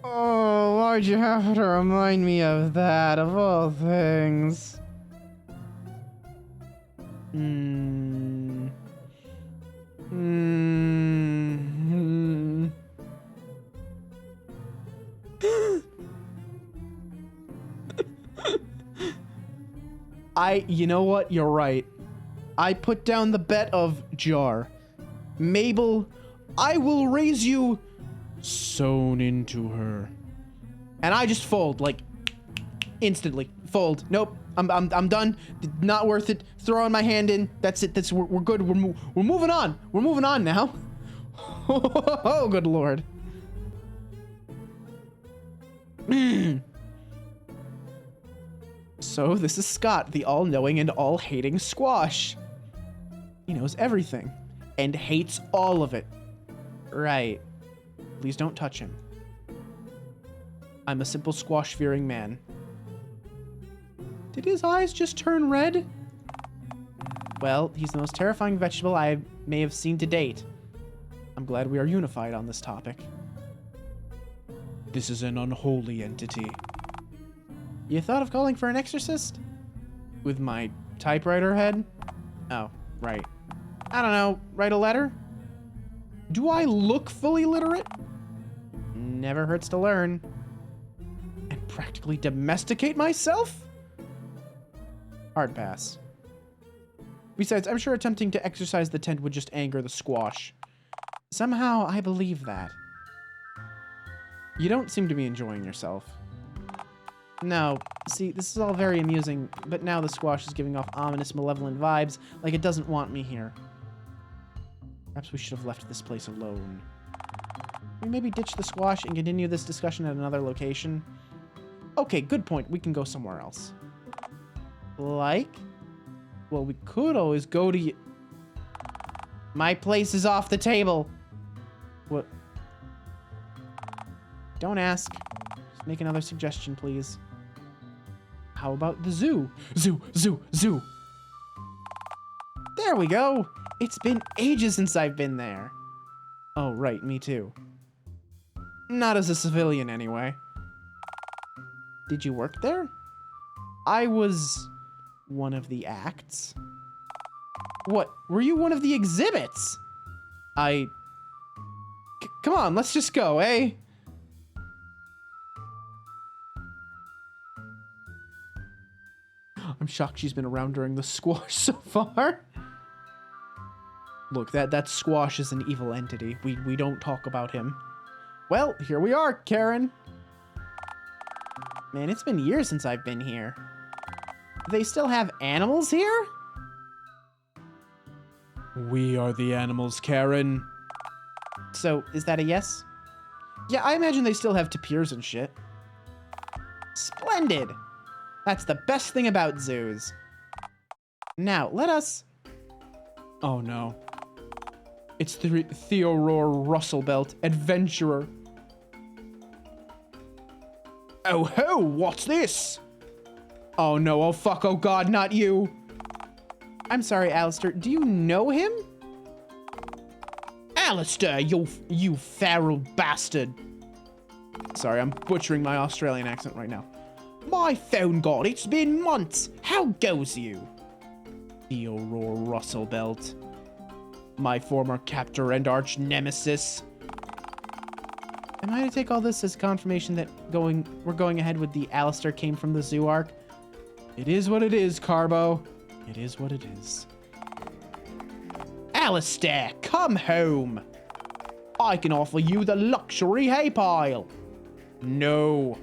Oh, why'd you have to remind me of that, of all things? You know what? You're right. I put down the bet of jar. Mabel, I will raise you sewn into her. And I just fold, like, instantly. Fold. Nope. I'm done. Not worth it. Throwing my hand in. That's it. We're good. We're moving on. We're moving on now. Oh, good lord. So this is Scott, the all-knowing and all-hating squash. He knows everything and hates all of it. Right. Please don't touch him. I'm a simple squash-fearing man. Did his eyes just turn red? Well, he's the most terrifying vegetable I may have seen to date. I'm glad we are unified on this topic. This is an unholy entity. You thought of calling for an exorcist? With my typewriter head? Oh, right. I don't know, write a letter? Do I look fully literate? Never hurts to learn. And practically domesticate myself? Hard pass. Besides, I'm sure attempting to exercise the tent would just anger the squash. Somehow, I believe that. You don't seem to be enjoying yourself. No, see, this is all very amusing, but now the squash is giving off ominous, malevolent vibes, like it doesn't want me here. Perhaps we should have left this place alone. Can we maybe ditch the squash and continue this discussion at another location? Okay, good point. We can go somewhere else. Like? Well, we could always go to... My place is off the table. What? Don't ask. Just make another suggestion, please. How about the zoo? Zoo. There we go. It's been ages since I've been there. Oh, right, me too. Not as a civilian, anyway. Did you work there? I was one of the acts. What? Were you one of the exhibits? Come on, let's just go, eh? I'm shocked she's been around during the squash so far. Look, that squash is an evil entity. We don't talk about him. Well, here we are, Karen. Man, it's been years since I've been here. Do they still have animals here? We are the animals, Karen. So, is that a yes? Yeah, I imagine they still have tapirs and shit. Splendid! That's the best thing about zoos. Now, let us... Oh, no. It's the Theodore Russellbelt, adventurer. Oh ho, what's this? Oh no, oh fuck, oh god, not you. I'm sorry, Alistair, do you know him? Alistair, you feral bastard. Sorry, I'm butchering my Australian accent right now. My phone god, it's been months. How goes you? Theodore Russellbelt. My former captor and arch nemesis. Am I to take all this as confirmation that we're going ahead with the Alistair came from the zoo arc? It is what it is, Carbo. It is what it is. Alistair, come home. I can offer you the luxury hay pile. No.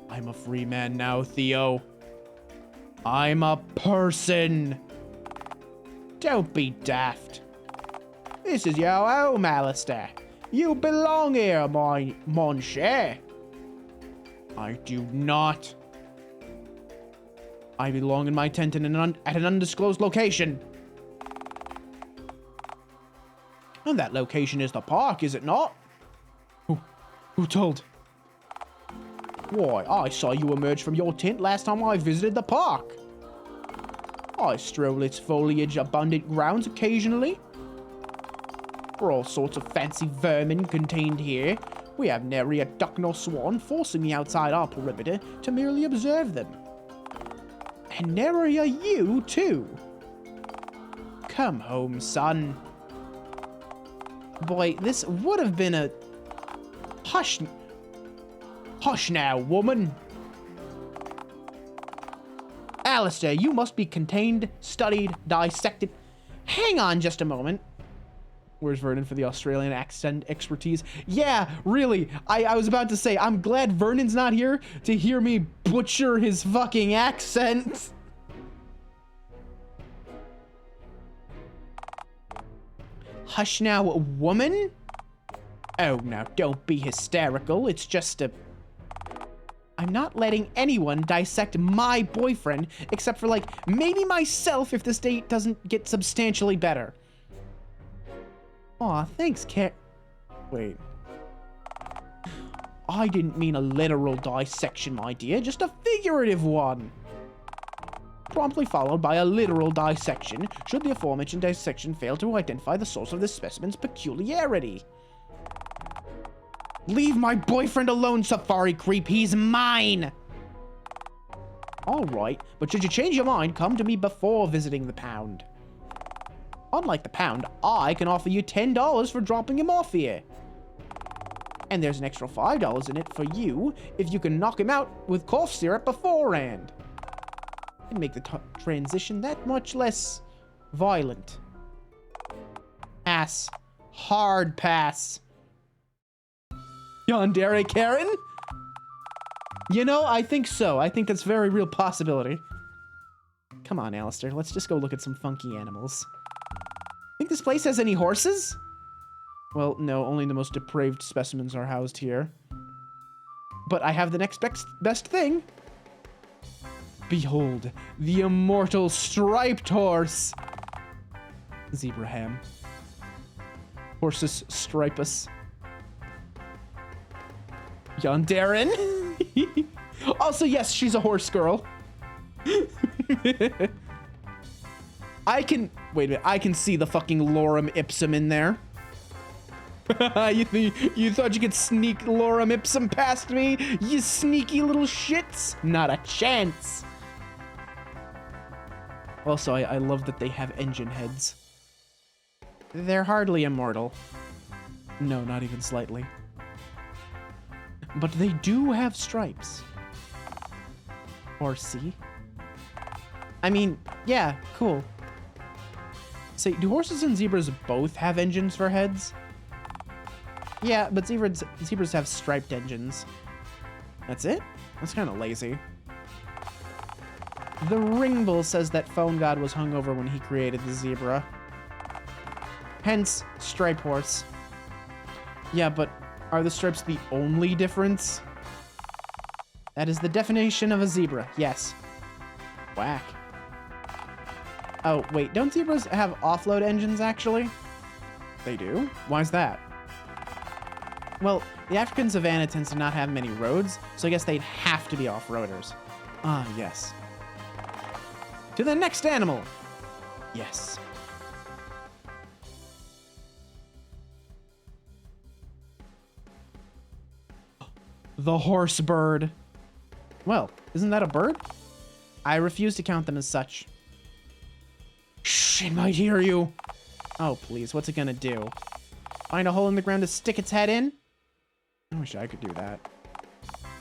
I'm a free man now, Theo. I'm a person. Don't be daft. This is your home, Alistair. You belong here, mon cher. I do not. I belong in my tent at an undisclosed location. And that location is the park, is it not? Who told? Why, I saw you emerge from your tent last time I visited the park. I stroll its foliage-abundant grounds occasionally. For all sorts of fancy vermin contained here, we have nary a duck nor swan forcing me outside our perimeter to merely observe them. And nary are you, too. Come home, son. Boy, this would have been a... Hush now, woman. Alistair, you must be contained, studied, dissected. Hang on just a moment. Where's Vernon for the Australian accent expertise? Yeah, really. I was about to say, I'm glad Vernon's not here to hear me butcher his fucking accent. Hush now, woman? Oh, now, don't be hysterical. It's just a... I'm not letting anyone dissect my boyfriend, except for, like, maybe myself if this date doesn't get substantially better. Aw, thanks, Wait. I didn't mean a literal dissection, my dear, just a figurative one. Promptly followed by a literal dissection, should the aforementioned dissection fail to identify the source of this specimen's peculiarity. Leave my boyfriend alone, safari creep. He's mine. All right, but should you change your mind, come to me before visiting the pound. Unlike the pound, I can offer you $10 for dropping him off here. And there's an extra $5 in it for you if you can knock him out with cough syrup beforehand. And make the transition that much less violent. Pass. Hard pass. Yandere Karen? You know, I think so. I think that's a very real possibility. Come on, Alistair. Let's just go look at some funky animals. Think this place has any horses? Well, no. Only the most depraved specimens are housed here. But I have the next best thing. Behold, the immortal striped horse. Zebra ham. Horses stripus. Yanderen. Also, yes, she's a horse girl. I can... Wait a minute. I can see the fucking lorem ipsum in there. You thought you could sneak lorem ipsum past me? You sneaky little shits? Not a chance. Also, I love that they have engine heads. They're hardly immortal. No, not even slightly. But they do have stripes. Horsey. I mean, yeah, cool. Say, do horses and zebras both have engines for heads? Yeah, but zebras have striped engines. That's it? That's kind of lazy. The Ringbull says that Phone God was hungover when he created the zebra. Hence, striped horse. Yeah, but are the stripes the only difference? That is the definition of a zebra, yes. Whack. Oh, wait, don't zebras have offload engines, actually? They do? Why's that? Well, the African savanna tends to not have many roads, so I guess they'd have to be off-roaders. Ah, yes. To the next animal! Yes. The horse bird. Well, isn't that a bird? I refuse to count them as such. Shh, it might hear you. Oh, please, what's it gonna do? Find a hole in the ground to stick its head in? I wish I could do that.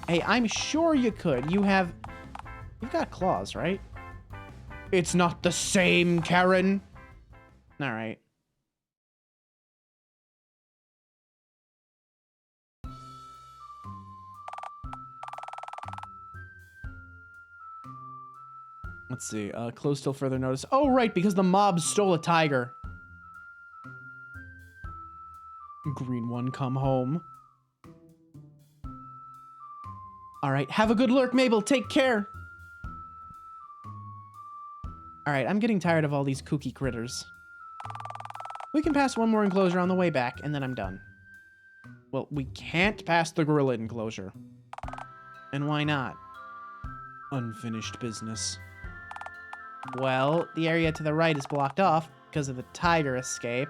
Hey, I'm sure you could. You've got claws, right? It's not the same, Karen. All right. Let's see. Close till further notice. Oh, right, because the mob stole a tiger. Green one, come home. All right, have a good lurk, Mabel. Take care. All right, I'm getting tired of all these kooky critters. We can pass one more enclosure on the way back, and then I'm done. Well, we can't pass the gorilla enclosure. And why not? Unfinished business. Well, the area to the right is blocked off because of the tiger escape.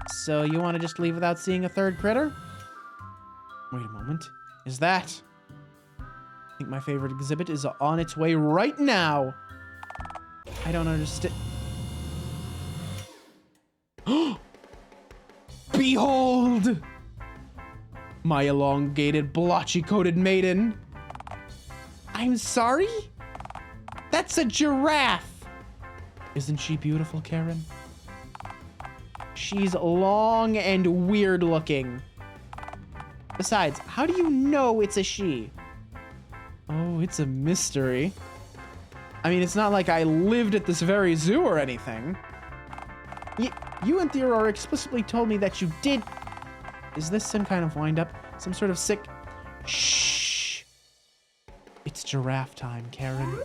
So you want to just leave without seeing a third critter? Wait a moment. Is that... I think my favorite exhibit is on its way right now. I don't understand. Behold! My elongated, blotchy-coated maiden. I'm sorry? That's a giraffe. Isn't she beautiful, Karen? She's long and weird looking. Besides, how do you know it's a she? Oh, it's a mystery. I mean, it's not like I lived at this very zoo or anything. You and Theodore explicitly told me that you did... Is this some kind of wind-up? Some sort of sick... Shh. It's giraffe time, Karen.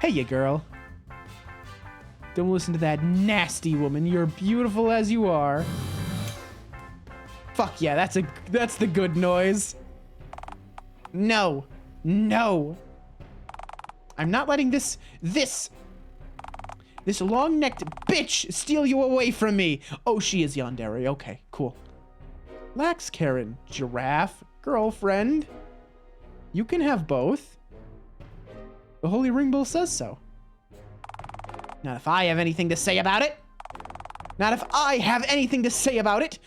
Hey, you girl. Don't listen to that nasty woman. You're beautiful as you are. Fuck yeah, that's the good noise. No. No. I'm not letting this long-necked bitch steal you away from me. Oh, she is yandere. Okay, cool. Relax, Karen. Giraffe, girlfriend. You can have both. The Holy Ring Bull says so. Not if I have anything to say about it. Not if I have anything to say about it.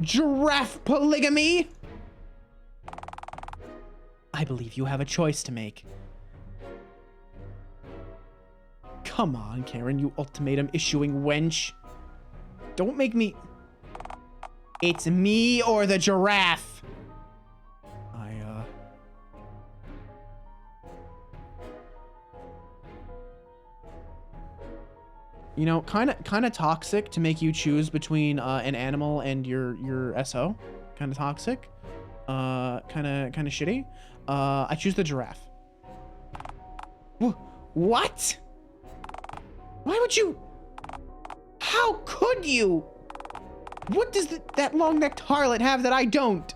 Giraffe polygamy. I believe you have a choice to make. Come on, Karen, you ultimatum-issuing wench. Don't make me... It's me or the giraffe. You know, kind of toxic to make you choose between an animal and your SO. Kind of toxic. Kind of shitty. I choose the giraffe. What? Why would you? How could you? What does that long-necked harlot have that I don't?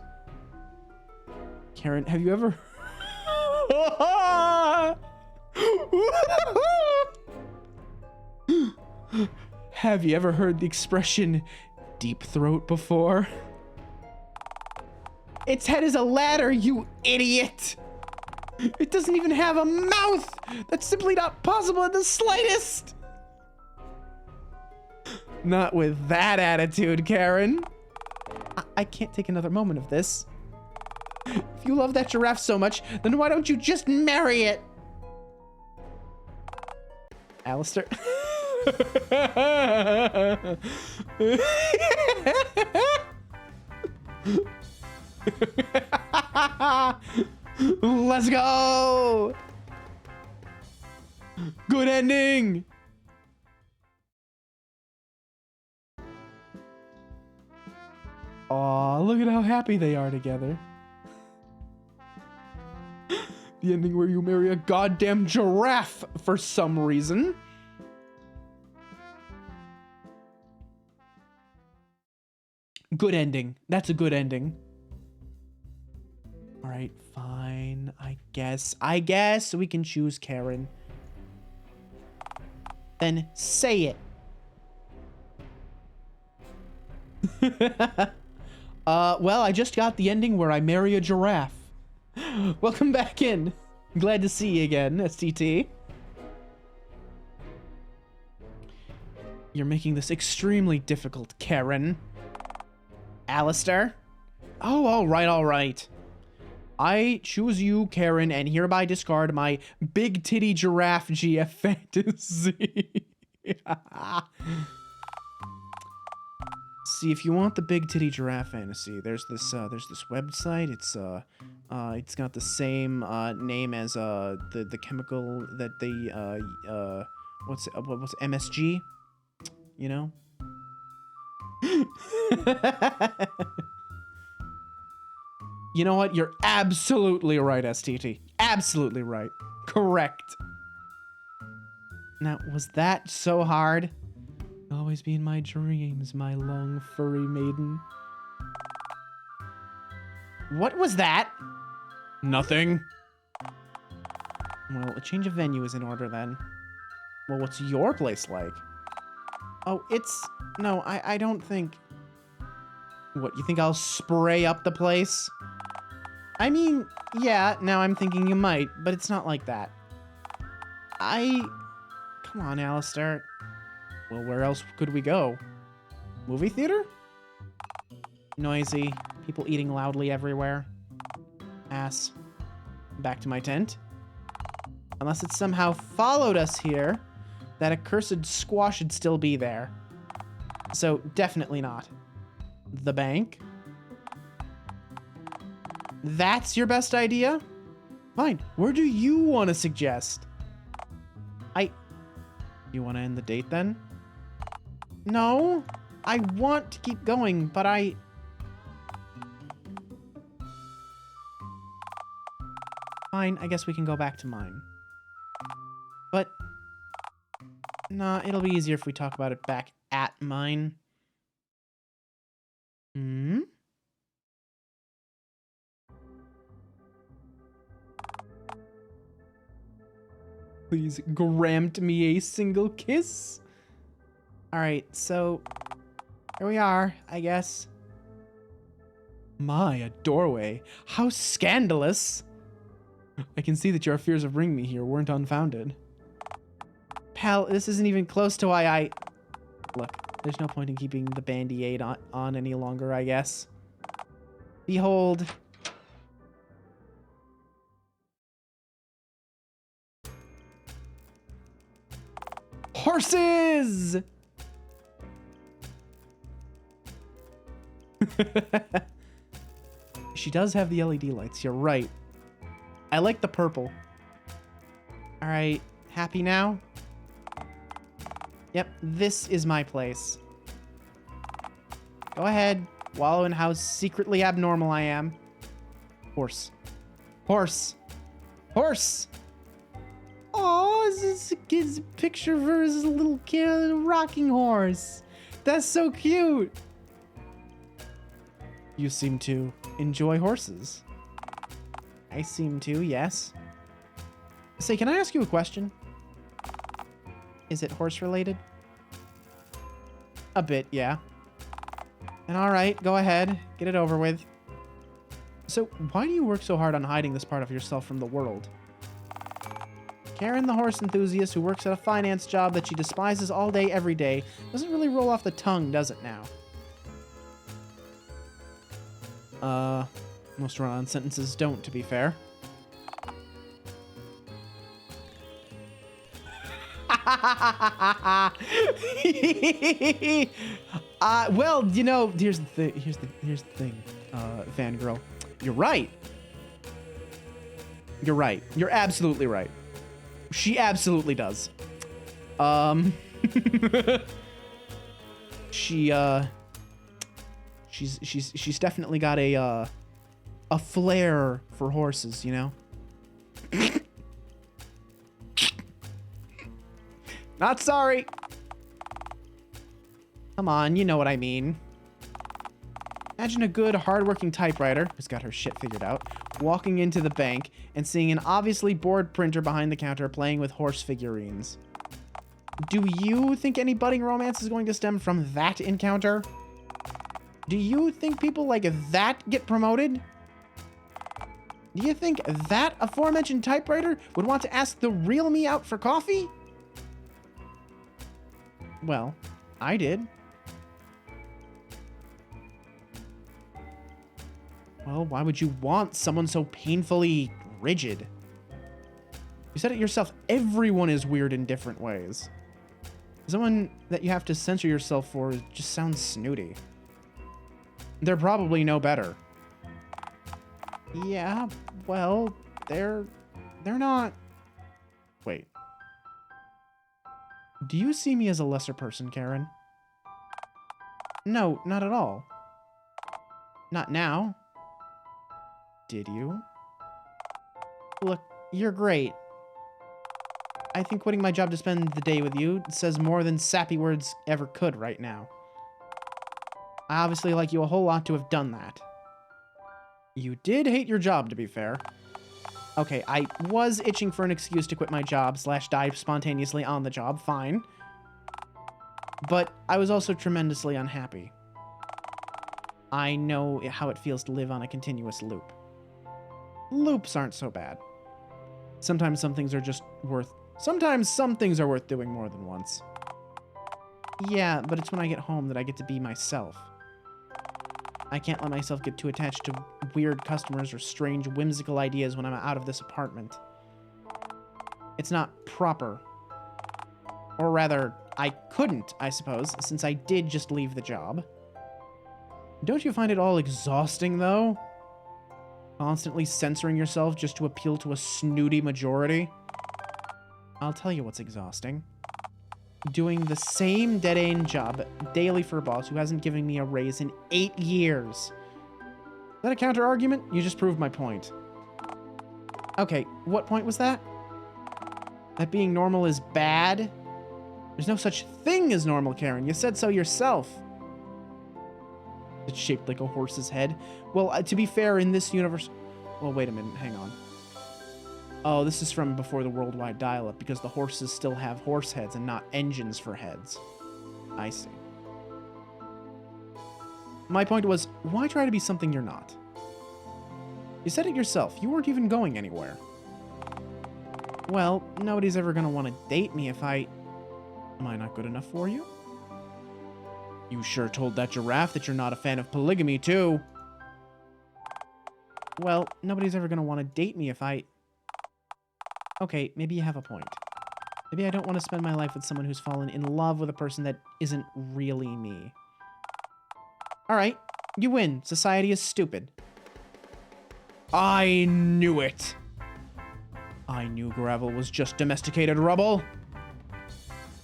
Karen, have you ever... Have you ever heard the expression deep throat before? Its head is a ladder, you idiot! It doesn't even have a mouth! That's simply not possible in the slightest! Not with that attitude, Karen. I can't take another moment of this. If you love that giraffe so much, then why don't you just marry it? Alistair. Let's go! Good ending! Aw, look at how happy they are together. The ending where you marry a goddamn giraffe for some reason. Good ending. That's a good ending. All right, fine. I guess we can choose Karen. Then say it. Well, I just got the ending where I marry a giraffe. Welcome back in. Glad to see you again, STT. You're making this extremely difficult, Karen. Alistair? Oh, all right. I choose you, Karen, and hereby discard my big titty giraffe GF fantasy. See, if you want the big titty giraffe fantasy, there's this website. It's got the same name as the chemical that they what's MSG, you know? You know what? You're absolutely right, STT. Absolutely right. Correct. Now, was that so hard? Always be in my dreams, my long furry maiden. What was that? Nothing. Well, a change of venue is in order then. Well, what's your place like? Oh, it's... No, I don't think... What, you think I'll spray up the place? I mean, yeah, now I'm thinking you might, but it's not like that. Come on, Alistair. Well, where else could we go? Movie theater? Noisy. People eating loudly everywhere. Ass. Back to my tent. Unless it somehow followed us here, that accursed squash should still be there. So, definitely not. The bank? That's your best idea? Fine. Where do you want to suggest? You want to end the date then? No. I want to keep going, but Fine, I guess we can go back to mine. But... Nah, it'll be easier if we talk about it back at mine. Hmm? Please grant me a single kiss. Alright, so... Here we are, I guess. My, a doorway. How scandalous! I can see that your fears of bringing me here weren't unfounded. Pal, this isn't even close to why I... Look, there's no point in keeping the bandy-aid on any longer, I guess. Behold... Horses! She does have the LED lights, you're right. I like the purple. Alright, happy now? Yep, this is my place. Go ahead, wallow in how secretly abnormal I am. Horse. Horse! Horse! Oh, this is a picture of her as a little kid, rocking horse. That's so cute. You seem to enjoy horses. I seem to, yes. Say, can I ask you a question? Is it horse related? A bit, yeah. And all right, go ahead, get it over with. So, why do you work so hard on hiding this part of yourself from the world? Karen, the horse enthusiast who works at a finance job that she despises all day, every day, doesn't really roll off the tongue, does it now? Most run-on sentences don't, to be fair. Well, you know, here's the thing, fangirl. You're right. You're right. You're absolutely right. She absolutely does. She's definitely got a flair for horses, you know? Not sorry. Come on, you know what I mean. Imagine a good, hardworking typewriter who's got her shit figured out, walking into the bank and seeing an obviously bored printer behind the counter playing with horse figurines. Do you think any budding romance is going to stem from that encounter? Do you think people like that get promoted? Do you think that aforementioned typewriter would want to ask the real me out for coffee? Well, I did. Well, why would you want someone so painfully rigid? You said it yourself, everyone is weird in different ways. Someone that you have to censor yourself for just sounds snooty. They're probably no better. Yeah, well, they're not... Wait. Do you see me as a lesser person, Karen? No, not at all. Not now. Did you? Look, you're great. I think quitting my job to spend the day with you says more than sappy words ever could right now. I obviously like you a whole lot to have done that. You did hate your job, to be fair. Okay, I was itching for an excuse to quit my job / die spontaneously on the job, fine. But I was also tremendously unhappy. I know how it feels to live on a continuous loop. Loops aren't so bad. Sometimes some things are worth doing more than once. Yeah, but it's when I get home that I get to be myself. I can't let myself get too attached to weird customers or strange whimsical ideas when I'm out of this apartment. It's not proper. Or rather, I couldn't, I suppose, since I did just leave the job. Don't you find it all exhausting, though? Constantly censoring yourself just to appeal to a snooty majority? I'll tell you what's exhausting. Doing the same dead-end job daily for a boss who hasn't given me a raise in 8 years. Is that a counter-argument? You just proved my point. Okay, what point was that? That being normal is bad? There's no such thing as normal, Karen. You said so yourself. It's shaped like a horse's head. Well, to be fair, in this universe... Well, wait a minute. Hang on. Oh, this is from before the worldwide dial-up, because the horses still have horse heads and not engines for heads. I see. My point was, why try to be something you're not? You said it yourself. You weren't even going anywhere. Well, nobody's ever gonna want to date me if I... Am I not good enough for you? You sure told that giraffe that you're not a fan of polygamy, too. Well, nobody's ever gonna want to date me if I... Okay, maybe you have a point. Maybe I don't want to spend my life with someone who's fallen in love with a person that isn't really me. Alright, you win. Society is stupid. I knew it. I knew gravel was just domesticated rubble.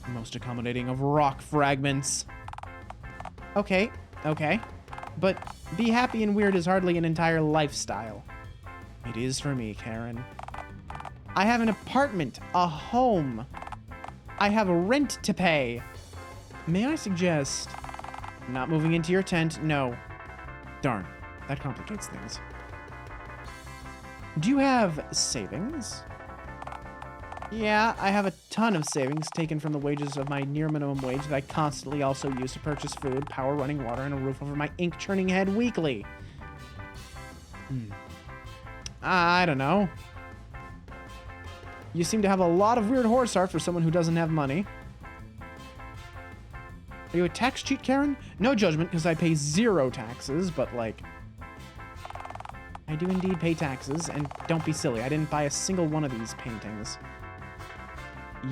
Most accommodating of rock fragments. Okay, okay. But be happy and weird is hardly an entire lifestyle. It is for me, Karen. I have an apartment, a home. I have a rent to pay. May I suggest not moving into your tent? No. Darn, that complicates things. Do you have savings? Yeah, I have a ton of savings taken from the wages of my near minimum wage that I constantly also use to purchase food, power, running water, and a roof over my ink-churning head weekly. I don't know. You seem to have a lot of weird horse art for someone who doesn't have money. Are you a tax cheat, Karen? No judgment, because I pay 0 taxes, but, like... I do indeed pay taxes, and don't be silly, I didn't buy a single one of these paintings.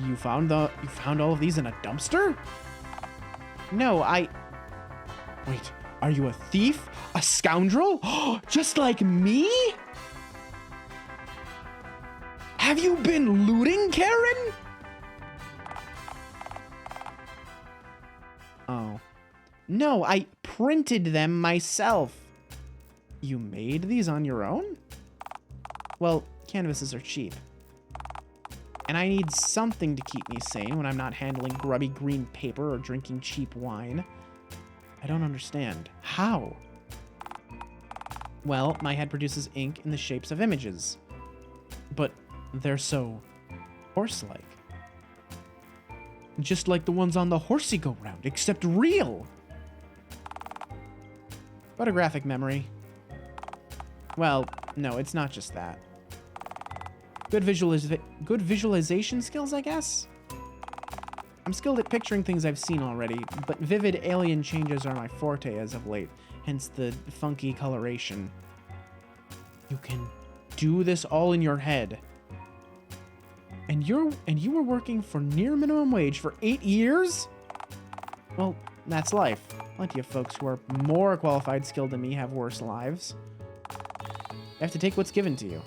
You found all of these in a dumpster? No, Wait, are you a thief? A scoundrel? Just like me? Have you been looting, Karen? Oh. No, I printed them myself. You made these on your own? Well, canvases are cheap. And I need something to keep me sane when I'm not handling grubby green paper or drinking cheap wine. I don't understand. How? Well, my head produces ink in the shapes of images. But they're so horse-like. Just like the ones on the horsey go-round, except real. Photographic memory. Well, no, it's not just that. Good visualization skills, I guess? I'm skilled at picturing things I've seen already, but vivid alien changes are my forte as of late, hence the funky coloration. You can do this all in your head. And you were working for near minimum wage for 8 years? Well, that's life. Plenty of folks who are more qualified, skilled than me have worse lives. You have to take what's given to you.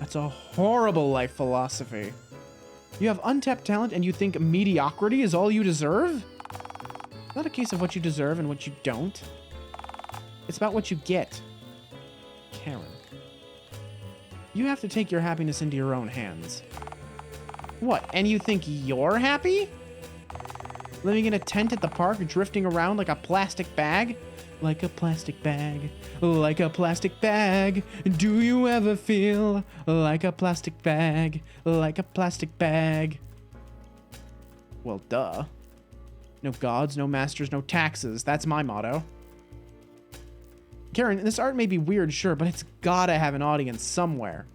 That's a horrible life philosophy. You have untapped talent and you think mediocrity is all you deserve? not a case of what you deserve and what you don't. It's about what you get. Karen. You have to take your happiness into your own hands. What, and you think you're happy? Living in a tent at the park, drifting around like a plastic bag? Like a plastic bag, like a plastic bag. Do you ever feel like a plastic bag, like a plastic bag? Well, duh. No gods, no masters, no taxes. That's my motto. Karen, this art may be weird, sure, but it's gotta have an audience somewhere.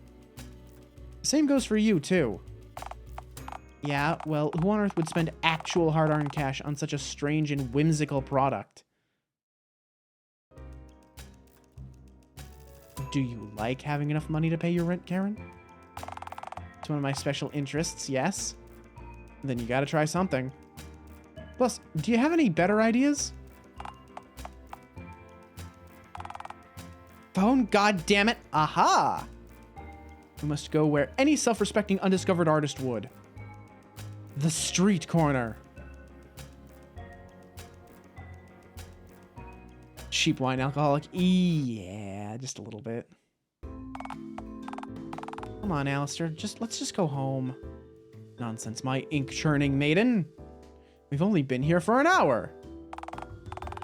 Same goes for you, too. Yeah, well, who on earth would spend actual hard-earned cash on such a strange and whimsical product? Do you like having enough money to pay your rent, Karen? It's one of my special interests, yes. Then you gotta try something. Plus, do you have any better ideas? Phone, goddammit! Aha! We must go where any self-respecting undiscovered artist would. The street corner. Cheap wine alcoholic. Yeah, just a little bit. Come on, Alistair. Let's just go home. Nonsense, my ink-churning maiden. We've only been here for an hour.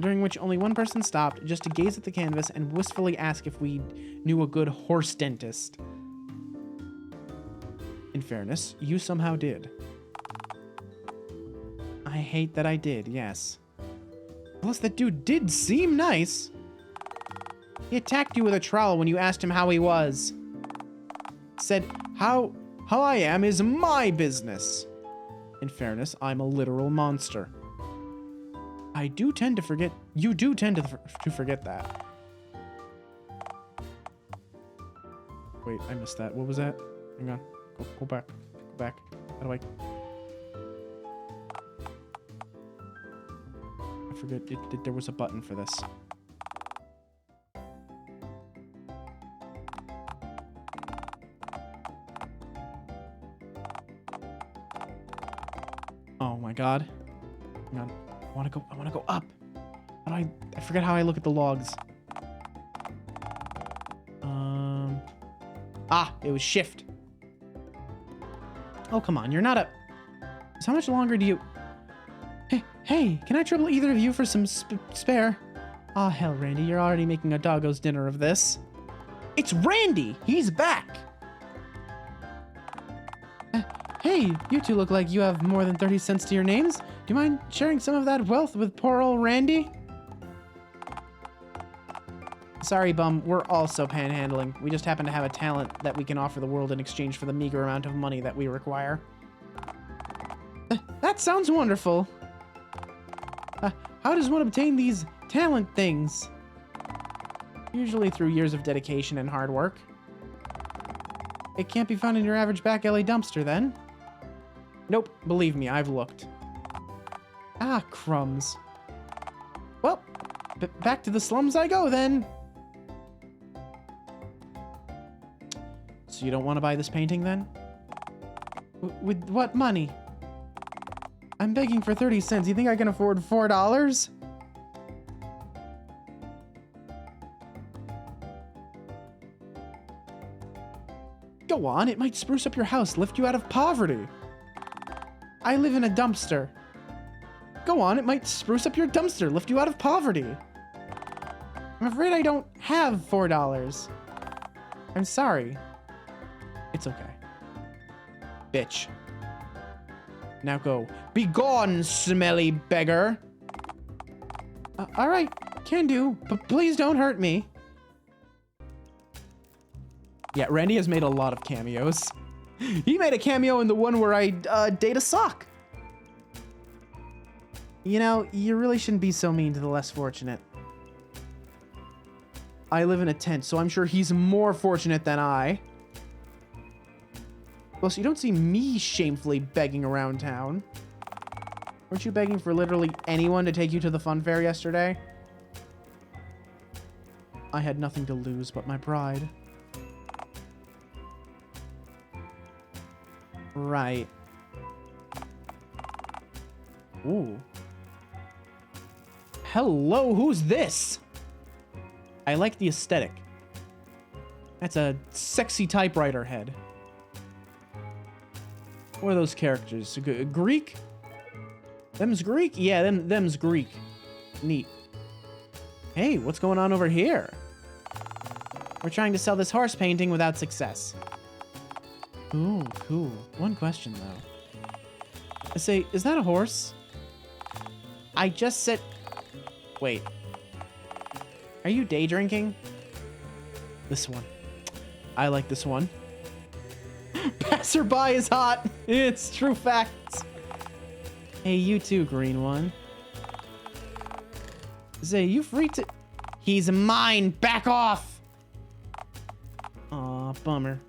During which only one person stopped just to gaze at the canvas and wistfully ask if we knew a good horse dentist. In fairness, you somehow did. I hate that I did, yes. Plus, that dude did seem nice. He attacked you with a trowel when you asked him how he was. Said, how I am is my business. In fairness, I'm a literal monster. I do tend to forget. You do tend to forget that. Wait, I missed that. What was that? Hang on. Go back. Go back. How do I... I forget there was a button for this. Oh my god. Hang on. I wanna go up. How do I forget how I look at the logs. It was shift. Oh, come on. You're not a... So how much longer do you... Hey, can I trouble either of you for some spare? Aw, hell, Randy, you're already making a doggo's dinner of this. It's Randy! He's back! Hey, you two look like you have more than 30 cents to your names. Do you mind sharing some of that wealth with poor old Randy? Sorry, bum, we're also panhandling. We just happen to have a talent that we can offer the world in exchange for the meager amount of money that we require. That sounds wonderful. How does one obtain these talent things? Usually through years of dedication and hard work. It can't be found in your average back alley dumpster, then? Nope, believe me, I've looked. Ah, crumbs. Well, back to the slums I go, then. So you don't want to buy this painting, then? With what money? I'm begging for 30 cents. You think I can afford $4? Go on, it might spruce up your house, lift you out of poverty. I live in a dumpster. Go on, it might spruce up your dumpster, lift you out of poverty. I'm afraid I don't have $4. I'm sorry. It's okay. Bitch. Now go. Be gone, smelly beggar. All right, can do, but please don't hurt me. Yeah, Randy has made a lot of cameos. He made a cameo in the one where I date a sock. You know, you really shouldn't be so mean to the less fortunate. I live in a tent, so I'm sure he's more fortunate than I. Plus, you don't see me shamefully begging around town. Weren't you begging for literally anyone to take you to the fun fair yesterday? I had nothing to lose but my pride. Right. Ooh. hello, who's this? I like the aesthetic. That's a sexy typewriter head. What are those characters? Greek? Them's Greek? Yeah, them's Greek. Neat. Hey, what's going on over here? We're trying to sell this horse painting without success. Ooh, cool. One question, though. I say, is that a horse? I just said... Wait. Are you day drinking? This one. I like this one. Passerby is hot. It's true facts. Hey, you too, green one. Say, you free to... He's mine. Back off. Aw, bummer.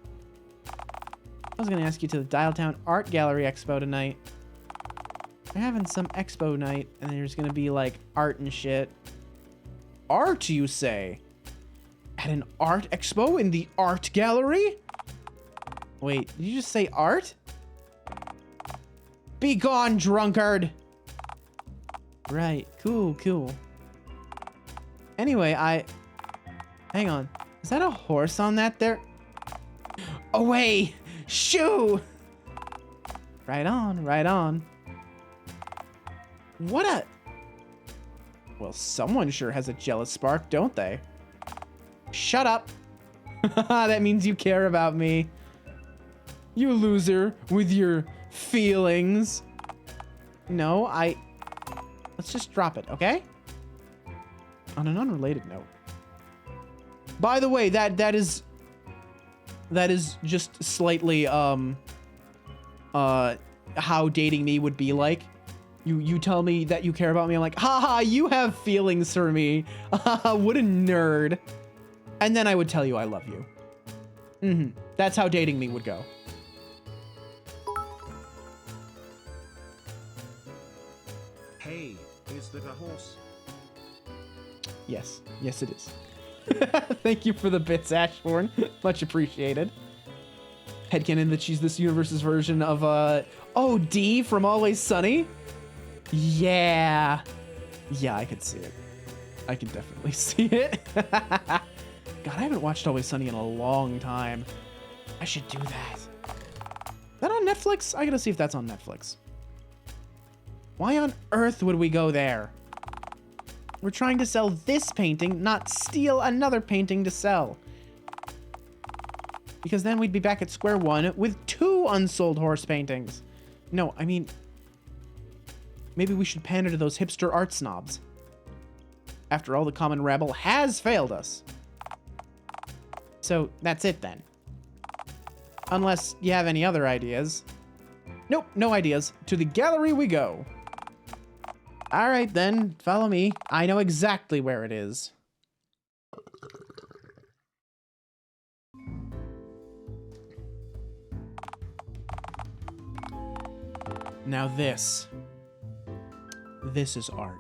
I was gonna ask you to the Dialtown Art Gallery Expo tonight. They're having some expo night, and there's gonna be, like, art and shit. Art, you say? At an art expo in the art gallery? Wait, did you just say art? Be gone, drunkard! Right, cool. Anyway, hang on. Is that a horse on that there? Away! Shoo! Right on. What a... Well, someone sure has a jealous spark, don't they? Shut up. That means you care about me. You loser with your feelings. No, let's just drop it, okay? On an unrelated note. By the way, that is just slightly how dating me would be like. You tell me that you care about me, I'm like, haha, you have feelings for me. What a nerd. And then I would tell you I love you. That's how dating me would go. Hey, is that a horse? Yes, it is. Thank you for the bits, Ashbourne. Much appreciated. Headcanon that she's this universe's version of, oh, Dee from Always Sunny? Yeah. Yeah, I could see it. I can definitely see it. God, I haven't watched Always Sunny in a long time. I should do that. Is that on Netflix? I gotta see if that's on Netflix. Why on earth would we go there? We're trying to sell this painting, not steal another painting to sell. Because then we'd be back at square one with 2 unsold horse paintings. No, I mean... Maybe we should pander to those hipster art snobs. After all, the common rabble has failed us. So, that's it then. Unless you have any other ideas. Nope, no ideas. To the gallery we go. Alright then, follow me. I know exactly where it is. Now this is art.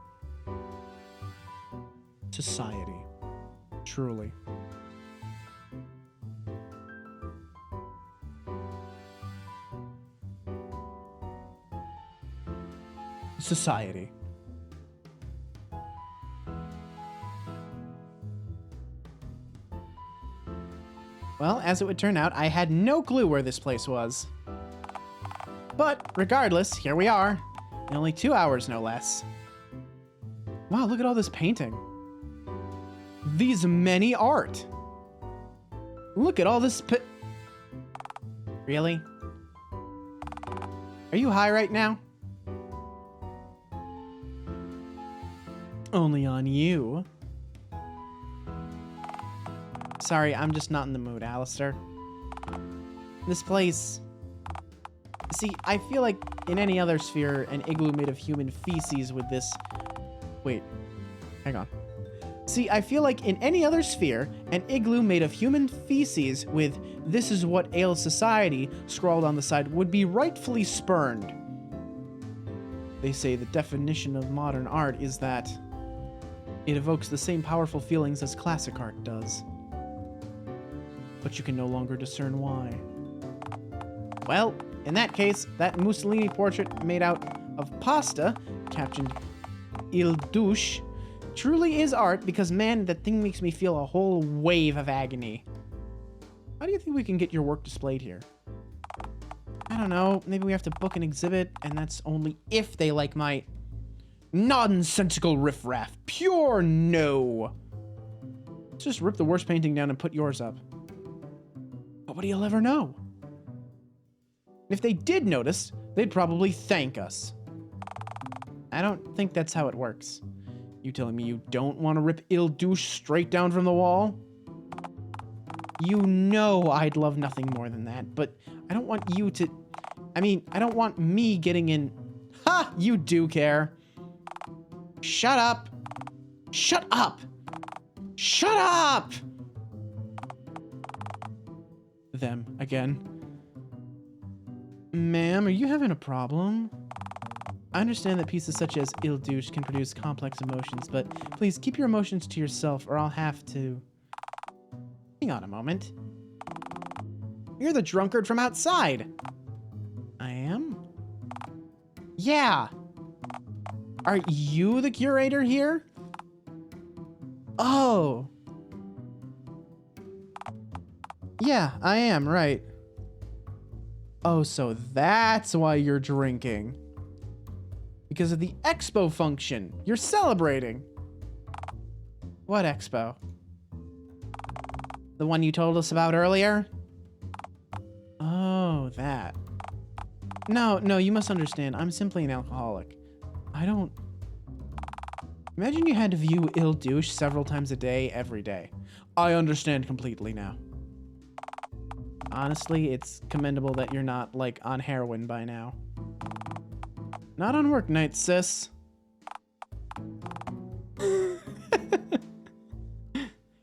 Society. Truly. Society. Well, as it would turn out, I had no clue where this place was. But, regardless, here we are. In only 2 hours, no less. Wow, look at all this painting. These many art. Look at all this Really? Are you high right now? Only on you. Sorry, I'm just not in the mood, Alistair. This place... See, I feel like in any other sphere, an igloo made of human feces with this... Wait. Hang on. See, I feel like in any other sphere, an igloo made of human feces with "This is what ails society" scrawled on the side would be rightfully spurned. They say the definition of modern art is that it evokes the same powerful feelings as classic art does. But you can no longer discern why. Well, in that case, that Mussolini portrait made out of pasta, captioned Il Douche, truly is art because, man, that thing makes me feel a whole wave of agony. How do you think we can get your work displayed here? I don't know. Maybe we have to book an exhibit, and that's only if they like my nonsensical riffraff. Pure no. Let's just rip the worst painting down and put yours up. Nobody will ever know. If they did notice, they'd probably thank us. I don't think that's how it works. You telling me you don't want to rip Il Douche straight down from the wall? You know I'd love nothing more than that, but I don't want you to... I mean, I don't want me getting in... Ha! You do care. Shut up. Shut up. Shut up! Them, again. Ma'am, are you having a problem? I understand that pieces such as Il Douche can produce complex emotions, but please keep your emotions to yourself or I'll have to... Hang on a moment. You're the drunkard from outside. I am? Yeah. Are you the curator here? Oh. Yeah, I am, right. Oh, so that's why you're drinking. Because of the expo function. You're celebrating. What expo? The one you told us about earlier? Oh, that. No, you must understand. I'm simply an alcoholic. I don't... Imagine you had to view Il Douche several times a day, every day. I understand completely now. Honestly, it's commendable that you're not, like, on heroin by now. Not on work nights, sis.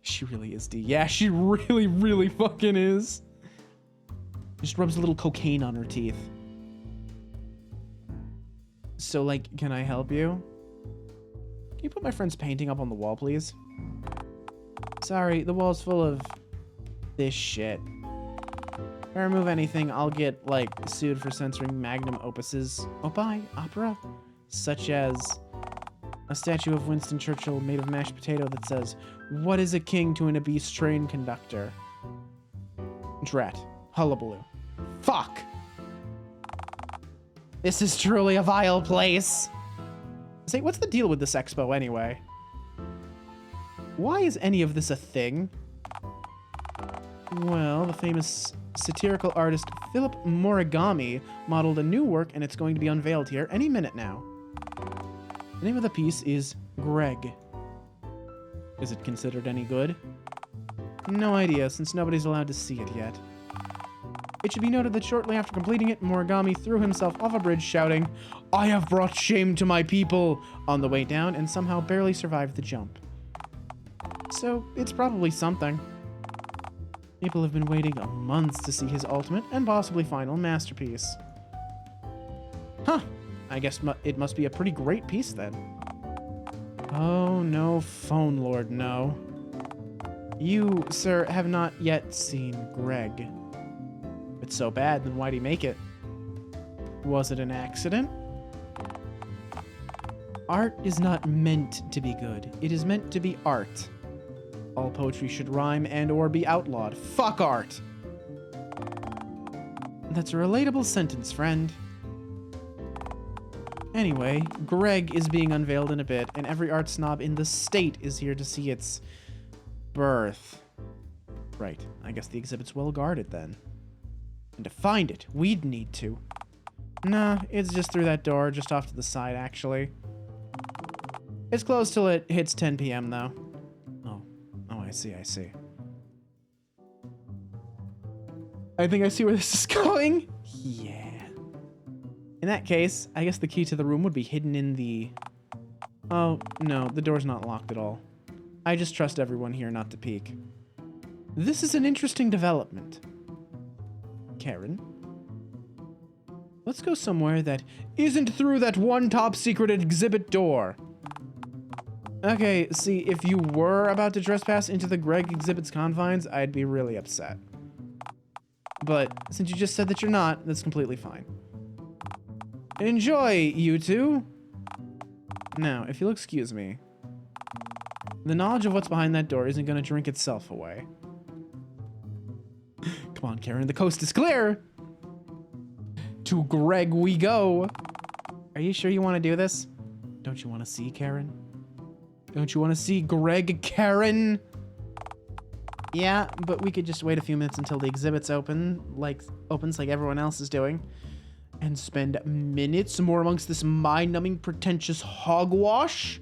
She really is, D. Yeah, she really, really fucking is. Just rubs a little cocaine on her teeth. So, like, can I help you? Can you put my friend's painting up on the wall, please? Sorry, the wall's full of this shit. If I remove anything, I'll get, like, sued for censoring magnum opuses. Oh, bye, opera. Such as a statue of Winston Churchill made of mashed potato that says, "What is a king to an obese train conductor?" Drat. Hullabaloo. Fuck! This is truly a vile place. Say, what's the deal with this expo anyway? Why is any of this a thing? Well, the famous satirical artist Philip Morigami modeled a new work and it's going to be unveiled here any minute now. The name of the piece is Greg. Is it considered any good? No idea, since nobody's allowed to see it yet. It should be noted that shortly after completing it, Morigami threw himself off a bridge shouting, "I have brought shame to my people," on the way down and somehow barely survived the jump. So, it's probably something. People have been waiting months to see his ultimate and possibly final masterpiece. Huh, I guess it must be a pretty great piece then. Oh no, Phone Lord, no. You, sir, have not yet seen Greg. If it's so bad, then why'd he make it? Was it an accident? Art is not meant to be good. It is meant to be art. All poetry should rhyme and or be outlawed. Fuck art! That's a relatable sentence, friend. Anyway, Greg is being unveiled in a bit, and every art snob in the state is here to see its birth. Right, I guess the exhibit's well guarded then. And to find it, we'd need to. Nah, it's just through that door, just off to the side, actually. It's closed till it hits 10 p.m., though. Oh, I see. I think I see where this is going. Yeah. In that case, I guess the key to the room would be hidden in the... Oh, no, the door's not locked at all. I just trust everyone here not to peek. This is an interesting development. Karen? Let's go somewhere that isn't through that one top-secret exhibit door. Okay, see, if you were about to trespass into the Greg exhibit's confines, I'd be really upset. But since you just said that you're not, that's completely fine. Enjoy, you two. Now, if you'll excuse me, The knowledge of what's behind that door isn't going to drink itself away. Come on, Karen. The coast is clear. To Greg we go. Are you sure you want to do this? Don't you want to see Karen? Don't you want to see Greg, Karen? Yeah, but we could just wait a few minutes until the exhibit's opens like everyone else is doing. And spend minutes more amongst this mind-numbing, pretentious hogwash?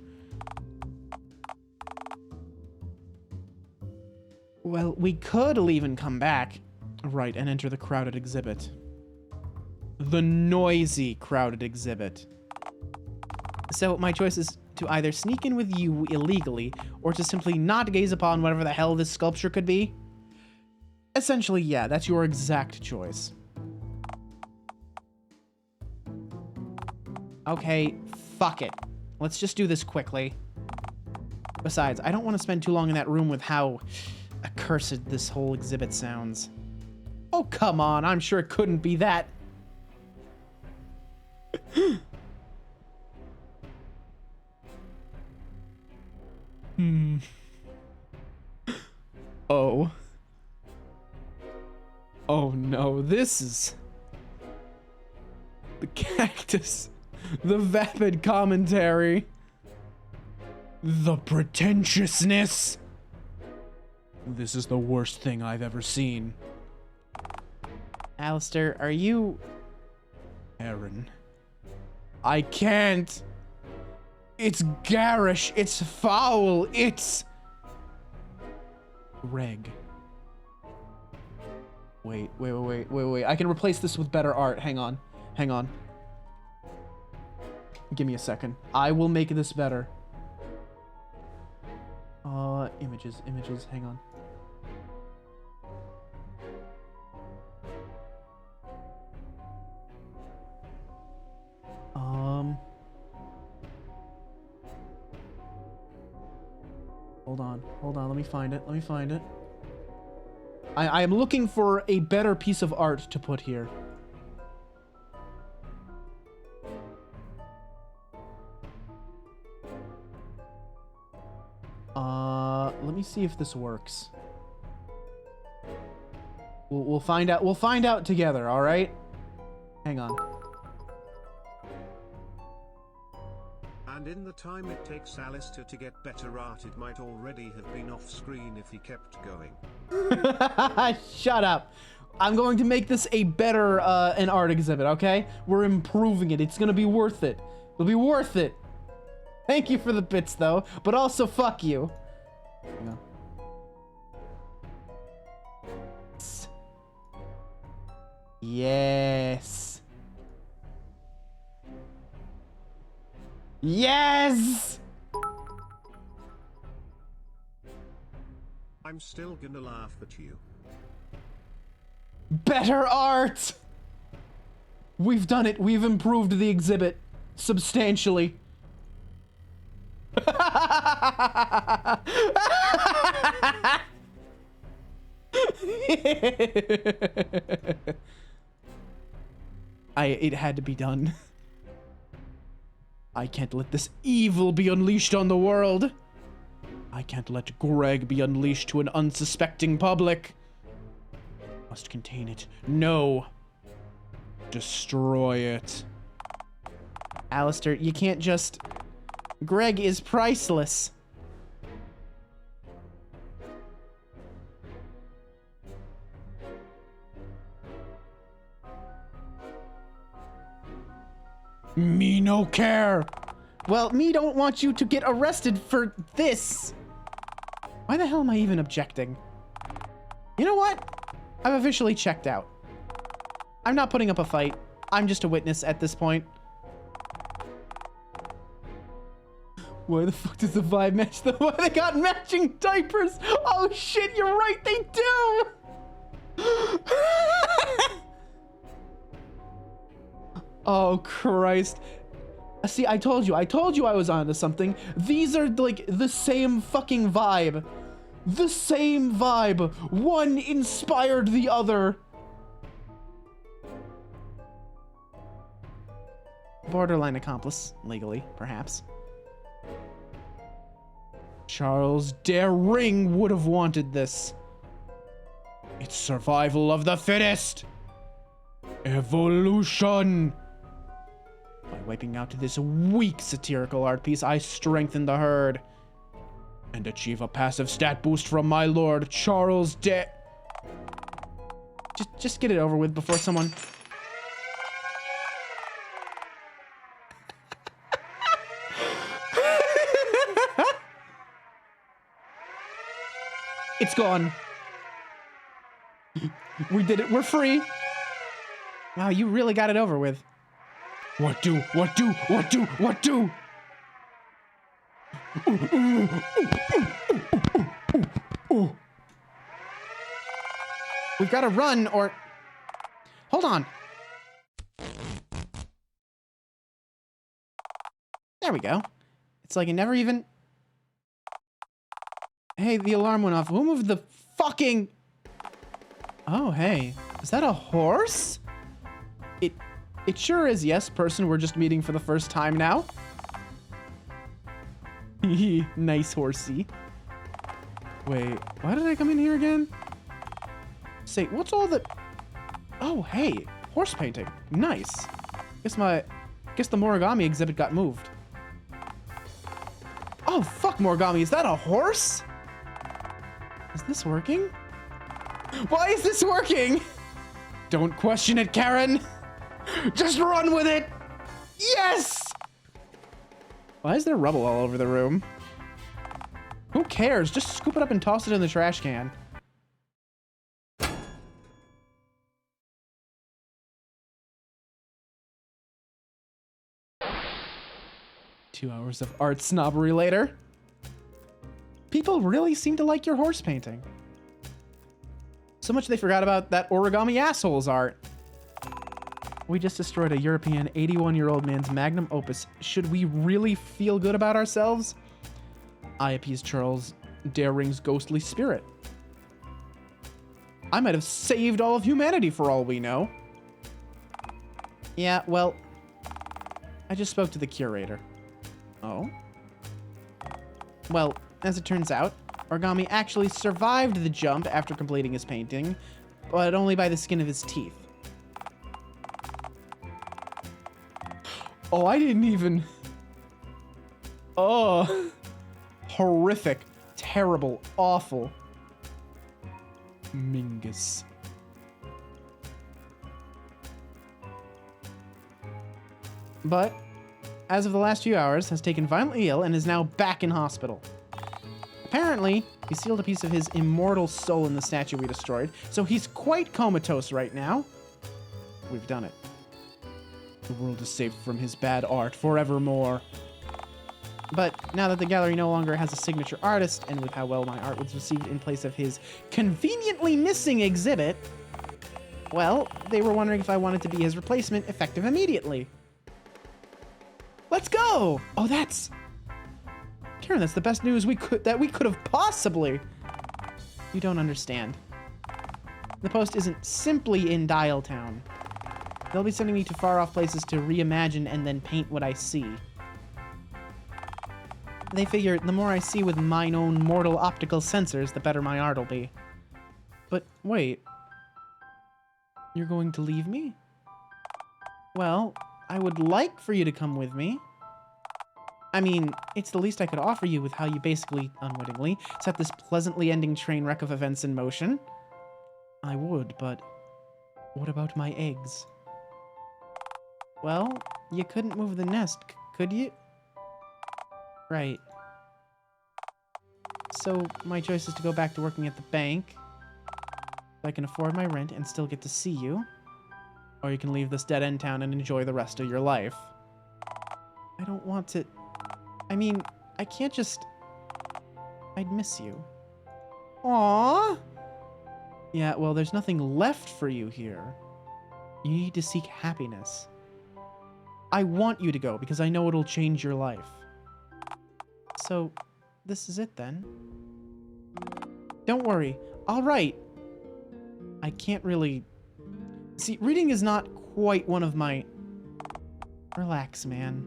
Well, we could leave and come back. Right, and enter the crowded exhibit. The noisy crowded exhibit. So my choice is to either sneak in with you illegally, or to simply not gaze upon whatever the hell this sculpture could be. Essentially, yeah, that's your exact choice. Okay, fuck it. Let's just do this quickly. Besides, I don't want to spend too long in that room with how accursed this whole exhibit sounds. Oh, come on, I'm sure it couldn't be that. Oh. Oh no, this is... The cactus. The vapid commentary. The pretentiousness. This is the worst thing I've ever seen. Alistair, are you... Aaron. I can't. It's garish. It's foul. It's... Greg. Wait. I can replace this with better art. Hang on. Give me a second. I will make this better. Images. Hang on. Hold on. Let me find it. I am looking for a better piece of art to put here. Let me see if this works. We'll find out. We'll find out together, all right? Hang on. And in the time it takes Alistair to get better art, it might already have been off screen if he kept going. Shut up. I'm going to make this a better an art exhibit, okay? We're improving it. It's going to be worth it. It'll be worth it. Thank you for the bits, though, but also fuck you. Hang on. Yes. Yes! I'm still gonna laugh at you. Better art! We've done it. We've improved the exhibit substantially. It had to be done. I can't let this evil be unleashed on the world. I can't let Greg be unleashed to an unsuspecting public. Must contain it. No. Destroy it. Alistair, you can't just... Greg is priceless. Me no care. Well, me don't want you to get arrested for this. Why the hell am I even objecting? You know what? I've officially checked out. I'm not putting up a fight. I'm just a witness at this point. Why the fuck does the vibe match the... Why they got matching diapers? Oh shit, you're right, they do! Oh Christ. See, I told you I was onto something. These are like the same fucking vibe. The same vibe. One inspired the other. Borderline accomplice, legally, perhaps. Charles Daring would have wanted this. It's survival of the fittest. Evolution. By wiping out this weak satirical art piece, I strengthen the herd and achieve a passive stat boost from my lord, Charles Just get it over with before someone... It's gone. We did it. We're free. Wow, you really got it over with. What do? What do? What do? What do? We've got to run or... Hold on. There we go. It's like it never even... Hey, the alarm went off. Who moved the fucking... Oh, hey. Is that a horse? It sure is. Yes, person we're just meeting for the first time now. Nice horsey. Wait, why did I come in here again? Say, what's all the... Oh, hey, horse painting. Nice. Guess the Morigami exhibit got moved. Oh, fuck, Morigami. Is that a horse? Is this working? Why is this working? Don't question it, Karen. Just run with it. Yes! Why is there rubble all over the room? Who cares? Just scoop it up and toss it in the trash can. Two hours of art snobbery later. People really seem to like your horse painting. So much they forgot about that origami assholes art. We just destroyed a European 81-year-old man's magnum opus. Should we really feel good about ourselves? I appease Charles Daring's ghostly spirit. I might have saved all of humanity for all we know. Yeah, well, I just spoke to the curator. Oh? Well, as it turns out, Origami actually survived the jump after completing his painting, but only by the skin of his teeth. Oh, I didn't even... Oh. Horrific. Terrible. Awful. Mingus. But, as of the last few hours, has taken violently ill and is now back in hospital. Apparently, he sealed a piece of his immortal soul in the statue we destroyed, so he's quite comatose right now. We've done it. The world is safe from his bad art forevermore. But now that the gallery no longer has a signature artist, and with how well my art was received in place of his conveniently missing exhibit, well, they were wondering if I wanted to be his replacement effective immediately. Let's go! Oh, that's... Karen, that's the best news we could have possibly... You don't understand. The post isn't simply in Dialtown. They'll be sending me to far-off places to reimagine and then paint what I see. They figure the more I see with mine own mortal optical sensors, the better my art will be. But wait. You're going to leave me? Well, I would like for you to come with me. I mean, it's the least I could offer you with how you basically, unwittingly, set this pleasantly ending train wreck of events in motion. I would, but what about my eggs? Well, you couldn't move the nest, could you? Right. So, my choice is to go back to working at the bank, so I can afford my rent and still get to see you. Or you can leave this dead-end town and enjoy the rest of your life. I don't want to... I mean, I can't just... I'd miss you. Aww! Yeah, well, there's nothing left for you here. You need to seek happiness. I want you to go because I know it'll change your life. So, this is it then. Don't worry, I'll write. I can't really... See, reading is not quite one of my... Relax, man.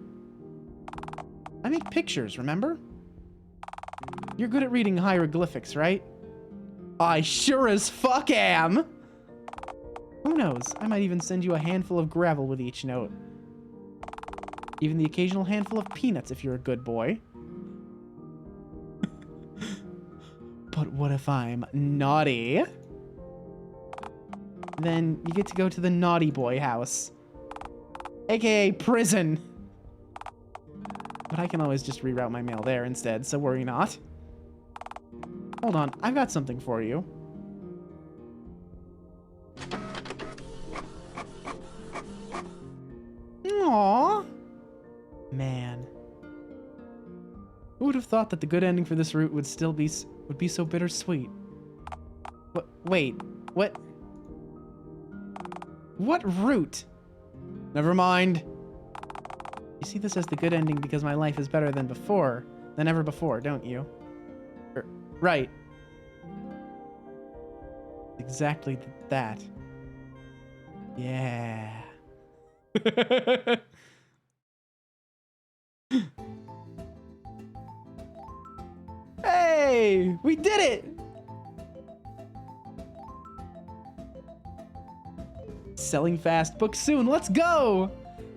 I make pictures, remember? You're good at reading hieroglyphics, right? I sure as fuck am! Who knows? I might even send you a handful of gravel with each note. Even the occasional handful of peanuts if you're a good boy. But what if I'm naughty? Then you get to go to the naughty boy house. AKA prison. But I can always just reroute my mail there instead, so worry not. Hold on, I've got something for you. Aww. Man. Who would have thought that the good ending for this route would be so bittersweet? What? Wait. What? What route? Never mind. You see this as the good ending because my life is better than ever before, don't you? Right. Exactly that. Yeah. Hey, we did it! Selling fast, book soon, let's go!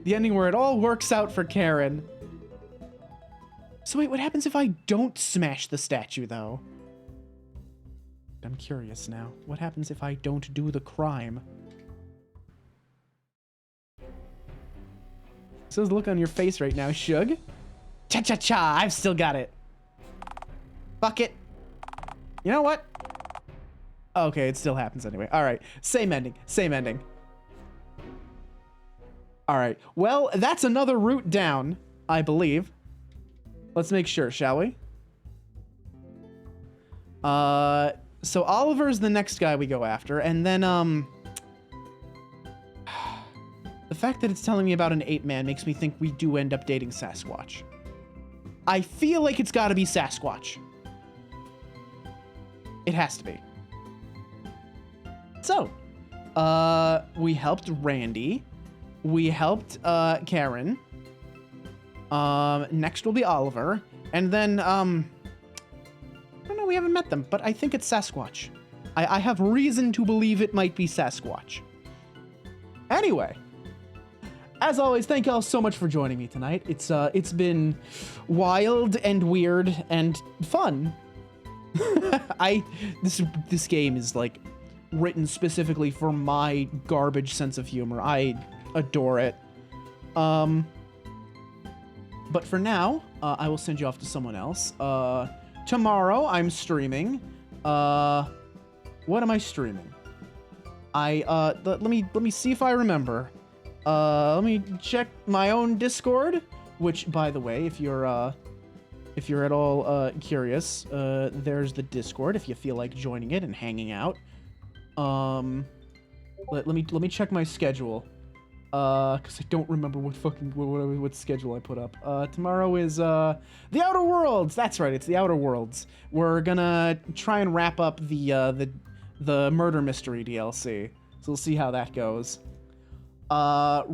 The ending where it all works out for Karen. So wait, what happens if I don't smash the statue, though? I'm curious now. What happens if I don't do the crime? So the look on your face right now, Shug. Cha-cha-cha, I've still got it. Fuck it. You know what? Okay, it still happens anyway. All right, same ending, same ending. All right, well, that's another route down, I believe. Let's make sure, shall we? So Oliver's the next guy we go after, and then, the fact that it's telling me about an ape man makes me think we do end up dating Sasquatch. I feel like it's gotta be Sasquatch. It has to be. So, we helped Randy. We helped, Karen. Next will be Oliver. And then, I don't know, we haven't met them, but I think it's Sasquatch. I have reason to believe it might be Sasquatch. Anyway, as always, thank y'all so much for joining me tonight. It's been wild and weird and fun. This game is like written specifically for my garbage sense of humor. I adore it. But for now, I will send you off to someone else. Tomorrow I'm streaming. What am I streaming? Let me see if I remember. Let me check my own Discord, which, by the way, if you're at all curious, there's the Discord if you feel like joining it and hanging out. Let me check my schedule. Cause I don't remember what schedule I put up. Tomorrow is The Outer Worlds. That's right, it's The Outer Worlds. We're gonna try and wrap up the murder mystery DLC. So we'll see how that goes.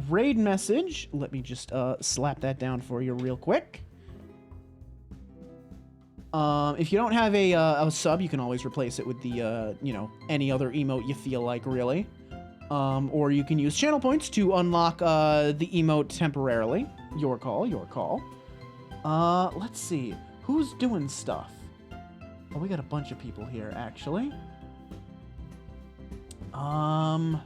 Raid message. Let me just slap that down for you real quick. If you don't have a sub, you can always replace it with the any other emote you feel like, really. Or you can use channel points to unlock the emote temporarily. Your call, your call. Let's see. Who's doing stuff? Oh, we got a bunch of people here, actually. Oh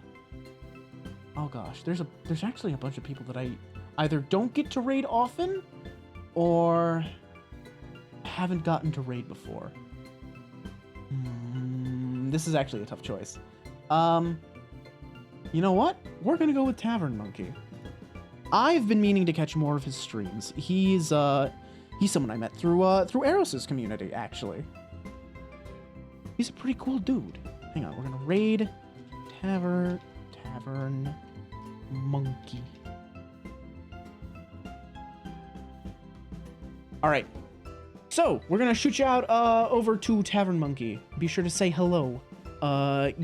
gosh, there's actually a bunch of people that I either don't get to raid often or haven't gotten to raid before. This is actually a tough choice. You know what? We're gonna go with Tavern Monkey. I've been meaning to catch more of his streams. He's someone I met through Eros's community, actually. He's a pretty cool dude. Hang on, we're gonna raid Tavern Monkey. All right. So, we're gonna shoot you out over to Tavern Monkey. Be sure to say hello.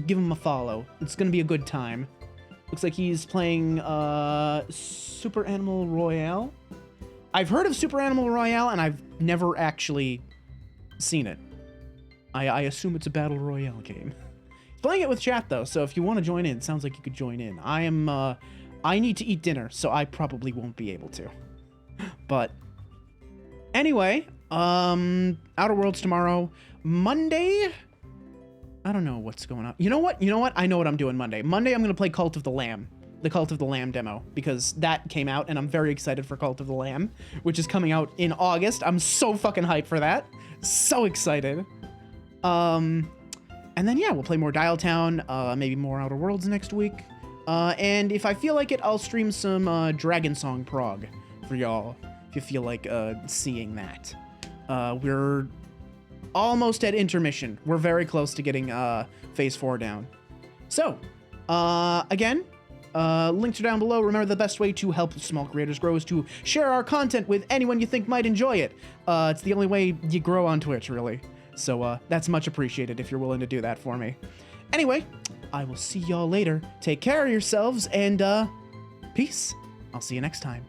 Give him a follow. It's gonna be a good time. Looks like he's playing Super Animal Royale. I've heard of Super Animal Royale, and I've never actually seen it. I assume it's a battle royale game. Playing it with chat though, so if you want to join in, it sounds like you could join in. I need to eat dinner, so I probably won't be able to. But anyway, Outer Worlds tomorrow. Monday, I don't know what's going on. You know what? I know what I'm doing Monday. Monday, I'm going to play Cult of the Lamb. The Cult of the Lamb demo, because that came out, and I'm very excited for Cult of the Lamb, which is coming out in August. I'm so fucking hyped for that. So excited. And then, yeah, we'll play more Dialtown, maybe more Outer Worlds next week. And if I feel like it, I'll stream some Dragon Song Prog for y'all, if you feel like seeing that. We're almost at intermission. We're very close to getting Phase 4 down. So, again, links are down below. Remember, the best way to help small creators grow is to share our content with anyone you think might enjoy it. It's the only way you grow on Twitch, really. So that's much appreciated if you're willing to do that for me. Anyway, I will see y'all later. Take care of yourselves, and peace. I'll see you next time.